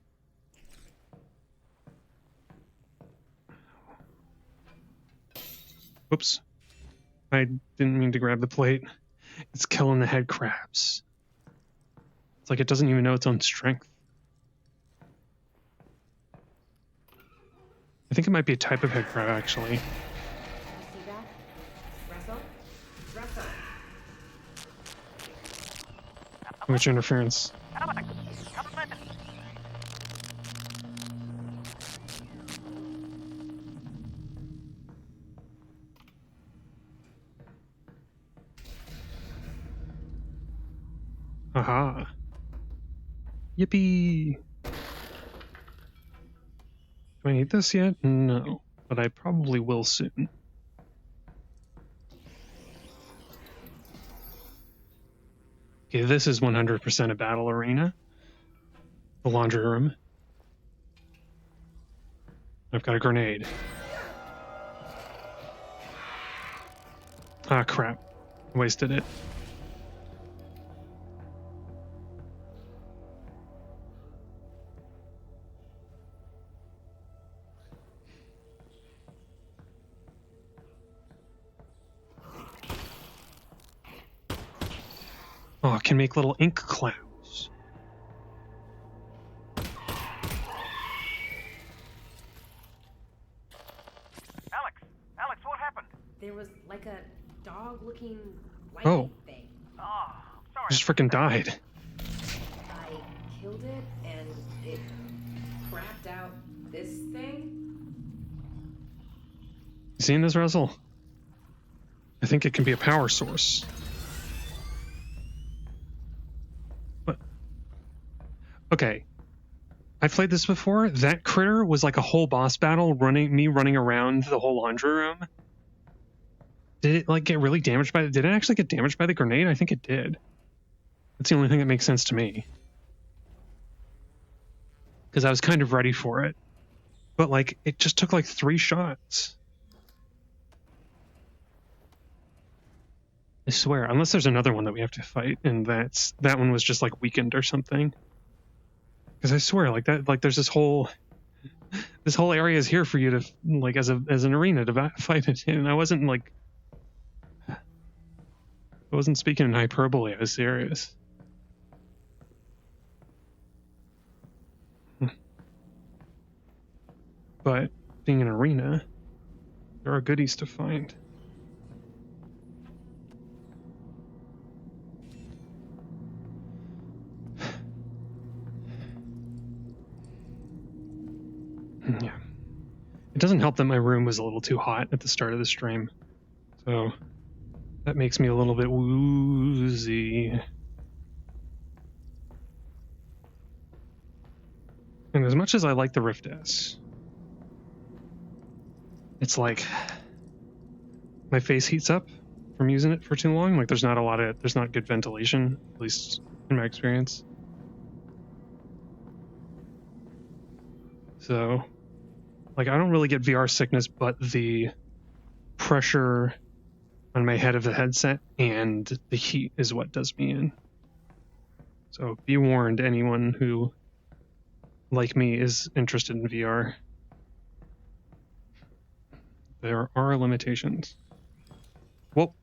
Speaker 1: Whoops. I didn't mean to grab the plate. It's killing the head crabs. It's like it doesn't even know its own strength. I think it might be a type of head crab, actually.
Speaker 2: See that? Wrestle? Wrestle.
Speaker 1: How much interference?
Speaker 3: Alyx, come in.
Speaker 1: Aha. Yippee! Do I need this yet? No. But I probably will soon. Okay, this is 100% a battle arena. The laundry room. I've got a grenade. Ah, crap. Wasted it. Oh, it can make little ink clouds.
Speaker 3: Alyx, what happened?
Speaker 2: There was like a dog-looking lightning thing.
Speaker 3: Oh, sorry.
Speaker 1: It just freaking died.
Speaker 2: I killed it, and it crapped out this thing.
Speaker 1: You seen this, Russell? I think it can be a power source. What? Okay. I've played this before. That critter was like a whole boss battle, running around the whole laundry room. Did it like get really damaged by did it actually get damaged by the grenade? I think it did. That's the only thing that makes sense to me. Because I was kind of ready for it. But like it just took like 3 shots. I swear, unless there's another one that we have to fight, and that one was just like weakened or something. Because I swear, like that, like there's this whole area is here for you to like as an arena to fight it in. And I wasn't speaking in hyperbole. I was serious. But being an arena, there are goodies to find. Yeah. It doesn't help that my room was a little too hot at the start of the stream. So that makes me a little bit woozy. And as much as I like the Rift S, it's like my face heats up from using it for too long. Like there's not good ventilation, at least in my experience. So like I don't really get VR sickness, but the pressure on my head of the headset and the heat is what does me in. So be warned, anyone who, like me, is interested in VR. There are limitations. Whoa.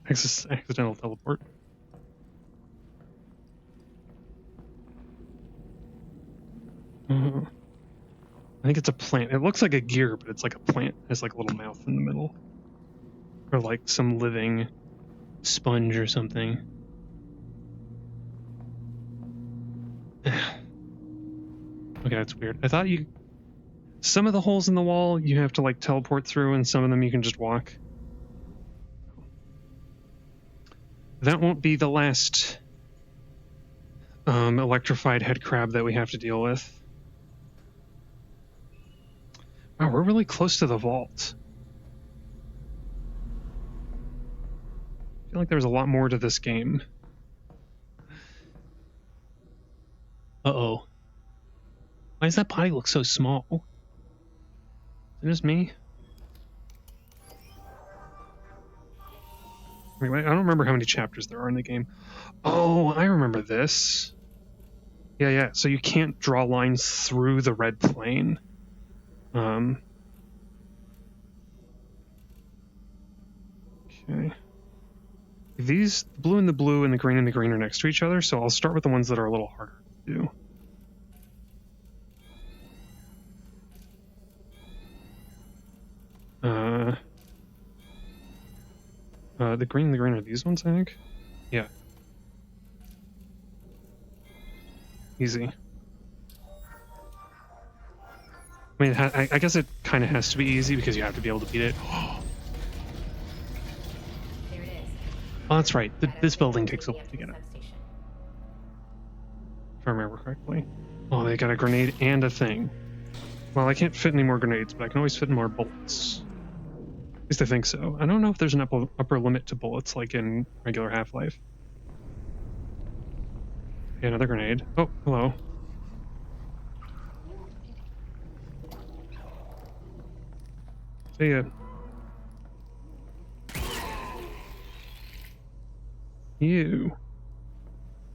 Speaker 1: Accidental teleport. I think it's a plant. It looks like a gear, but it's like a plant. It has like a little mouth in the middle. Or like some living sponge or something. Okay, that's weird. I thought some of the holes in the wall you have to like teleport through, and some of them you can just walk. That won't be the last electrified head crab that we have to deal with. Wow, we're really close to the vault. I feel like there's a lot more to this game. Uh-oh. Why does that body look so small? Is it just me? Anyway, I don't remember how many chapters there are in the game. Oh, I remember this. Yeah. So you can't draw lines through the red plane. Okay. These, the blue and the blue and the green are next to each other, so I'll start with the ones that are a little harder to do. The green are these ones, I think? Yeah. Easy. I mean, I guess it kind of has to be easy because you have to be able to beat it.
Speaker 2: There it is.
Speaker 1: Oh, that's right. This building takes a
Speaker 2: Taking
Speaker 1: while
Speaker 2: us
Speaker 1: to get
Speaker 2: the
Speaker 1: up,
Speaker 2: substation.
Speaker 1: if I remember correctly. Oh, they got a grenade and a thing. Well, I can't fit any more grenades, but I can always fit more bullets. At least I think so. I don't know if there's an upper limit to bullets like in regular Half-Life. Okay, another grenade. Oh, hello. See ya. Ew.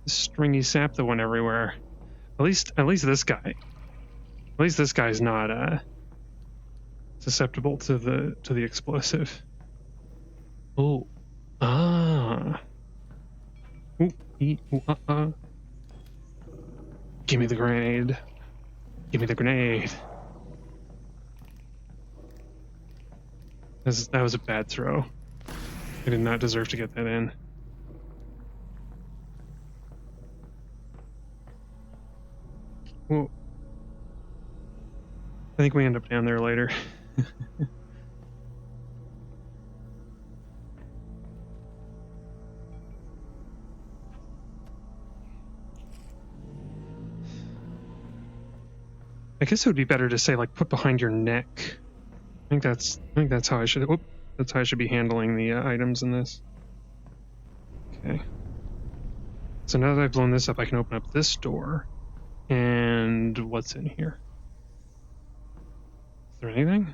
Speaker 1: This stringy sap that went everywhere. At least this guy. At least this guy's not susceptible to the explosive. Oh. Ah. Ooh, ooh, Give me the grenade. Give me the grenade. That was a bad throw. I did not deserve to get that in. Well, I think we end up down there later. I guess it would be better to say like put behind your neck. I think that's how I should. Whoop, that's how I should be handling the items in this. Okay. So now that I've blown this up, I can open up this door. And what's in here? Is there anything?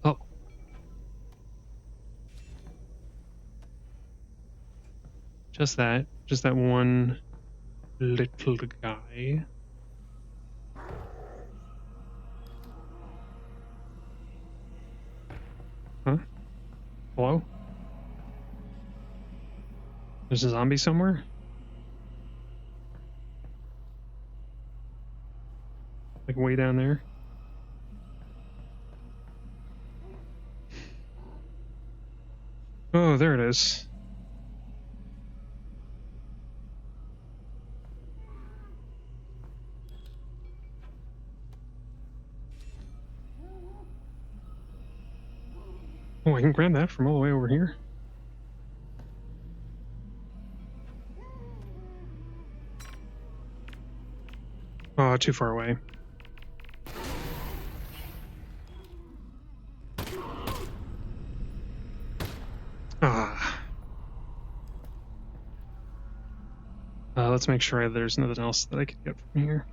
Speaker 1: Oh. Just that one little guy. Huh? Hello? There's a zombie somewhere? Like way down there? Oh, there it is. Oh, I can grab that from all the way over here. Oh, too far away. Ah. Let's make sure there's nothing else that I can get from here.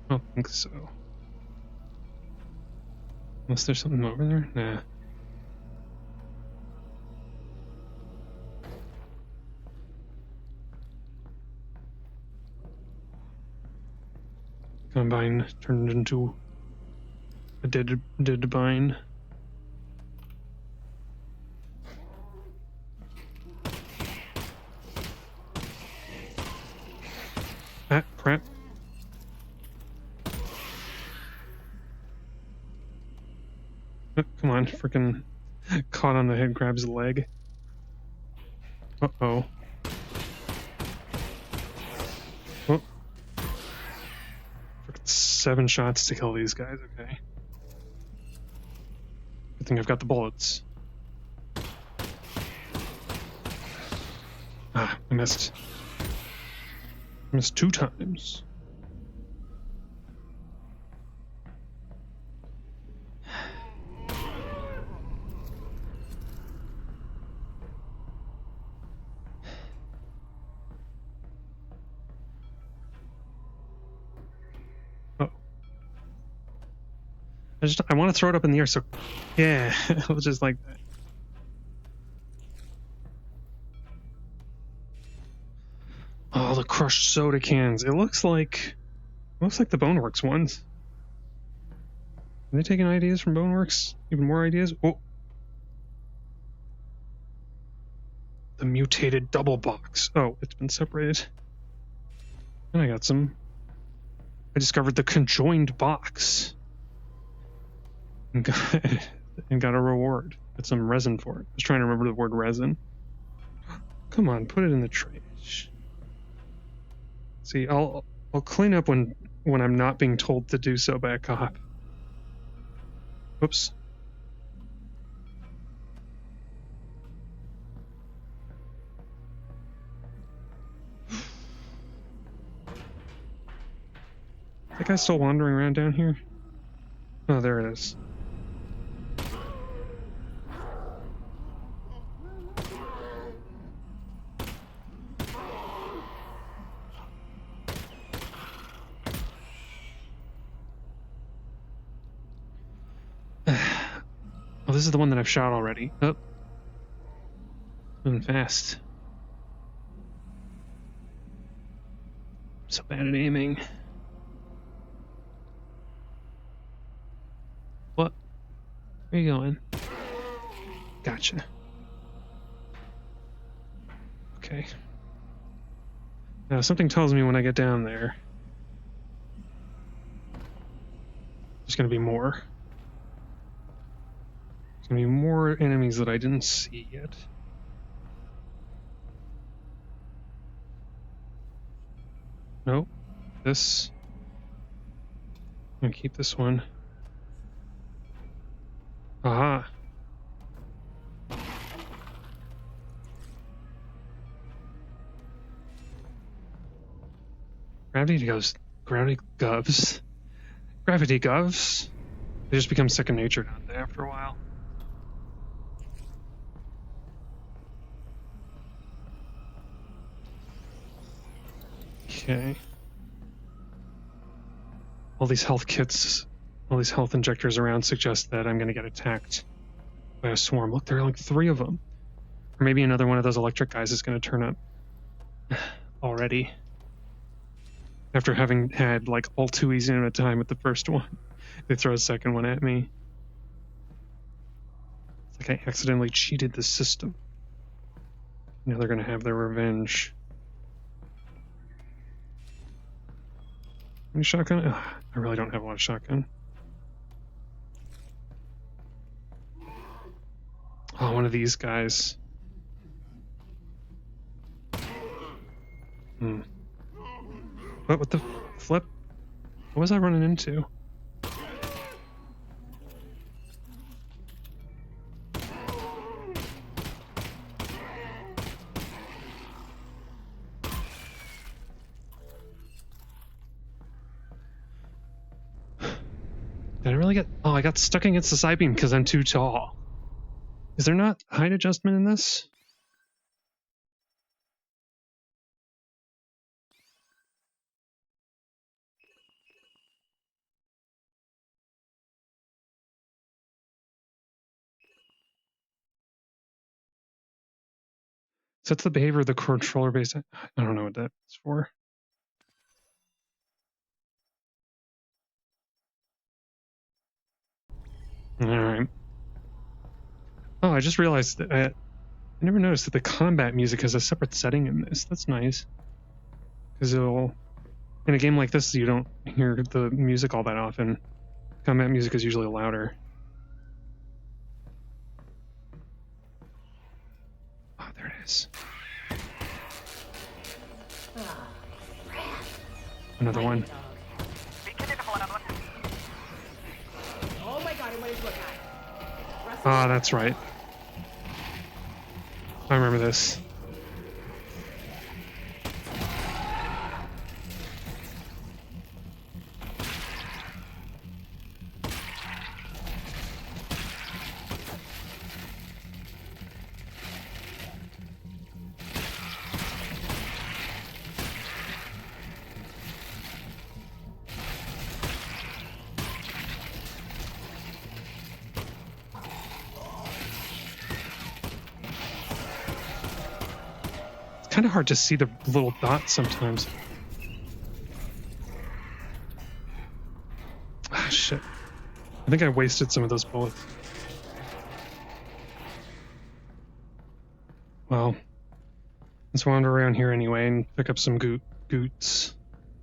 Speaker 1: I don't think so. Unless there's something over there? Nah. Combine turned into a dead vine. Ah, crap. Oh, come on, freaking caught on the headcrab's leg. Uh-oh. Oh. 7 shots to kill these guys, okay. Good thing I've got the bullets. Ah, I missed. I missed 2 times. I want to throw it up in the air, so yeah, it was just like that. Oh, the crushed soda cans. It looks like the Boneworks ones. Are they taking ideas from Boneworks? Even more ideas? Oh, the mutated double box. Oh, it's been separated. And I discovered the conjoined box. And got a reward. Got some resin for it. I was trying to remember the word resin. Come on, put it in the trash. See, I'll clean up when I'm not being told to do so by a cop. Oops. That guy's still wandering around down here? Oh, there it is. Oh, this is the one that I've shot already. Oh. Moving fast. So bad at aiming. What? Where are you going? Gotcha. Okay. Now, something tells me when I get down there, there's gonna be more. There's gonna be more enemies that I didn't see yet. Nope. This. I'm gonna keep this one. Aha. Gravity govs. They just become second nature, don't they, after a while? Okay. All these health kits, all these health injectors around suggest that I'm going to get attacked by a swarm. Look, there are like 3 of them. Or maybe another one of those electric guys is going to turn up already. After having had like all too easy of a time with the first one, they throw a second one at me. It's like I accidentally cheated the system. Now they're going to have their revenge. Any shotgun? Ugh, I really don't have a lot of shotgun. Oh, one of these guys. What the flip? What was I running into? Did I really get... Oh, I got stuck against the side beam because I'm too tall. Is there not height adjustment in this? Sets the behavior of the controller base. I don't know what that's for. Alright. Oh, I just realized that I never noticed that the combat music has a separate setting in this. That's nice. Because in a game like this, you don't hear the music all that often. Combat music is usually louder. Oh, there it is.
Speaker 2: Oh, crap.
Speaker 1: Another one.
Speaker 2: Oh my god, I went into a guy.
Speaker 1: Ah, that's right. I remember this. Kind of hard to see the little dots sometimes. Ah, shit. I think I wasted some of those bullets. Well, Let's wander around here anyway and pick up some goots.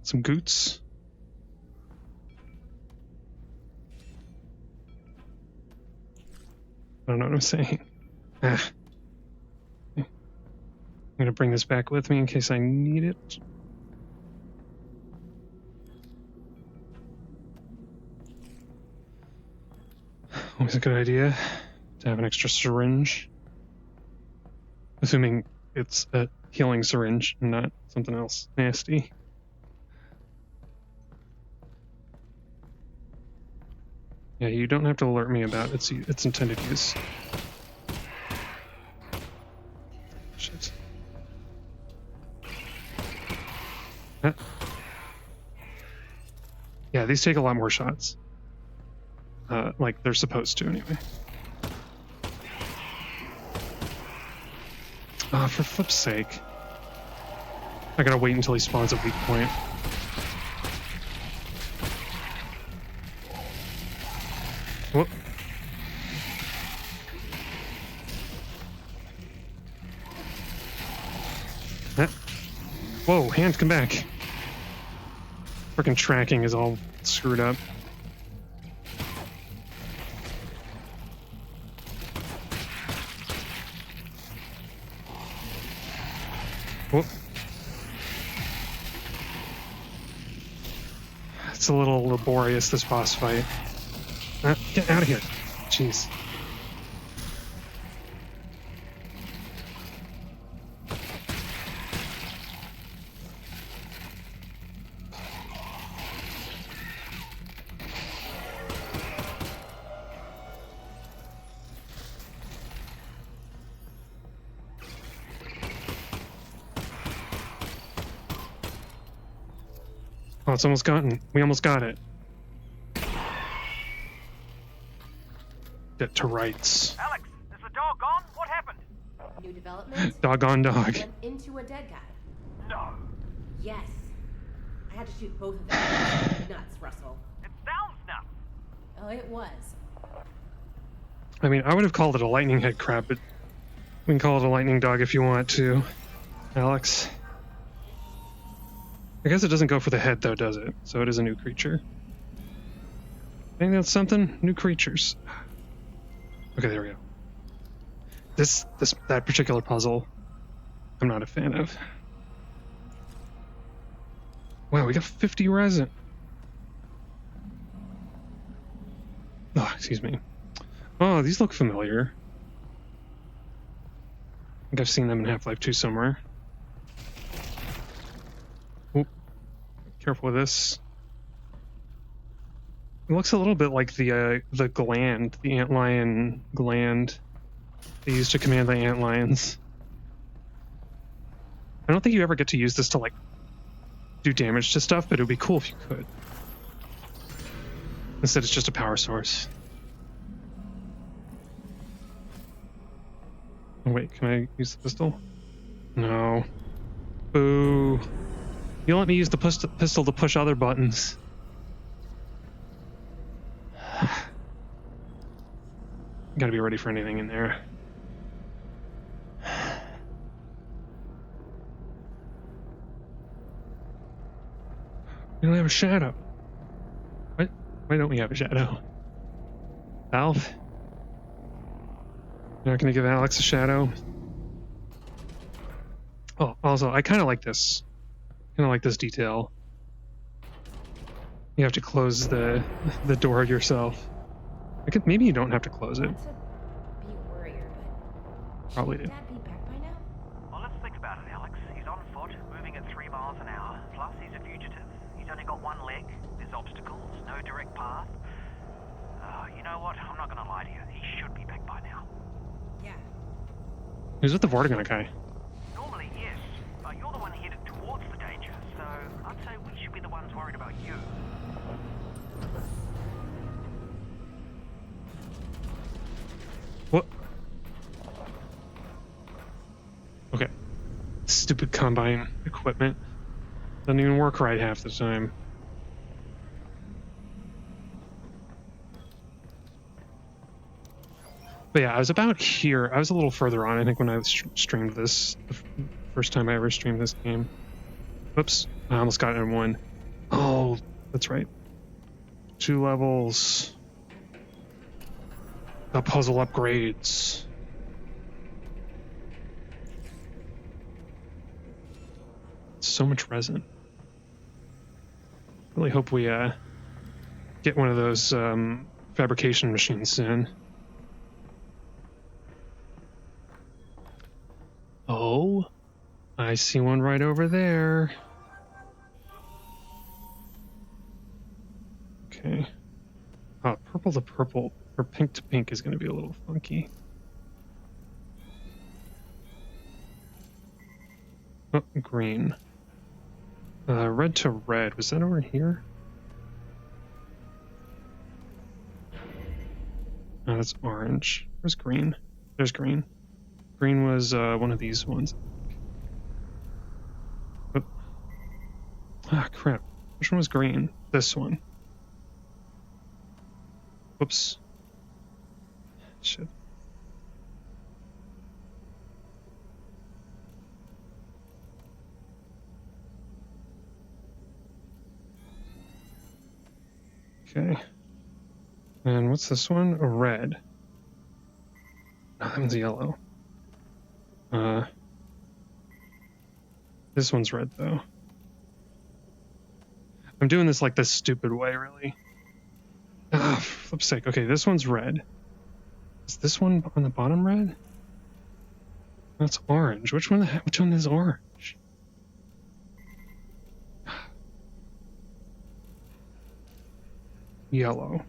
Speaker 1: Some goots. I don't know what I'm saying. Ah. I'm gonna bring this back with me in case I need it. Always a good idea to have an extra syringe. Assuming it's a healing syringe and not something else nasty. Yeah, you don't have to alert me about its intended use. Shit. Ah. Yeah, these take a lot more shots. Like they're supposed to, anyway. Ah, for flip's sake. I gotta wait until he spawns a weak point. Whoop. Ah. Whoa, hand, come back. Frickin' tracking is all screwed up. Whoop. It's a little laborious, this boss fight. Get out of here. Jeez. Oh, it's almost gotten. We almost got it. Get to rights.
Speaker 3: Alyx, is the dog gone? What happened?
Speaker 2: New development?
Speaker 1: Doggone dog.
Speaker 2: Went into a dead guy.
Speaker 3: No.
Speaker 2: Yes. I had to shoot both of them. Nuts, Russell.
Speaker 3: It sounds nuts.
Speaker 2: Oh, it was.
Speaker 1: I mean, I would have called it a lightning head crab, but we can call it a lightning dog if you want to, Alyx. I guess it doesn't go for the head, though, does it? So it is a new creature. I think that's something. New creatures. Okay, there we go. That particular puzzle, I'm not a fan of. Wow, we got 50 resin. Oh, excuse me. Oh, these look familiar. I think I've seen them in Half-Life 2 somewhere. Oop. Careful with this. It looks a little bit like the gland, the antlion gland they use to command the antlions. I don't think you ever get to use this to, like, do damage to stuff, but it would be cool if you could. Instead, it's just a power source. Oh, wait, can I use the pistol? No. Boo. You let me use the pistol to push other buttons. Gotta be ready for anything in there. We don't have a shadow. What? Why don't we have a shadow? Valve? You're not gonna give Alyx a shadow? Oh, also, I kind of like this. Kind of like this detail. You have to close the door yourself. Maybe you don't have to close it.
Speaker 2: Not to be a worrier, but
Speaker 1: Probably do.
Speaker 2: shouldn't Dad be back by now?
Speaker 3: Well, let's think about it, Alyx. He's on foot, moving at 3 miles an hour. Plus, he's a fugitive. He's only got one leg. There's obstacles, no direct path. You know what? I'm not gonna lie to you. He should be back by now.
Speaker 2: Yeah.
Speaker 1: Who's with the Vortigaunt guy?
Speaker 3: Normally, yes. But you're the one headed towards the danger, so I'd say we should be the ones worried about you.
Speaker 1: What? Okay. Stupid combine equipment. Doesn't even work right half the time. But yeah, I was about here. I was a little further on, I think, when I streamed this First time I ever streamed this game. Whoops, I almost got it in one. Oh, that's right. 2 levels. The puzzle upgrades. So much resin. Really hope we get one of those fabrication machines soon. Oh, I see one right over there. Okay. Purple to purple, or pink to pink is going to be a little funky. Oh, green. Red to red. Was that over here? Oh, that's orange. Where's green? There's green. Green was one of these ones. Oh. Ah, crap. Which one was green? This one. Whoops. Shit. Okay. And what's this one? A red. Oh, that one's yellow. This one's red, though. I'm doing this like this stupid way, really. Ah, flip's sake. Okay, this one's red. Is this one on the bottom red? That's orange. Which one is orange? Yellow.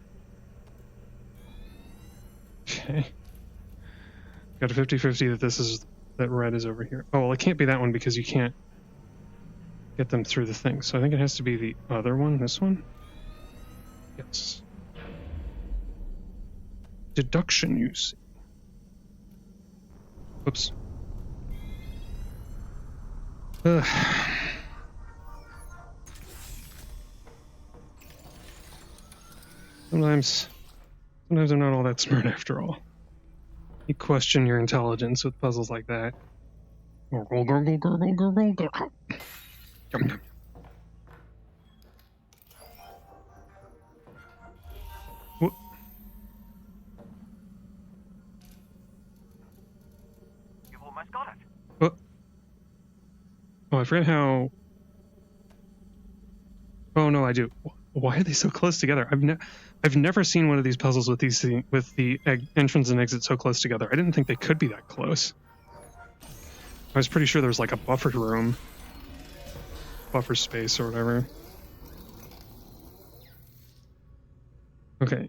Speaker 1: Okay. Got a 50-50 that red is over here. Oh, well, it can't be that one because you can't get them through the thing. So I think it has to be the other one, this one? Yes. Deduction use. Whoops. Ugh. Sometimes I'm not all that smart after all. You question your intelligence with puzzles like that. Gurgle, gurgle, gurgle, gurgle, gurgle. Yum, yum. What?
Speaker 3: You've almost got it.
Speaker 1: What? Oh, I forget how... Oh, no, I do. Why are they so close together? I've never seen one of these puzzles with the entrance and exit so close together. I didn't think they could be that close. I was pretty sure there was like a buffer room, buffer space or whatever. Okay,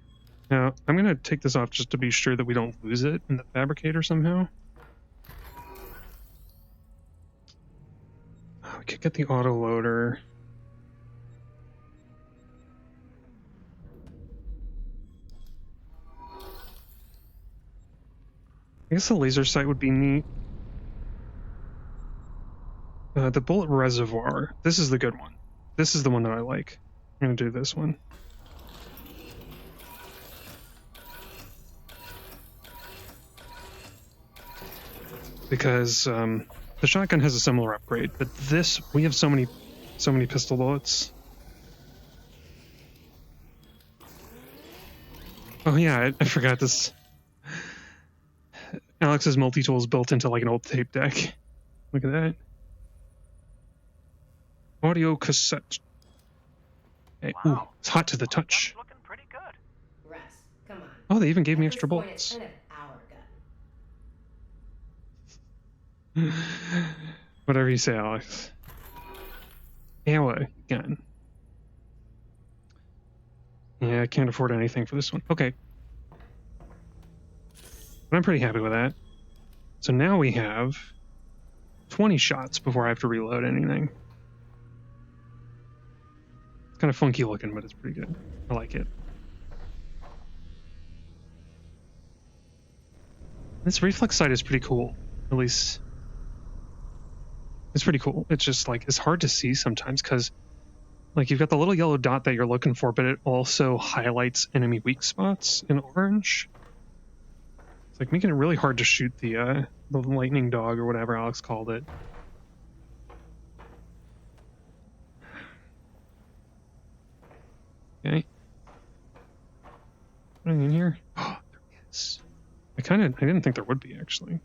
Speaker 1: now I'm gonna take this off just to be sure that we don't lose it in the fabricator somehow. Oh, we could get the auto loader. I guess the laser sight would be neat. The bullet reservoir. This is the good one. This is the one that I like. I'm gonna do this one. Because the shotgun has a similar upgrade, but this, we have so many pistol bullets. Oh yeah, I forgot this. Alyx's multi-tool is built into like an old tape deck. Look at that. Audio cassette. Hey,
Speaker 3: Wow.
Speaker 1: ooh, it's hot to the touch.
Speaker 3: Gun's looking pretty good.
Speaker 2: Russ, come on.
Speaker 1: Oh, they even gave me
Speaker 2: At
Speaker 1: extra
Speaker 2: this point,
Speaker 1: bullets.
Speaker 2: it's kind of our gun.
Speaker 1: Whatever you say, Alyx. Our gun. Yeah, I can't afford anything for this one. Okay. But I'm pretty happy with that. So now we have 20 shots before I have to reload anything. It's kind of funky looking, but it's pretty good. I like it. This reflex sight is pretty cool. At least it's pretty cool. It's just like it's hard to see sometimes because like you've got the little yellow dot that you're looking for, but it also highlights enemy weak spots in orange. It's like making it really hard to shoot the lightning dog or whatever Alyx called it. Okay. Anything in here? Oh, there is. I didn't think there would be, actually.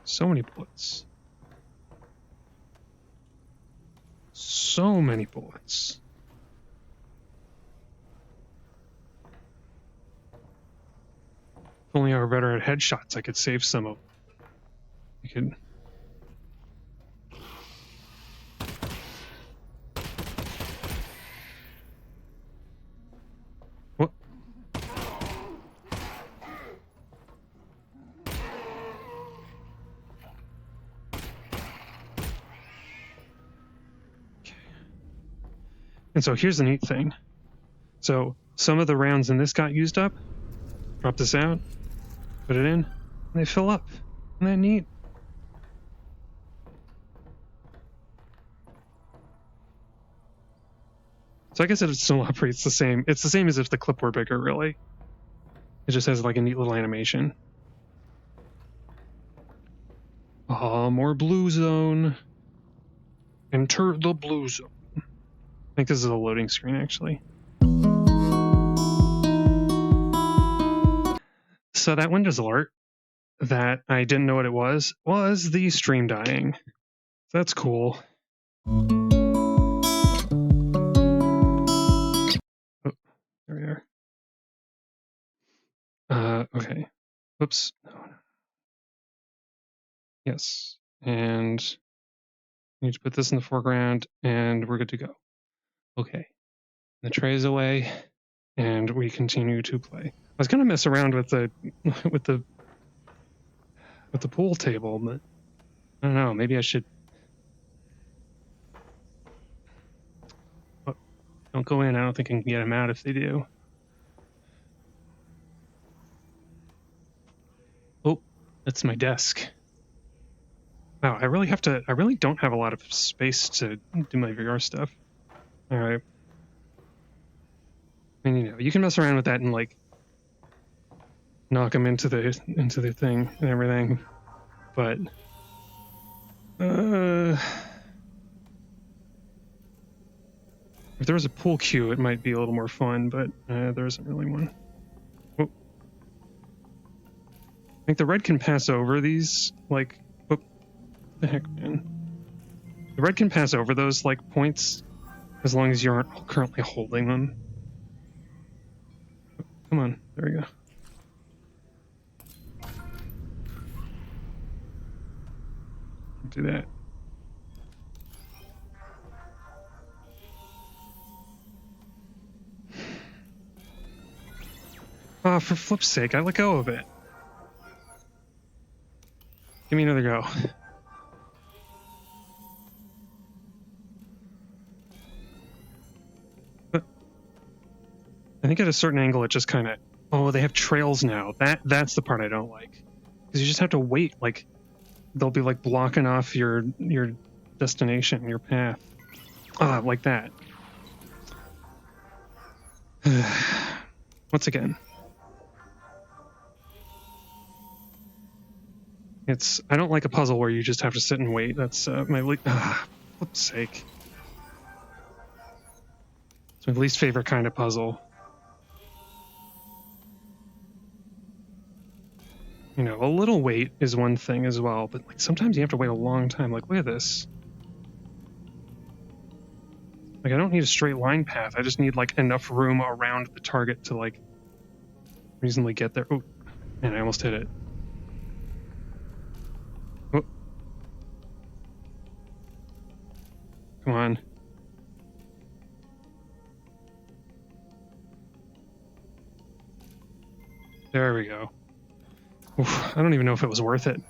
Speaker 1: So many bullets. So many bullets. If only I were better at headshots, I could save some of them. I could... What? Okay. And so here's the neat thing. So some of the rounds in this got used up. Drop this out. Put it in. And they fill up. Isn't that neat? So I guess it still operates the same. It's the same as if the clip were bigger, really. It just has like a neat little animation. More blue zone. Enter the blue zone. I think this is a loading screen, actually. So that Windows alert that I didn't know what it was the stream dying. That's cool. Oh, there we are. Okay. Whoops. No. Yes. And I need to put this in the foreground, and we're good to go. Okay. The tray is away, and we continue to play. I was gonna mess around with the with the pool table, but I don't know. Maybe I should. Oh, don't go in. I don't think I can get them out if they do. Oh, that's my desk. Wow, I really don't have a lot of space to do my VR stuff. All right. I mean, you can mess around with that and like knock them into the thing and everything, but if there was a pool cue, it might be a little more fun, but there isn't really one. Oh. I think the red can pass over these, like, what the heck, man? The red can pass over those, like, points as long as you aren't currently holding them. Oh, come on, there we go. Do that. Ah, for flip's sake, I let go of it. Give me another go. I think at a certain angle, it just kind of... Oh, they have trails now. That's the part I don't like. Because you just have to wait. Like, they'll be, like, blocking off your destination, your path. Ah, like that. Once again. I don't like a puzzle where you just have to sit and wait. That's my flip's sake. It's my least favorite kind of puzzle. You know, a little wait is one thing as well, but like sometimes you have to wait a long time. Like, look at this. Like, I don't need a straight line path. I just need like enough room around the target to like reasonably get there. Oh, man, I almost hit it. Oh. Come on. There we go. Oof, I don't even know if it was worth it.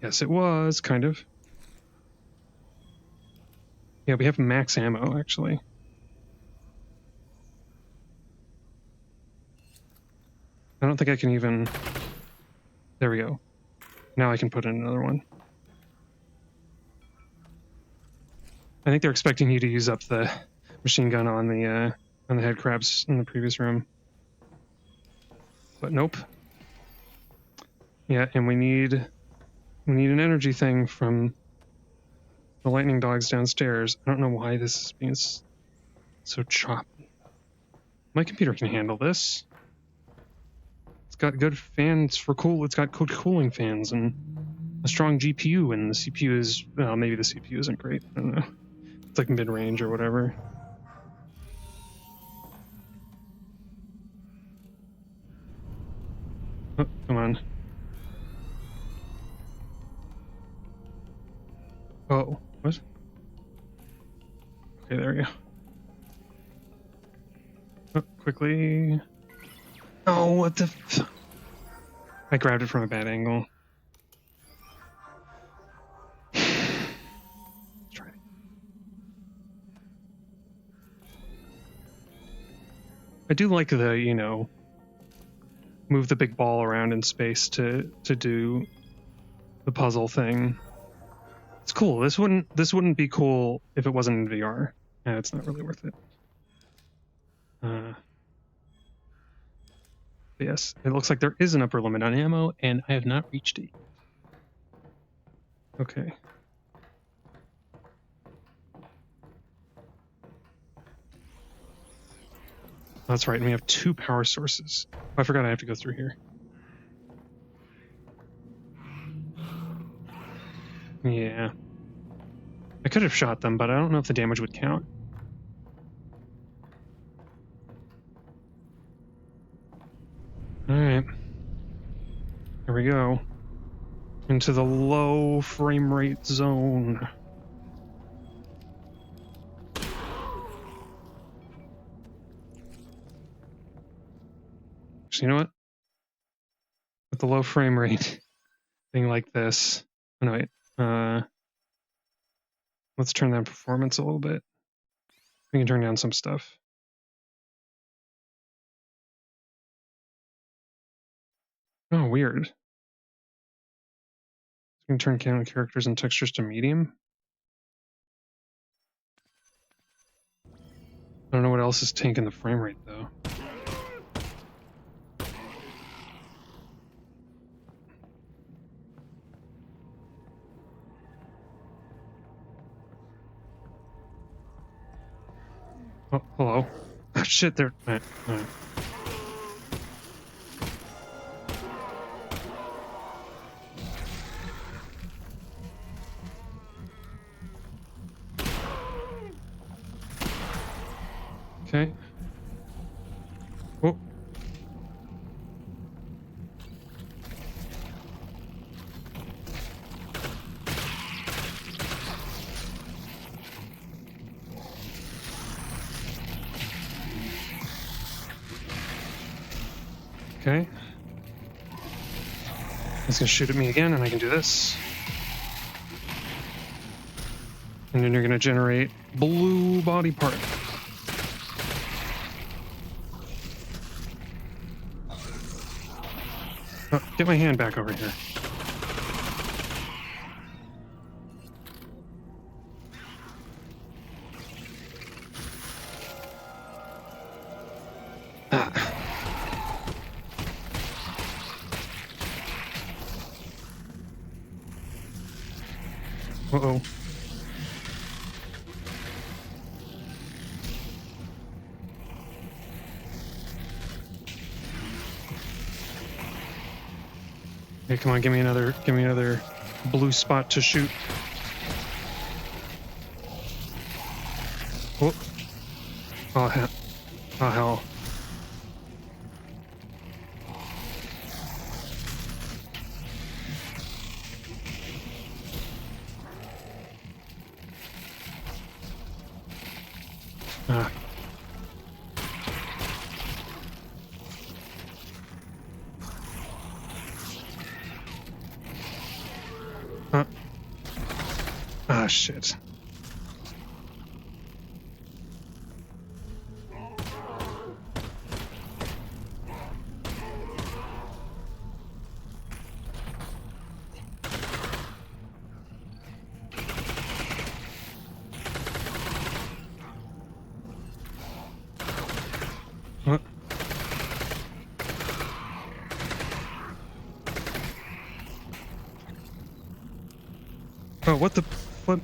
Speaker 1: Yes, it was, kind of. Yeah, we have max ammo, actually. I don't think I can even... There we go. Now I can put in another one. I think they're expecting you to use up the machine gun on the head crabs in the previous room. But nope. Yeah, and we need an energy thing from The lightning dog's downstairs. I don't know why this is being so choppy. My computer can handle this. It's got good fans for cool. It's got good cooling fans and a strong GPU, and the CPU is, well, maybe the CPU isn't great. I don't know. It's like mid-range or whatever. Oh, come on. Oh, what? Okay, there we go. Oh, quickly. Oh, what the I grabbed it from a bad angle. Try it. I do like the, you know, move the big ball around in space to do the puzzle thing. It's cool. This wouldn't be cool if it wasn't in VR. Yeah, it's not really worth it. Yes, it looks like there is an upper limit on ammo, and I have not reached it. Okay. That's right, and we have 2 power sources. Oh, I forgot I have to go through here. Yeah. I could have shot them, but I don't know if the damage would count. Alright. Here we go. Into the low frame rate zone. So you know what? With the low frame rate thing like this. Oh, no, wait. Let's turn down performance a little bit. We can turn down some stuff. Oh, weird. We can turn camera characters and textures to medium. I don't know what else is tanking the frame rate, though. Oh, hello. Oh, shit, they're... Okay. Oh. Okay. It's gonna shoot at me again, and I can do this. And then you're gonna generate blue body part. Oh, get my hand back over here. Uh-oh. Hey, come on, give me another blue spot to shoot. Oh. Oh, hell. Oh, hell. Ah. Ah, shit. What? Oh, what the... What?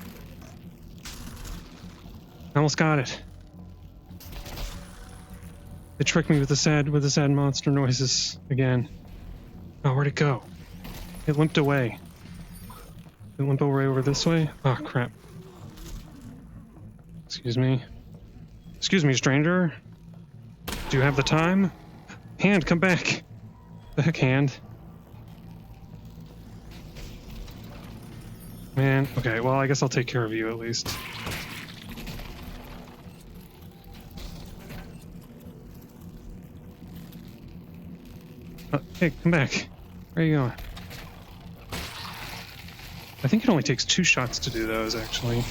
Speaker 1: I almost got it. They tricked me with the sad monster noises again. Oh, where'd it go? It limped away. Did it limp over this way? Oh, crap. Excuse me. Excuse me, stranger. Do you have the time? Hand, come back. The heck, hand. Man, okay, well, I guess I'll take care of you at least. Hey, come back. Where are you going? I think it only takes 2 shots to do those, actually.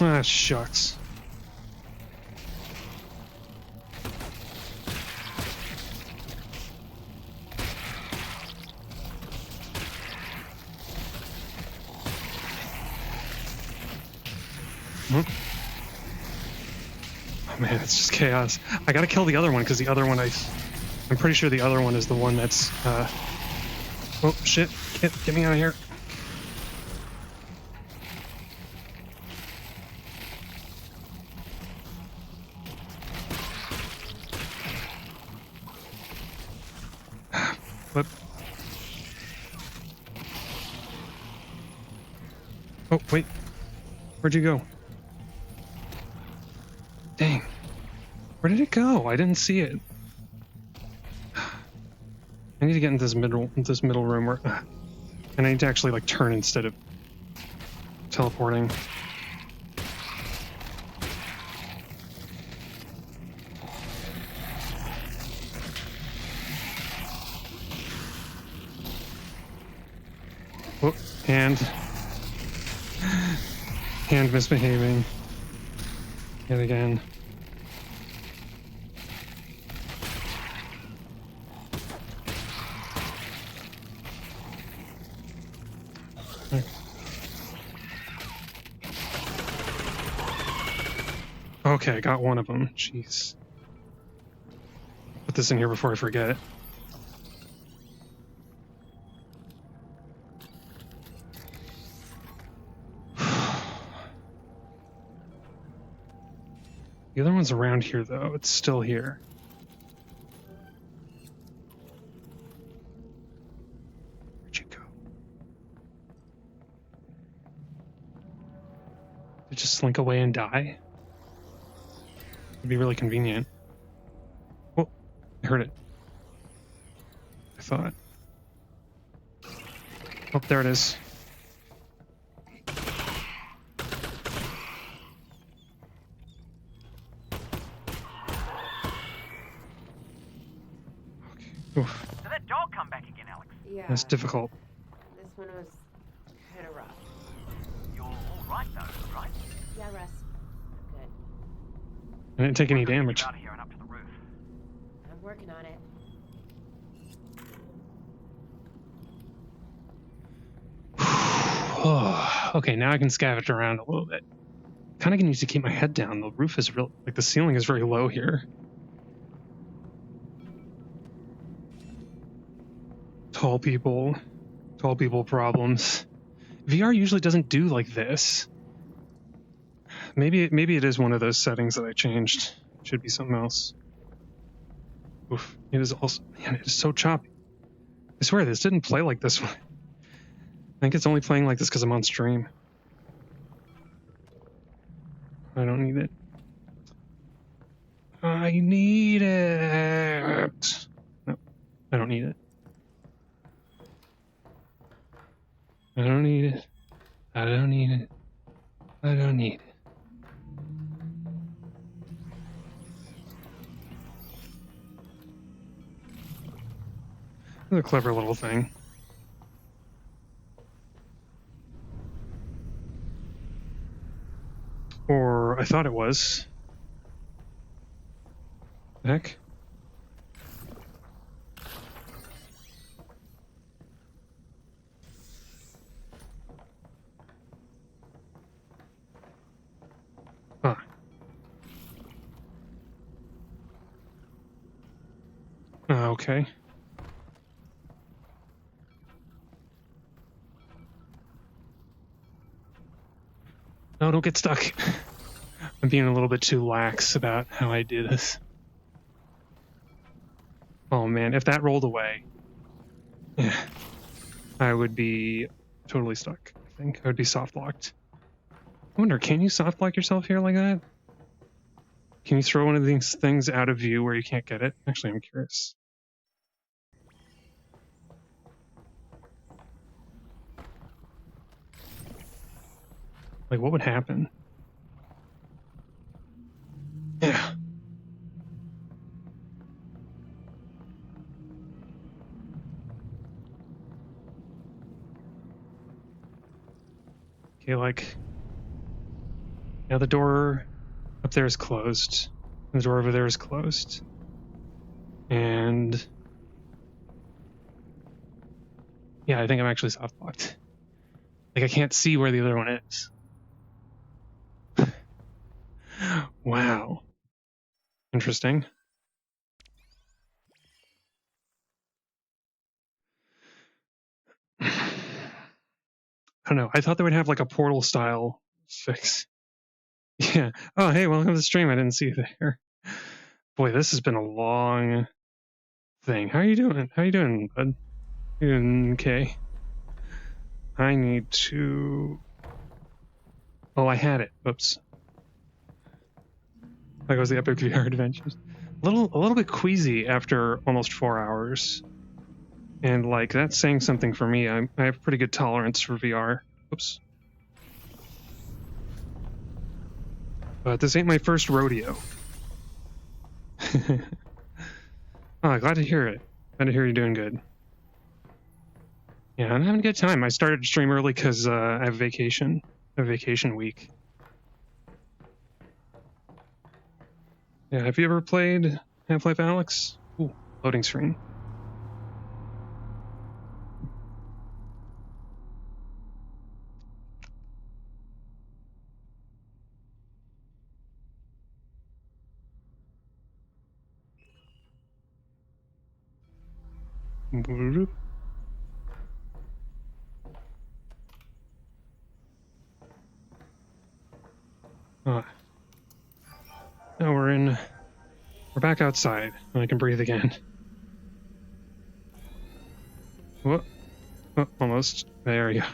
Speaker 1: Ah, shucks. Oh man, it's just chaos. I gotta kill the other one, because the other one I'm pretty sure the other one is the one that's, oh, shit. Get me out of here. Flip. Oh, wait. Where'd you go? Dang. Where did it go? I didn't see it. I need to get into this middle room where... and I need to actually, like, turn instead of teleporting. Whoop. Hand misbehaving. Yet again. Okay, got one of them. Jeez. Put this in here before I forget. The other one's around here, though. It's still here. Where'd you go? Did it just slink away and die? It'd be really convenient. Oh, I heard it. I thought. Oh, there it is. Oof.
Speaker 3: Did that dog come back again, Alyx?
Speaker 2: Yeah.
Speaker 1: That's difficult.
Speaker 2: This one was kind of rough.
Speaker 3: You're all right, though, right?
Speaker 2: Yeah, Russ. Good.
Speaker 1: I didn't take any
Speaker 3: We're gonna
Speaker 1: damage.
Speaker 3: get you out of here and up to the roof.
Speaker 2: I'm working on it.
Speaker 1: Okay, now I can scavenge around a little bit. Kind of need to keep my head down. The roof is real, like the ceiling is very low here. Tall people problems. VR usually doesn't do like this. Maybe it is one of those settings that I changed. Should be something else. Oof. It is also, man, it is so choppy. I swear this didn't play like this one. I think it's only playing like this because I'm on stream. I don't need it. I need it. No, I don't need it. I don't need it. I don't need it. I don't need it. It's a clever little thing. Or I thought it was. The heck? Huh. Okay. No, don't get stuck. I'm being a little bit too lax about how I do this. Oh man, if that rolled away, yeah, I would be totally stuck, I think. I would be soft locked. I wonder, can you soft lock yourself here like that? Can you throw one of these things out of view where you can't get it? Actually, I'm curious. Like, what would happen? Yeah. Okay, like, now the door up there is closed. And the door over there is closed. And yeah, I think I'm actually soft locked. Like, I can't see where the other one is. Wow. Interesting. I don't know. I thought they would have like a portal style fix. Yeah. Oh, hey, welcome to the stream. I didn't see you there. Boy, this has been a long thing. How are you doing? How you doing, bud? You doing okay? I need to... Oh, I had it. Oops. That was the Epic VR Adventures. A little bit queasy after almost 4 hours. And like, that's saying something for me. I have pretty good tolerance for VR. Oops. But this ain't my first rodeo. Oh, glad to hear it. Glad to hear you're doing good. Yeah, I'm having a good time. I started to stream early because I have vacation. A vacation week. Yeah, have you ever played Half-Life Alyx? Ooh, loading screen. Boop. Now we're back outside, and I can breathe again. Whoop. Oh, almost. There you go.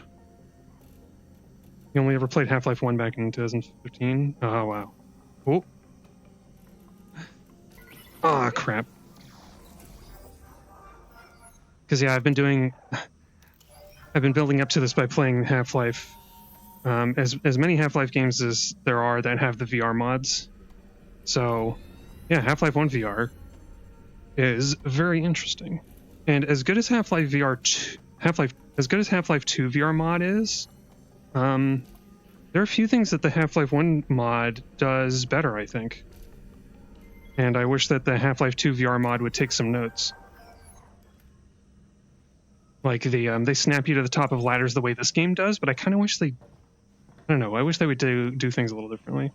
Speaker 1: You only ever played Half-Life 1 back in 2015? Oh, wow. Oh. Ah, crap. Because, yeah, I've been building up to this by playing Half-Life. As many Half-Life games as there are that have the VR mods. So, yeah, Half-Life 1 VR is very interesting. And as good as Half-Life 2 VR mod is, there are a few things that the Half-Life 1 mod does better, I think. And I wish that the Half-Life 2 VR mod would take some notes. Like they snap you to the top of ladders the way this game does, but I kind of wish I don't know, I wish they would do things a little differently.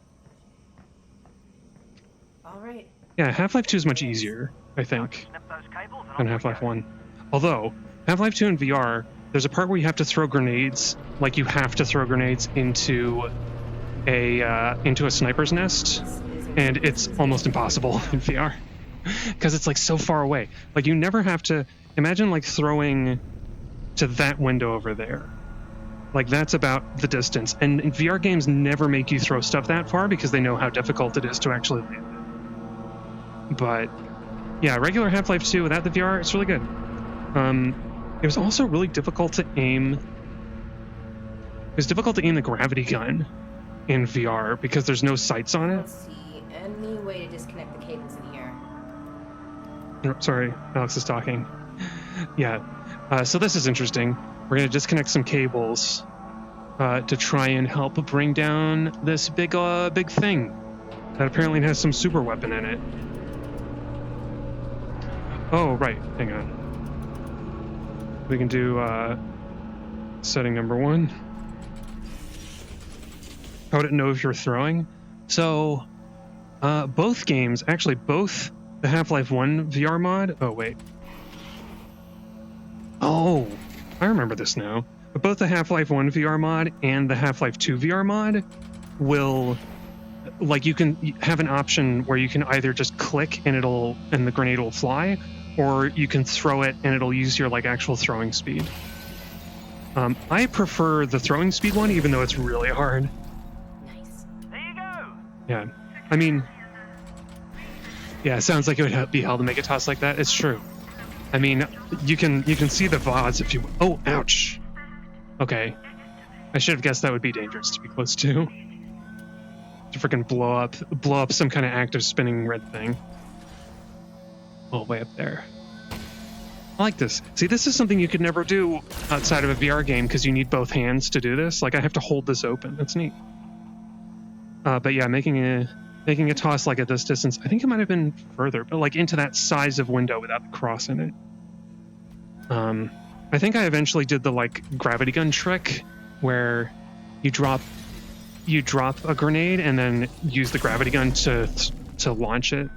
Speaker 2: All right.
Speaker 1: Yeah, Half-Life 2 is much easier, I think, than Half-Life 1. Although, Half-Life 2 in VR, there's a part where you have to throw grenades, like you have to throw grenades into a sniper's nest, and it's almost impossible in VR. Because it's like so far away. Like you never have to, imagine like throwing to that window over there. Like that's about the distance. And VR games never make you throw stuff that far because they know how difficult it is to actually land it. But yeah, regular Half-Life 2 without the VR, it's really good. It was also really difficult to aim. It was difficult to aim the gravity gun in VR because there's no sights on it.
Speaker 2: Let's see. Any way to disconnect the cables in here?
Speaker 1: Sorry, Alyx is talking. Yeah. So this is interesting. We're going to disconnect some cables to try and help bring down this big thing that apparently has some super weapon in it. Oh, right. Hang on. We can do setting number 1. How would it know if you're throwing? So both games, actually both the Half-Life 1 VR mod. Oh, wait. Oh, I remember this now. But both the Half-Life 1 VR mod and the Half-Life 2 VR mod will, like, you can have an option where you can either just click and the grenade will fly, or you can throw it and it'll use your like actual throwing speed. I prefer the throwing speed one, even though it's really hard.
Speaker 2: Nice.
Speaker 3: There you go.
Speaker 1: Yeah, I mean, yeah, it sounds like it would be hell to make a toss like that. It's true. I mean, you can see the VODs if you. Oh, ouch. Okay, I should have guessed that would be dangerous to be close to. To freaking blow up some kind of active spinning red thing. All the way up there. I like this. See, this is something you could never do outside of a VR game because you need both hands to do this. Like, I have to hold this open. That's neat. But yeah, making a toss like at this distance, I think it might have been further, but like into that size of window without the cross in it. I think I eventually did the like gravity gun trick where you drop a grenade and then use the gravity gun to launch it.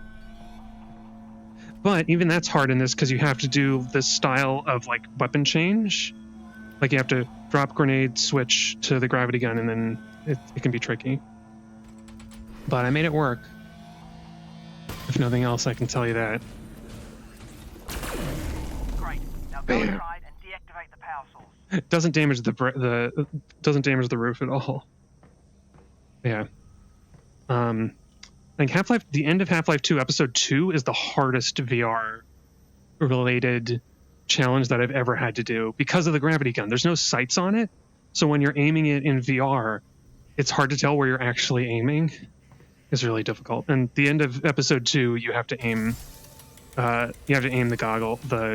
Speaker 1: But even that's hard in this because you have to do this style of like weapon change. Like you have to drop grenade, switch to the gravity gun, and then it can be tricky. But I made it work. If nothing else, I can tell you that.
Speaker 3: Great. Now go
Speaker 1: Bam.
Speaker 3: inside and deactivate the power source.
Speaker 1: It doesn't damage doesn't damage the roof at all. Yeah. I think the end of Half-Life 2 Episode 2 is the hardest VR related challenge that I've ever had to do because of the gravity gun. There's no sights on it, so when you're aiming it in VR, it's hard to tell where you're actually aiming. It's really difficult. And the end of Episode 2, you have to aim the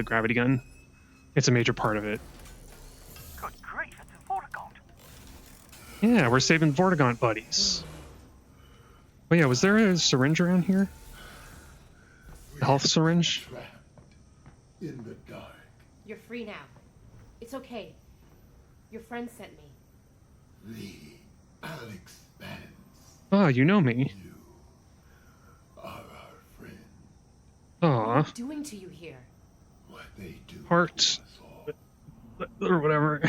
Speaker 1: gravity gun. It's a major part of it.
Speaker 3: Good grief, it's a Vortigaunt.
Speaker 1: Yeah, we're saving Vortigaunt buddies. Oh yeah, was there a syringe around here? A health syringe?
Speaker 4: Trapped in the dark.
Speaker 2: You're free now. It's okay. Your friend sent me.
Speaker 4: The Alyx bands.
Speaker 1: Oh, you know me.
Speaker 4: You are our friend.
Speaker 1: Aw,
Speaker 2: What doing to you here?
Speaker 4: What they do
Speaker 1: Heart.
Speaker 4: to us all.
Speaker 1: or whatever.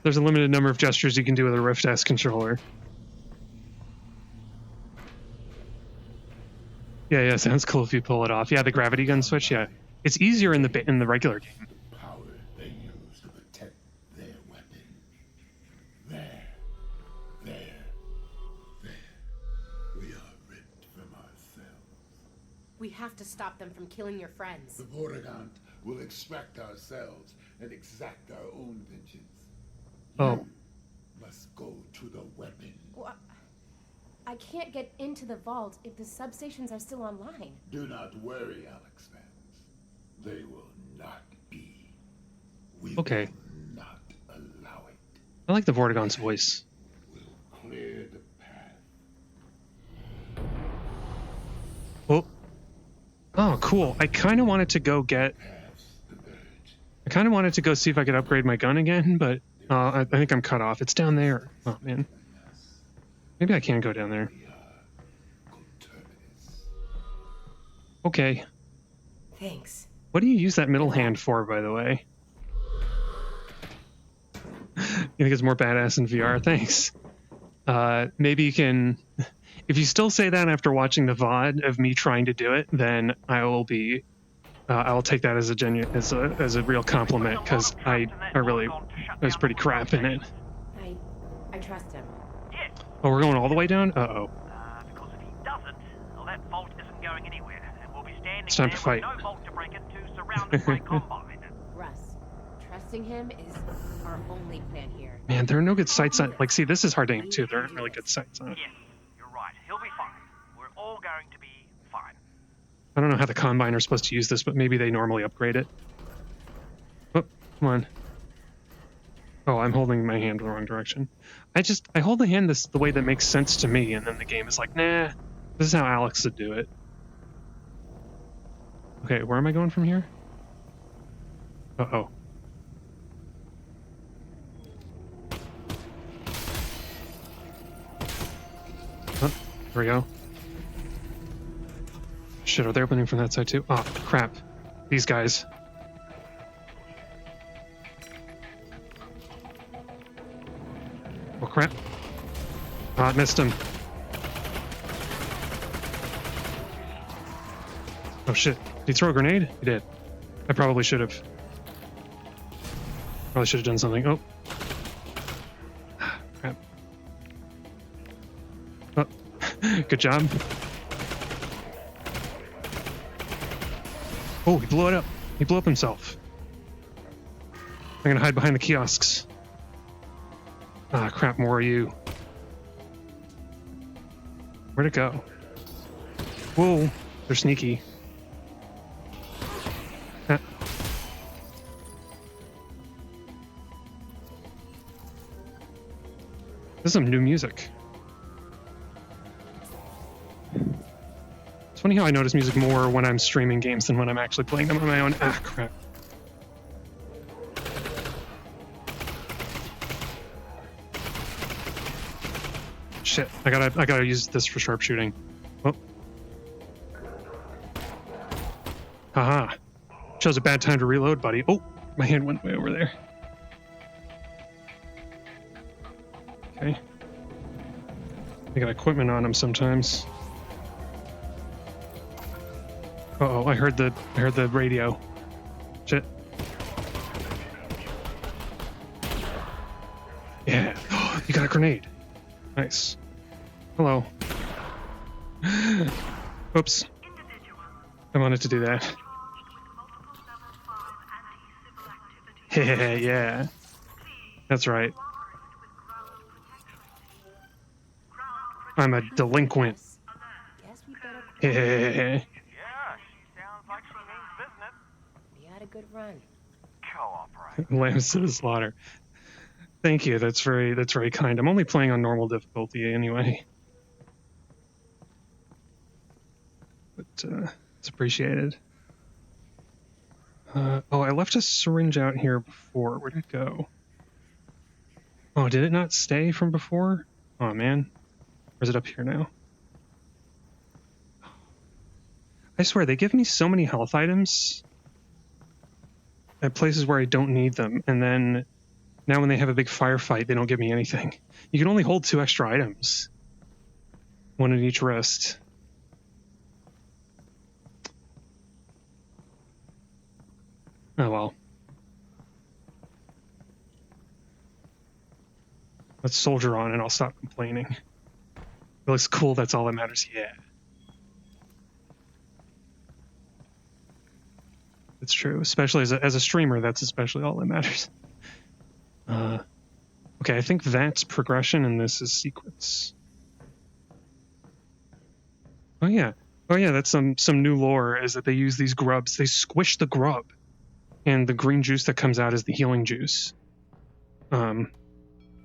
Speaker 1: There's a limited number of gestures you can do with a Rift S controller. Yeah, sounds cool if you pull it off. Yeah, the gravity gun switch, yeah. It's easier in the regular game.
Speaker 4: The power they use to protect their weapon. There. We are ripped from ourselves.
Speaker 2: We have to stop them from killing your friends.
Speaker 4: The Vortigaunt will extract ourselves and exact our own vengeance.
Speaker 1: Oh.
Speaker 4: You must go to the weapon.
Speaker 2: Well, I can't get into the vault if the substations are still online.
Speaker 4: Do not worry, Alyx fans. They will not be. We
Speaker 1: Okay.
Speaker 4: will not allow it.
Speaker 1: I like the Vortigaunt's voice.
Speaker 4: We'll clear the path.
Speaker 1: Oh, cool. I kind of wanted to go
Speaker 4: Paths the verge.
Speaker 1: I kind of wanted to go see if I could upgrade my gun again, but I think I'm cut off. It's down there. Oh, man. Maybe I can go down there.
Speaker 4: We are conterminous.
Speaker 1: Okay.
Speaker 2: Thanks.
Speaker 1: What do you use that middle hand for, by the way? You think it's more badass in VR? Thanks. Maybe you can... If you still say that after watching the VOD of me trying to do it, then I will be... I will take that as a real compliment, because I was pretty crap in it.
Speaker 2: I trust him.
Speaker 3: Yes.
Speaker 1: Oh, we're going all the way down? Uh-oh.
Speaker 3: Because if he doesn't, well, that vault isn't going anywhere, and we'll be standing
Speaker 1: It's time
Speaker 3: there
Speaker 1: to fight.
Speaker 3: with no vault to break into, surrounded by Combine.
Speaker 2: Russ, trusting him is our only plan here.
Speaker 1: Man, there are no good sights on... Like, see, this is hard to aim, too. There aren't really good sights on it.
Speaker 3: Yes, you're right. He'll be fine. We're all going to be fine.
Speaker 1: I don't know how the Combine are supposed to use this, but maybe they normally upgrade it. Oh, come on. Oh, I'm holding my hand in the wrong direction. I hold the hand the way that makes sense to me, and then the game is like, nah, this is how Alyx would do it. Okay, where am I going from here? Uh-oh. Oh, there we go. Shit, are they opening from that side too? Oh, crap. these guys. Oh crap. Ah, I missed him. Oh shit. Did he throw a grenade? He did. I probably should have. Probably should have done something. Oh. Crap. Oh. Good job. Oh, he blew it up. He blew up himself. I'm gonna hide behind the kiosks. Ah, crap, more are you. Where'd it go? Whoa, they're sneaky. Ah. This is some new music. It's funny how I notice music more when I'm streaming games than when I'm actually playing them on my own. Ah, crap. Shit, I gotta use this for sharpshooting. Oh. Haha. Chose a bad time to reload, buddy. Oh, my hand went way over there. Okay. They got equipment on them sometimes. Uh-oh, I heard the radio. Shit. Yeah. You got a grenade. Nice. Hello. Oops. I wanted to do that. Yeah, yeah. That's right. I'm a delinquent.
Speaker 2: Guess we better.
Speaker 1: Yeah.
Speaker 3: Yeah, she sounds like she means business.
Speaker 2: We had a good run.
Speaker 3: Cooperate.
Speaker 1: Lambs to the slaughter. Thank you. That's very kind. I'm only playing on normal difficulty anyway. But it's appreciated. Oh, I left a syringe out here before. Where'd it go? Oh, did it not stay from before? Oh man. Or is it up here now? I swear, they give me so many health items at places where I don't need them, and then now when they have a big firefight, they don't give me anything. You can only hold 2 extra items. 1 in each wrist. Oh well. Let's soldier on and I'll stop complaining. It looks cool, that's all that matters. Yeah. It's true, especially as a streamer, that's especially all that matters. Okay, I think that's progression and this is sequence. Oh yeah, that's some new lore, is that they use these grubs. They squish the grub, and the green juice that comes out is the healing juice.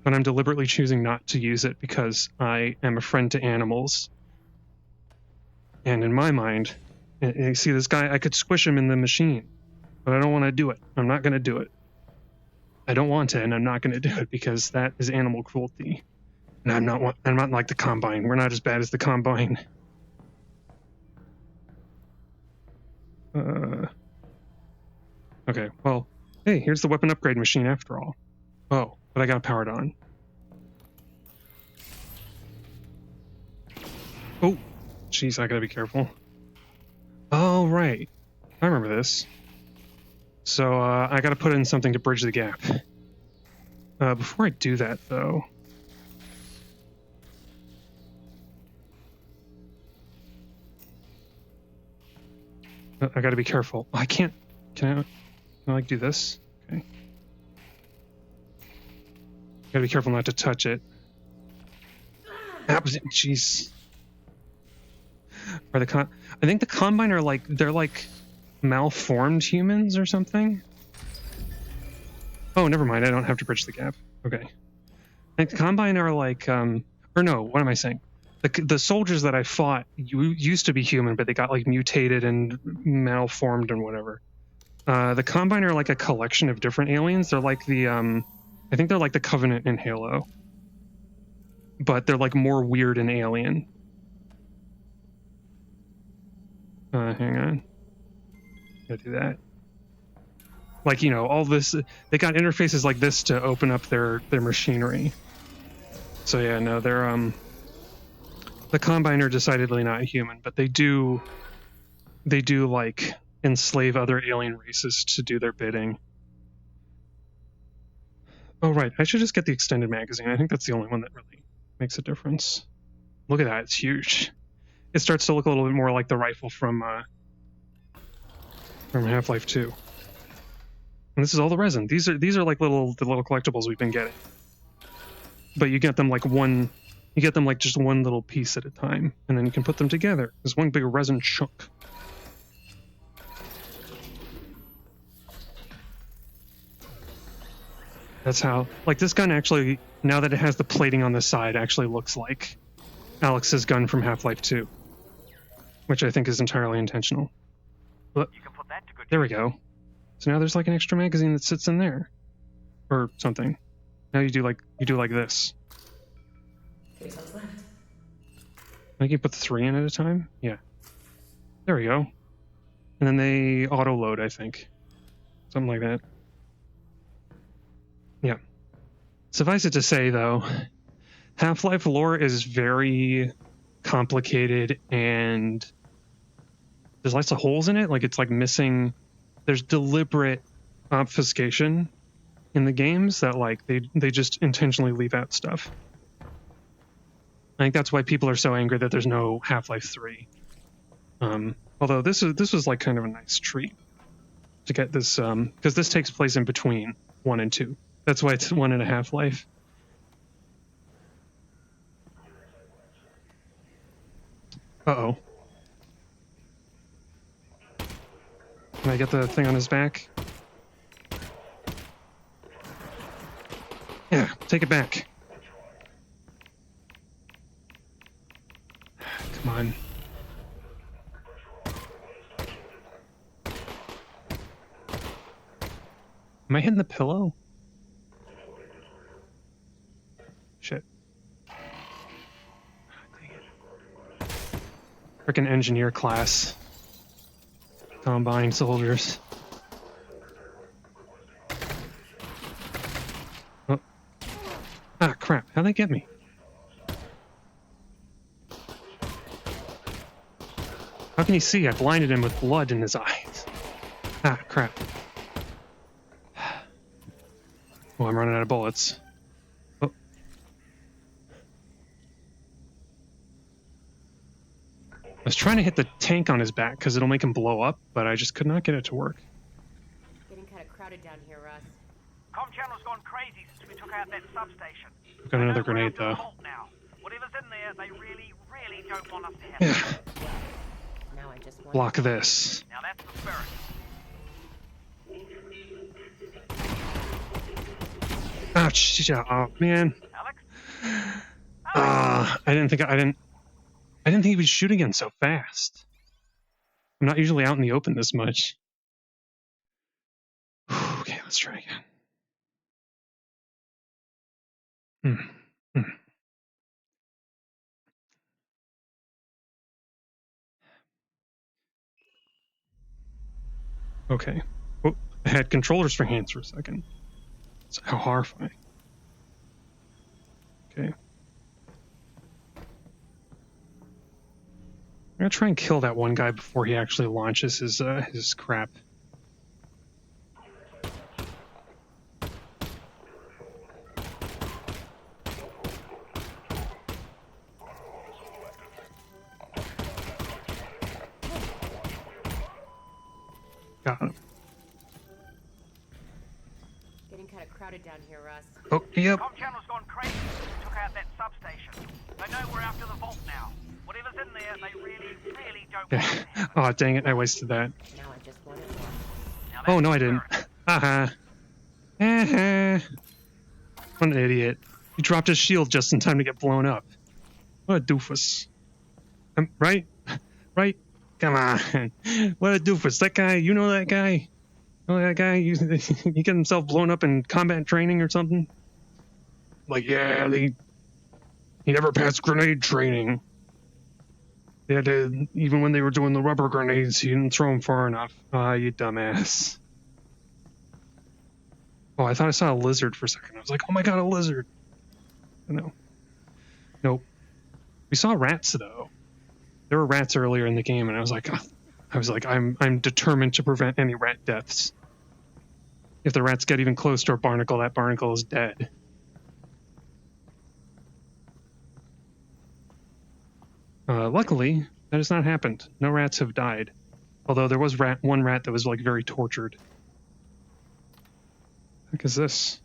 Speaker 1: But I'm deliberately choosing not to use it because I am a friend to animals. And in my mind, you see this guy, I could squish him in the machine, but I don't want to do it. I'm not going to do it. I don't want to, and I'm not going to do it because that is animal cruelty. And I'm not like the Combine. We're not as bad as the Combine. Okay, well, hey, here's the weapon upgrade machine after all. Oh, but I got it powered on. Oh, jeez, I gotta be careful. Oh, right. I remember this. So, I gotta put in something to bridge the gap. Before I do that, though... I gotta be careful. I can't... Can I like, do this? Okay. Gotta be careful not to touch it. Jeez. I think the Combine are like... They're like... malformed humans or something? Oh, never mind. I don't have to bridge the gap. Okay. I think the Combine are like... Or no, what am I saying? The soldiers that I fought used to be human, but they got like mutated and malformed and whatever. The Combine are like a collection of different aliens. They're like the I think they're like the Covenant in Halo, but they're like more weird and alien. Hang on. Gotta do that. Like, you know, all this, they got interfaces like this to open up their machinery. So yeah, no, they're the Combine are decidedly not human, but they do like enslave other alien races to do their bidding. Oh right, I should just get the extended magazine. I think that's the only one that really makes a difference. Look at that, it's huge. It starts to look a little bit more like the rifle from Half-Life 2. And this is all the resin. These are like the little collectibles we've been getting. But you get them like just one little piece at a time, and then you can put them together. There's one big resin chunk. That's how, like, this gun actually, now that it has the plating on the side, actually looks like Alyx's gun from Half-Life 2, which I think is entirely intentional. But
Speaker 3: You can put that to good
Speaker 1: there we go. So now there's like an extra magazine that sits in there, or something. Now you do like this.
Speaker 2: 3 cells left.
Speaker 1: I think you put the 3 in at a time. Yeah. There we go. And then they auto load, I think, something like that. Yeah. Suffice it to say, though, Half-Life lore is very complicated and there's lots of holes in it. Like, it's like missing. There's deliberate obfuscation in the games that, like, they just intentionally leave out stuff. I think that's why people are so angry that there's no Half-Life 3. Although this was like kind of a nice treat to get this, because this takes place in between 1 and 2. That's why it's 1.5 Half-Life. Uh-oh. Can I get the thing on his back? Yeah, take it back. Come on. Am I hitting the pillow? Shit. Dang it. Frickin' engineer class. Combine soldiers. Oh. Ah, crap. How'd they get me? How can he see? I blinded him with blood in his eyes. Ah, crap. Oh, I'm running out of bullets. Oh. I was trying to hit the tank on his back because it'll make him blow up, but I just could not get it to work.
Speaker 2: Getting kind of crowded down here, Russ.
Speaker 3: Com channel's gone crazy since we took out that substation.
Speaker 1: Got another
Speaker 3: I know we're
Speaker 1: grenade,
Speaker 3: up to the
Speaker 1: though.
Speaker 3: vault now. Whatever's in there, they really, really don't want us to have.
Speaker 1: Yeah.
Speaker 2: Now I just want
Speaker 1: Block this.
Speaker 3: Now that's the spirit.
Speaker 1: Ouch! Oh man.
Speaker 3: Alyx?
Speaker 1: I didn't think he was shooting him so fast. I'm not usually out in the open this much. Okay, let's try again. Okay. Oh, I had controllers for hands for a second. That's how horrifying. Okay. I'm gonna try and kill that one guy before he actually launches his crap. Got him.
Speaker 2: getting kind of crowded down here, Russ.
Speaker 1: Oh, yep.
Speaker 3: Com channel's gone crazy since we took out that substation. They know we're after the vault now. Whatever's in there, they really, really don't want us to have.
Speaker 1: Oh, dang it! I wasted that.
Speaker 2: Now I just wanted more.
Speaker 3: Now
Speaker 1: Oh
Speaker 3: that's
Speaker 1: no,
Speaker 3: the
Speaker 1: I didn't.
Speaker 3: spirit.
Speaker 1: Haha. What an idiot. He dropped his shield just in time to get blown up. What a doofus. Right? Right? Come on. What a doofus. That guy, you know that guy? You know that guy? He get himself blown up in combat training or something? Like, yeah, he never passed grenade training. They had to, even when they were doing the rubber grenades, you didn't throw them far enough. Ah, you dumbass. Oh, I thought I saw a lizard for a second. I was like, oh my god, a lizard. No. Nope. We saw rats though. There were rats earlier in the game, and I was like, I'm determined to prevent any rat deaths. If the rats get even close to a barnacle, that barnacle is dead. Luckily, that has not happened. No rats have died. Although there was one rat that was like very tortured. What the heck is this?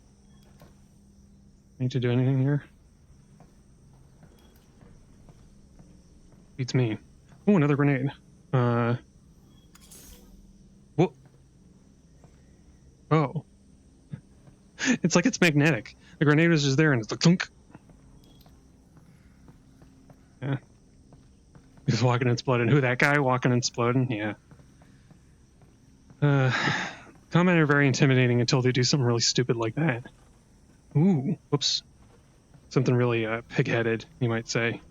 Speaker 1: Need to do anything here? Beats me. Oh, another grenade. Whoa. Oh. It's like it's magnetic. The grenade was just there and it's like thunk. Yeah. He's walking and exploding. Who, that guy walking and exploding? Yeah. Combat are very intimidating until they do something really stupid like that. Ooh, whoops. Something really pig-headed, you might say.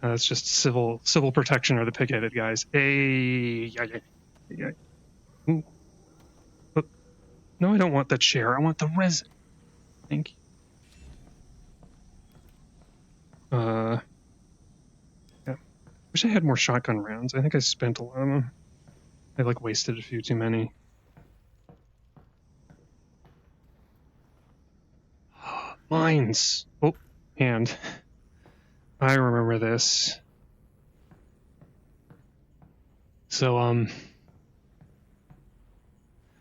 Speaker 1: That's just civil protection are the pig-headed guys. Hey, yeah. Ooh. Look. No, I don't want the chair. I want the resin. Thank you. Yeah. Wish I had more shotgun rounds. I think I spent a lot of them. I like wasted a few too many. Mines. Oh, and I remember this. So,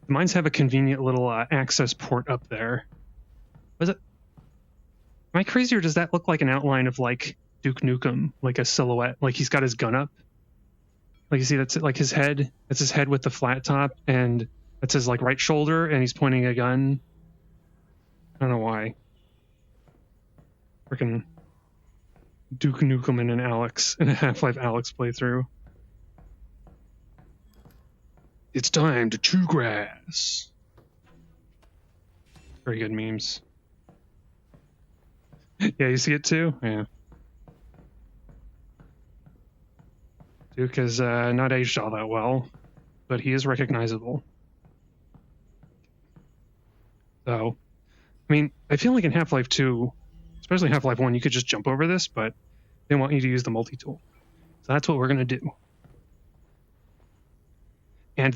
Speaker 1: the mines have a convenient little access port up there. Was it? Am I crazy, or does that look like an outline of like Duke Nukem, like a silhouette, like he's got his gun up? Like you see, that's like his head. That's his head with the flat top, and that's his like right shoulder, and he's pointing a gun. I don't know why. Freaking Duke Nukem and an Alyx in a Half-Life Alyx playthrough. It's time to chew grass. Very good memes. Yeah, you see it too? Yeah. Duke is not aged all that well, but he is recognizable. So, I mean, I feel like in Half-Life 2, especially Half-Life 1, you could just jump over this, but they want you to use the multi-tool. So that's what we're going to do. And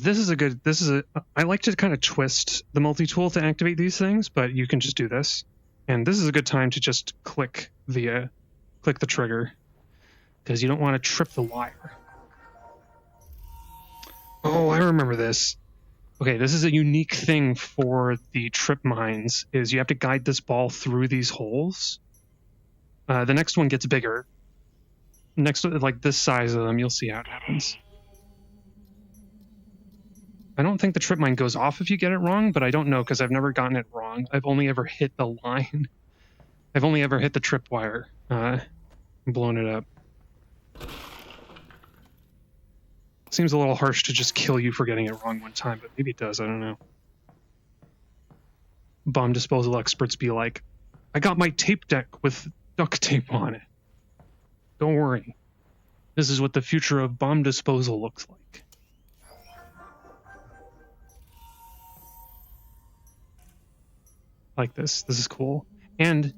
Speaker 1: I like to kind of twist the multi-tool to activate these things, but you can just do this. And this is a good time to just click the trigger, because you don't want to trip the wire. Oh, I remember this. Okay, this is a unique thing for the trip mines, is you have to guide this ball through these holes. The next one gets bigger. Next, like this size of them, you'll see how it happens. I don't think the trip mine goes off if you get it wrong, but I don't know because I've never gotten it wrong. I've only ever hit the line. I've only ever hit the trip wire and blown it up. Seems a little harsh to just kill you for getting it wrong one time, but maybe it does. I don't know. Bomb disposal experts be like, I got my tape deck with duct tape on it. Don't worry. This is what the future of bomb disposal looks like. Like this. This is cool. And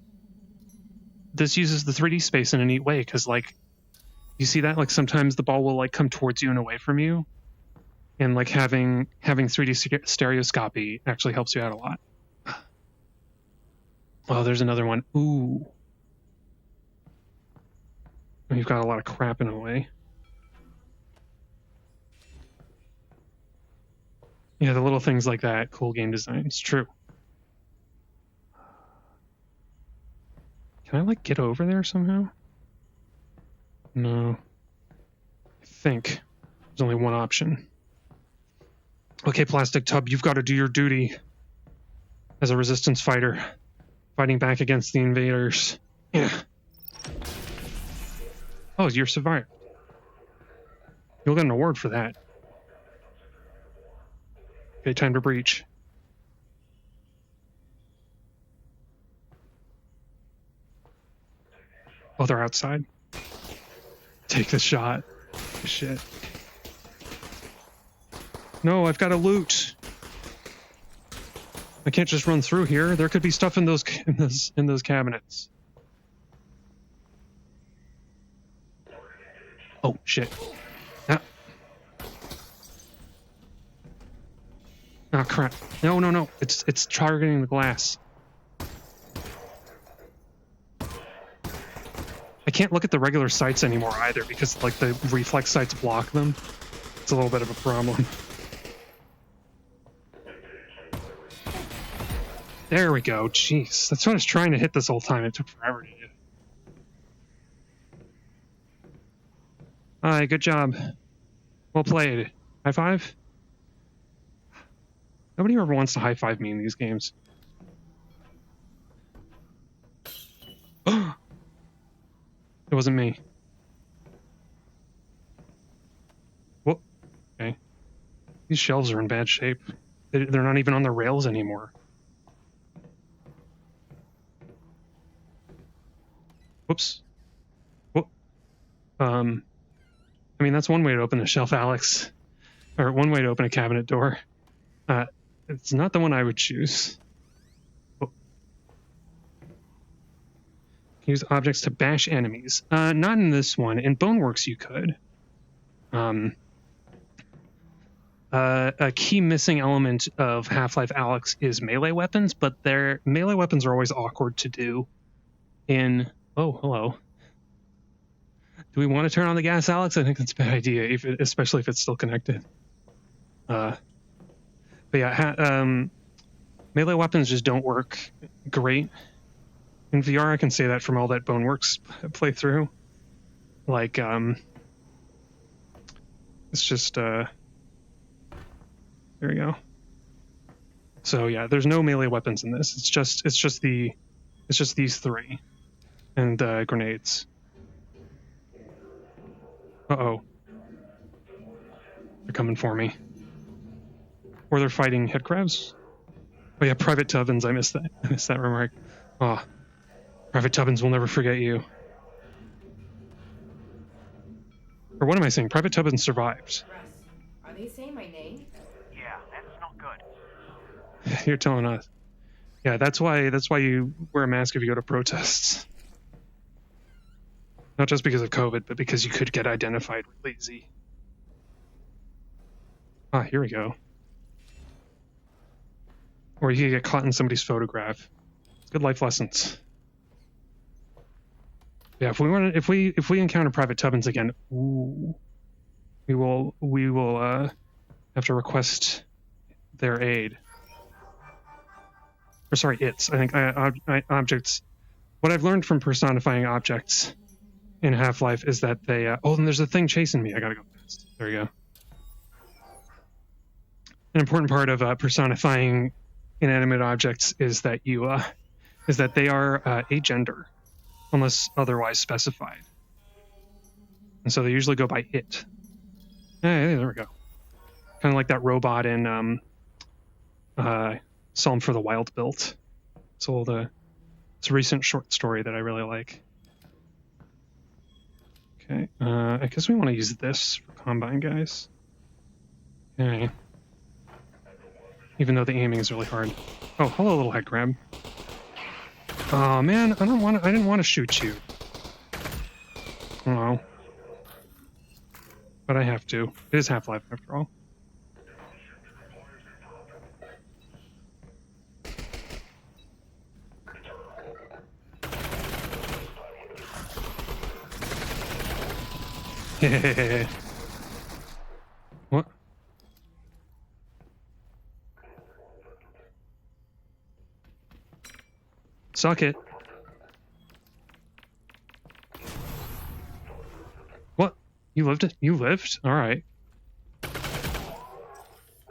Speaker 1: this uses the 3D space in a neat way, because like, you see that? Like sometimes the ball will like come towards you and away from you. And like having 3D stereoscopy actually helps you out a lot. Oh, there's another one. Ooh. You've got a lot of crap in a way. Yeah, the little things like that. Cool game design. It's true. Can I like get over there somehow? No. I think there's only one option. Okay, Plastic Tub, you've got to do your duty as a resistance fighter, fighting back against the invaders. Yeah. Oh, you're survived. You'll get an award for that. Okay, time to breach. Oh, they're outside. Take the shot. Shit. No, I've got to loot. I can't just run through here. There could be stuff in those cabinets. Oh shit. Ah. Oh crap. No. It's targeting the glass. I can't look at the regular sights anymore either because like the reflex sights block them. It's a little bit of a problem. There we go. Jeez. That's what I was trying to hit this whole time. It took forever to do. Alright, good job. Well played. High five? Nobody ever wants to high five me in these games. It wasn't me. Whoa. Okay. These shelves are in bad shape. They're not even on the rails anymore. Whoops. Whoop. I mean, that's one way to open a shelf, Alyx. Or one way to open a cabinet door. It's not the one I would choose. Oh. Use objects to bash enemies. Not in this one. In Boneworks, you could. A key missing element of Half-Life Alyx is melee weapons, but their melee weapons are always awkward to do. In oh, hello. Do we want to turn on the gas, Alyx? I think that's a bad idea, especially if it's still connected. But yeah, melee weapons just don't work great in VR. I can say that from all that Boneworks playthrough. Like, it's just there we go. So yeah, there's no melee weapons in this. It's just these three, and grenades. Uh-oh. They're coming for me. Or they're fighting headcrabs. Oh yeah, Private Tubbins. I missed that remark. Oh, Private Tubbins will never forget you. Or what am I saying? Private Tubbins survived.
Speaker 2: Russ, are they saying my name?
Speaker 3: Yeah, that's not good.
Speaker 1: You're telling us. Yeah, that's why you wear a mask if you go to protests. Not just because of COVID, but because you could get identified really easy. Ah, here we go. Or you could get caught in somebody's photograph. It's good life lessons. Yeah, if we encounter Private Tubbins again, ooh, we will have to request their aid. Or sorry, its. I think objects. What I've learned from personifying objects in Half-Life is that they. Oh, and there's a thing chasing me. I gotta go fast. There we go. An important part of personifying inanimate objects is that they are agender, unless otherwise specified. And so they usually go by it. Hey, there we go. Kind of like that robot in Psalm for the Wild Built. It's a recent short story that I really like. Okay, I guess we want to use this for Combine, guys. Okay. Even though the aiming is really hard. Oh, hello, little headcrab. Oh man, I didn't want to shoot you. Oh. But I have to. It is Half-Life after all. What? Suck it. What? You lived it? You lived? All right.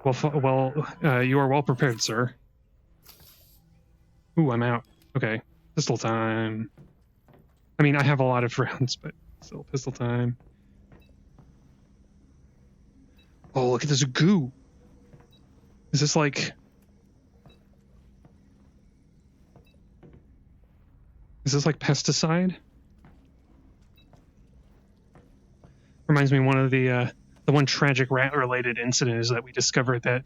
Speaker 1: Well, you are well prepared, sir. Ooh, I'm out. Okay. Pistol time. I mean, I have a lot of rounds, but still pistol time. Oh, look at this goo. Is this like... Is this like pesticide? reminds me one of the one tragic rat-related incident is that we discovered that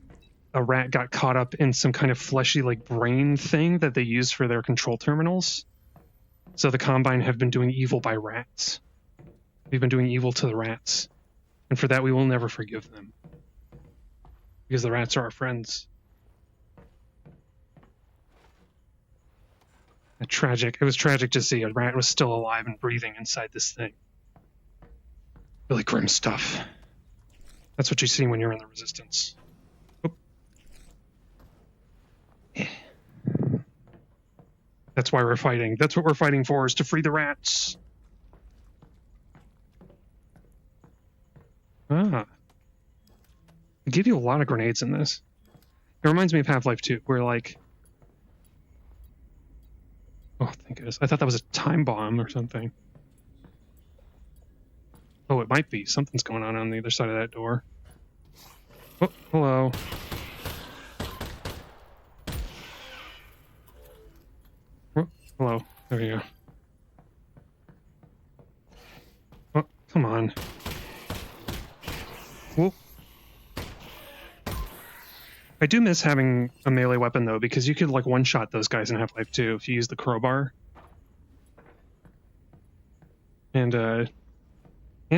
Speaker 1: a rat got caught up in some kind of fleshy like brain thing that they use for their control terminals. So the Combine have been doing evil by rats. We've been doing evil to the rats. And for that we will never forgive them. Because the rats are our friends. It was tragic to see a rat was still alive and breathing inside this thing. Really grim stuff. That's what you see when you're in the Resistance. Oop. Yeah. That's why we're fighting. That's what we're fighting for, is to free the rats. Ah. They give you a lot of grenades in this. It reminds me of Half-Life 2, where like... Oh, thank goodness. I thought that was a time bomb or something. Oh, it might be. Something's going on the other side of that door. Oh, hello. Oh, hello. There you go. Oh, come on. Whoop. I do miss having a melee weapon, though, because you could, like, one-shot those guys in Half-Life 2 if you use the crowbar. And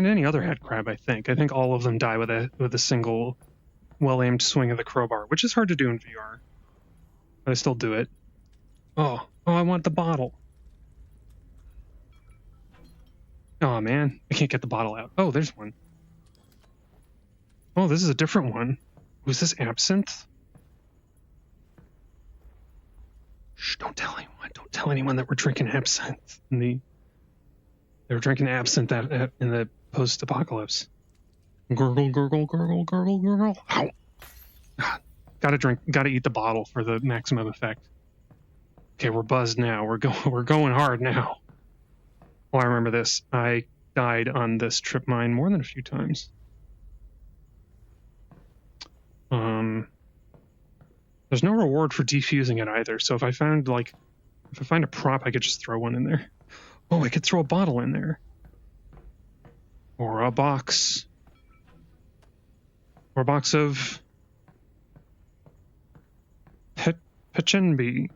Speaker 1: any other headcrab, I think. I think all of them die with a single well-aimed swing of the crowbar, which is hard to do in VR. But I still do it. Oh, I want the bottle. Oh, man. I can't get the bottle out. Oh, there's one. Oh, this is a different one. Was this absinthe? Shh, don't tell anyone. Don't tell anyone that we're drinking absinthe. They were drinking absinthe in the post-apocalypse. Gurgle, gurgle, gurgle, gurgle, gurgle. Ow. Gotta eat the bottle for the maximum effect. Okay, we're buzzed now. We're going hard now. Oh, I remember this. I died on this trip mine more than a few times. There's no reward for defusing it either, so if I find a prop, I could just throw one in there. Oh, I could throw a bottle in there. Or a box. Or a box of... Pechenbee.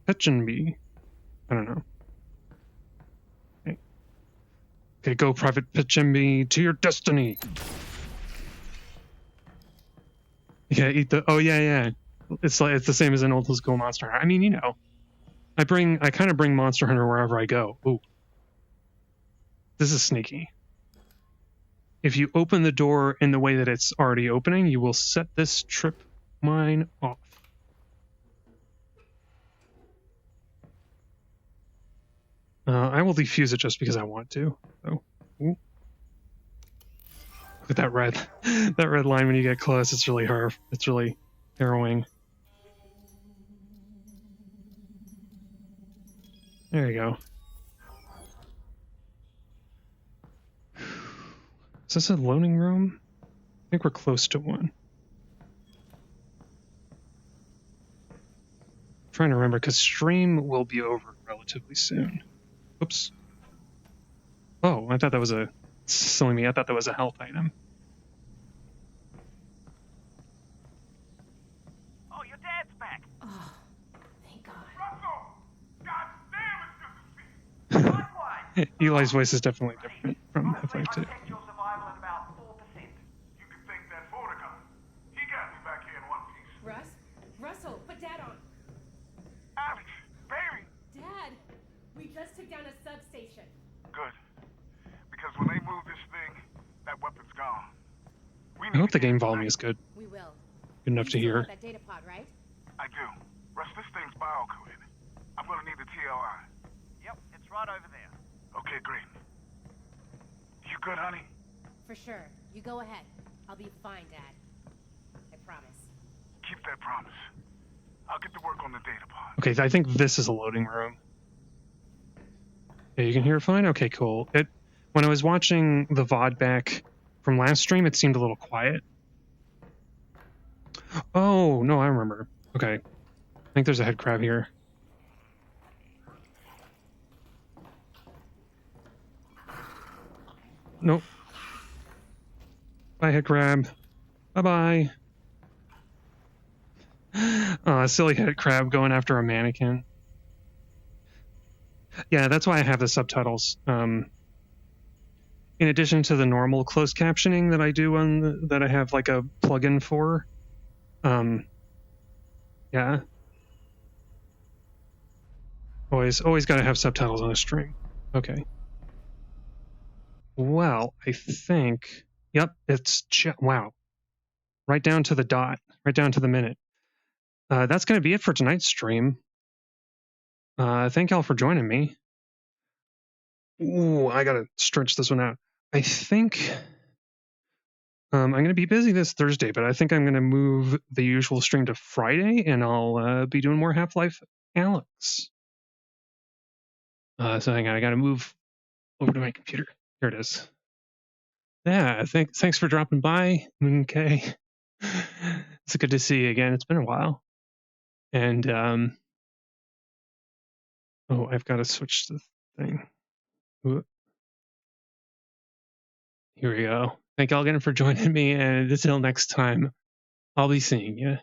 Speaker 1: I don't know. Okay, go, Private Pechenbee, to your destiny! Yeah, eat the... Oh, yeah. It's the same as an old school Monster Hunter. I mean, you know. I kind of bring Monster Hunter wherever I go. Ooh. This is sneaky. If you open the door in the way that it's already opening, you will set this trip mine off. I will defuse it just because I want to. So, ooh. Look at that red line when you get close. It's really hard. It's really harrowing. There you go. Is this a loading room? I think we're close to one. I'm trying to remember, because stream will be over relatively soon. Oops. Oh, I thought that was silly me. I thought that was a health item.
Speaker 3: Oh, your dad's back.
Speaker 2: Oh, thank God.
Speaker 4: Russell! God damn, it's good to see you.
Speaker 3: Likewise.
Speaker 1: Eli's voice is definitely different from
Speaker 3: Honestly,
Speaker 1: Half-Life 2.
Speaker 3: I checked your survival at about 4%.
Speaker 4: You can thank that Fortigun. He got me back here in one piece.
Speaker 2: Russell, put Dad on.
Speaker 4: Alyx, baby!
Speaker 2: Dad, we just took down a substation.
Speaker 4: Good. Because when they move this thing, that weapon's gone.
Speaker 1: I hope the game volume is good.
Speaker 2: We will.
Speaker 1: Good enough to
Speaker 2: You still
Speaker 1: hear.
Speaker 2: have that data pod, right?
Speaker 4: I do. Russ, this thing's biocoded. I'm gonna need the TLI.
Speaker 3: Yep, it's right over there.
Speaker 4: Okay, great. You good, honey?
Speaker 2: For sure. You go ahead. I'll be fine, Dad. I promise.
Speaker 4: Keep that promise. I'll get to work on the data pod.
Speaker 1: Okay, I think this is a loading room. Yeah, you can hear it fine? Okay, cool. When I was watching the VOD back from last stream, it seemed a little quiet. Oh, no, I remember. Okay. I think there's a headcrab here. Nope. Bye, Headcrab. Bye-bye. Silly Headcrab going after a mannequin. Yeah, that's why I have the subtitles. In addition to the normal closed captioning that I do that I have like a plugin for. Yeah. Always got to have subtitles on a stream. Okay. Well, I think. Yep, it's wow. Right down to the dot. Right down to the minute. That's going to be it for tonight's stream. Thank y'all for joining me. Ooh, I gotta stretch this one out. I think I'm gonna be busy this Thursday, but I think I'm gonna move the usual stream to Friday, and I'll be doing more Half-Life Alyx. So hang on, I gotta move over to my computer. Here it is. Yeah, thanks for dropping by, Okay. It's good to see you again. It's been a while. And I've got to switch the thing. Ooh. Here we go. Thank y'all again for joining me, and until next time, I'll be seeing you.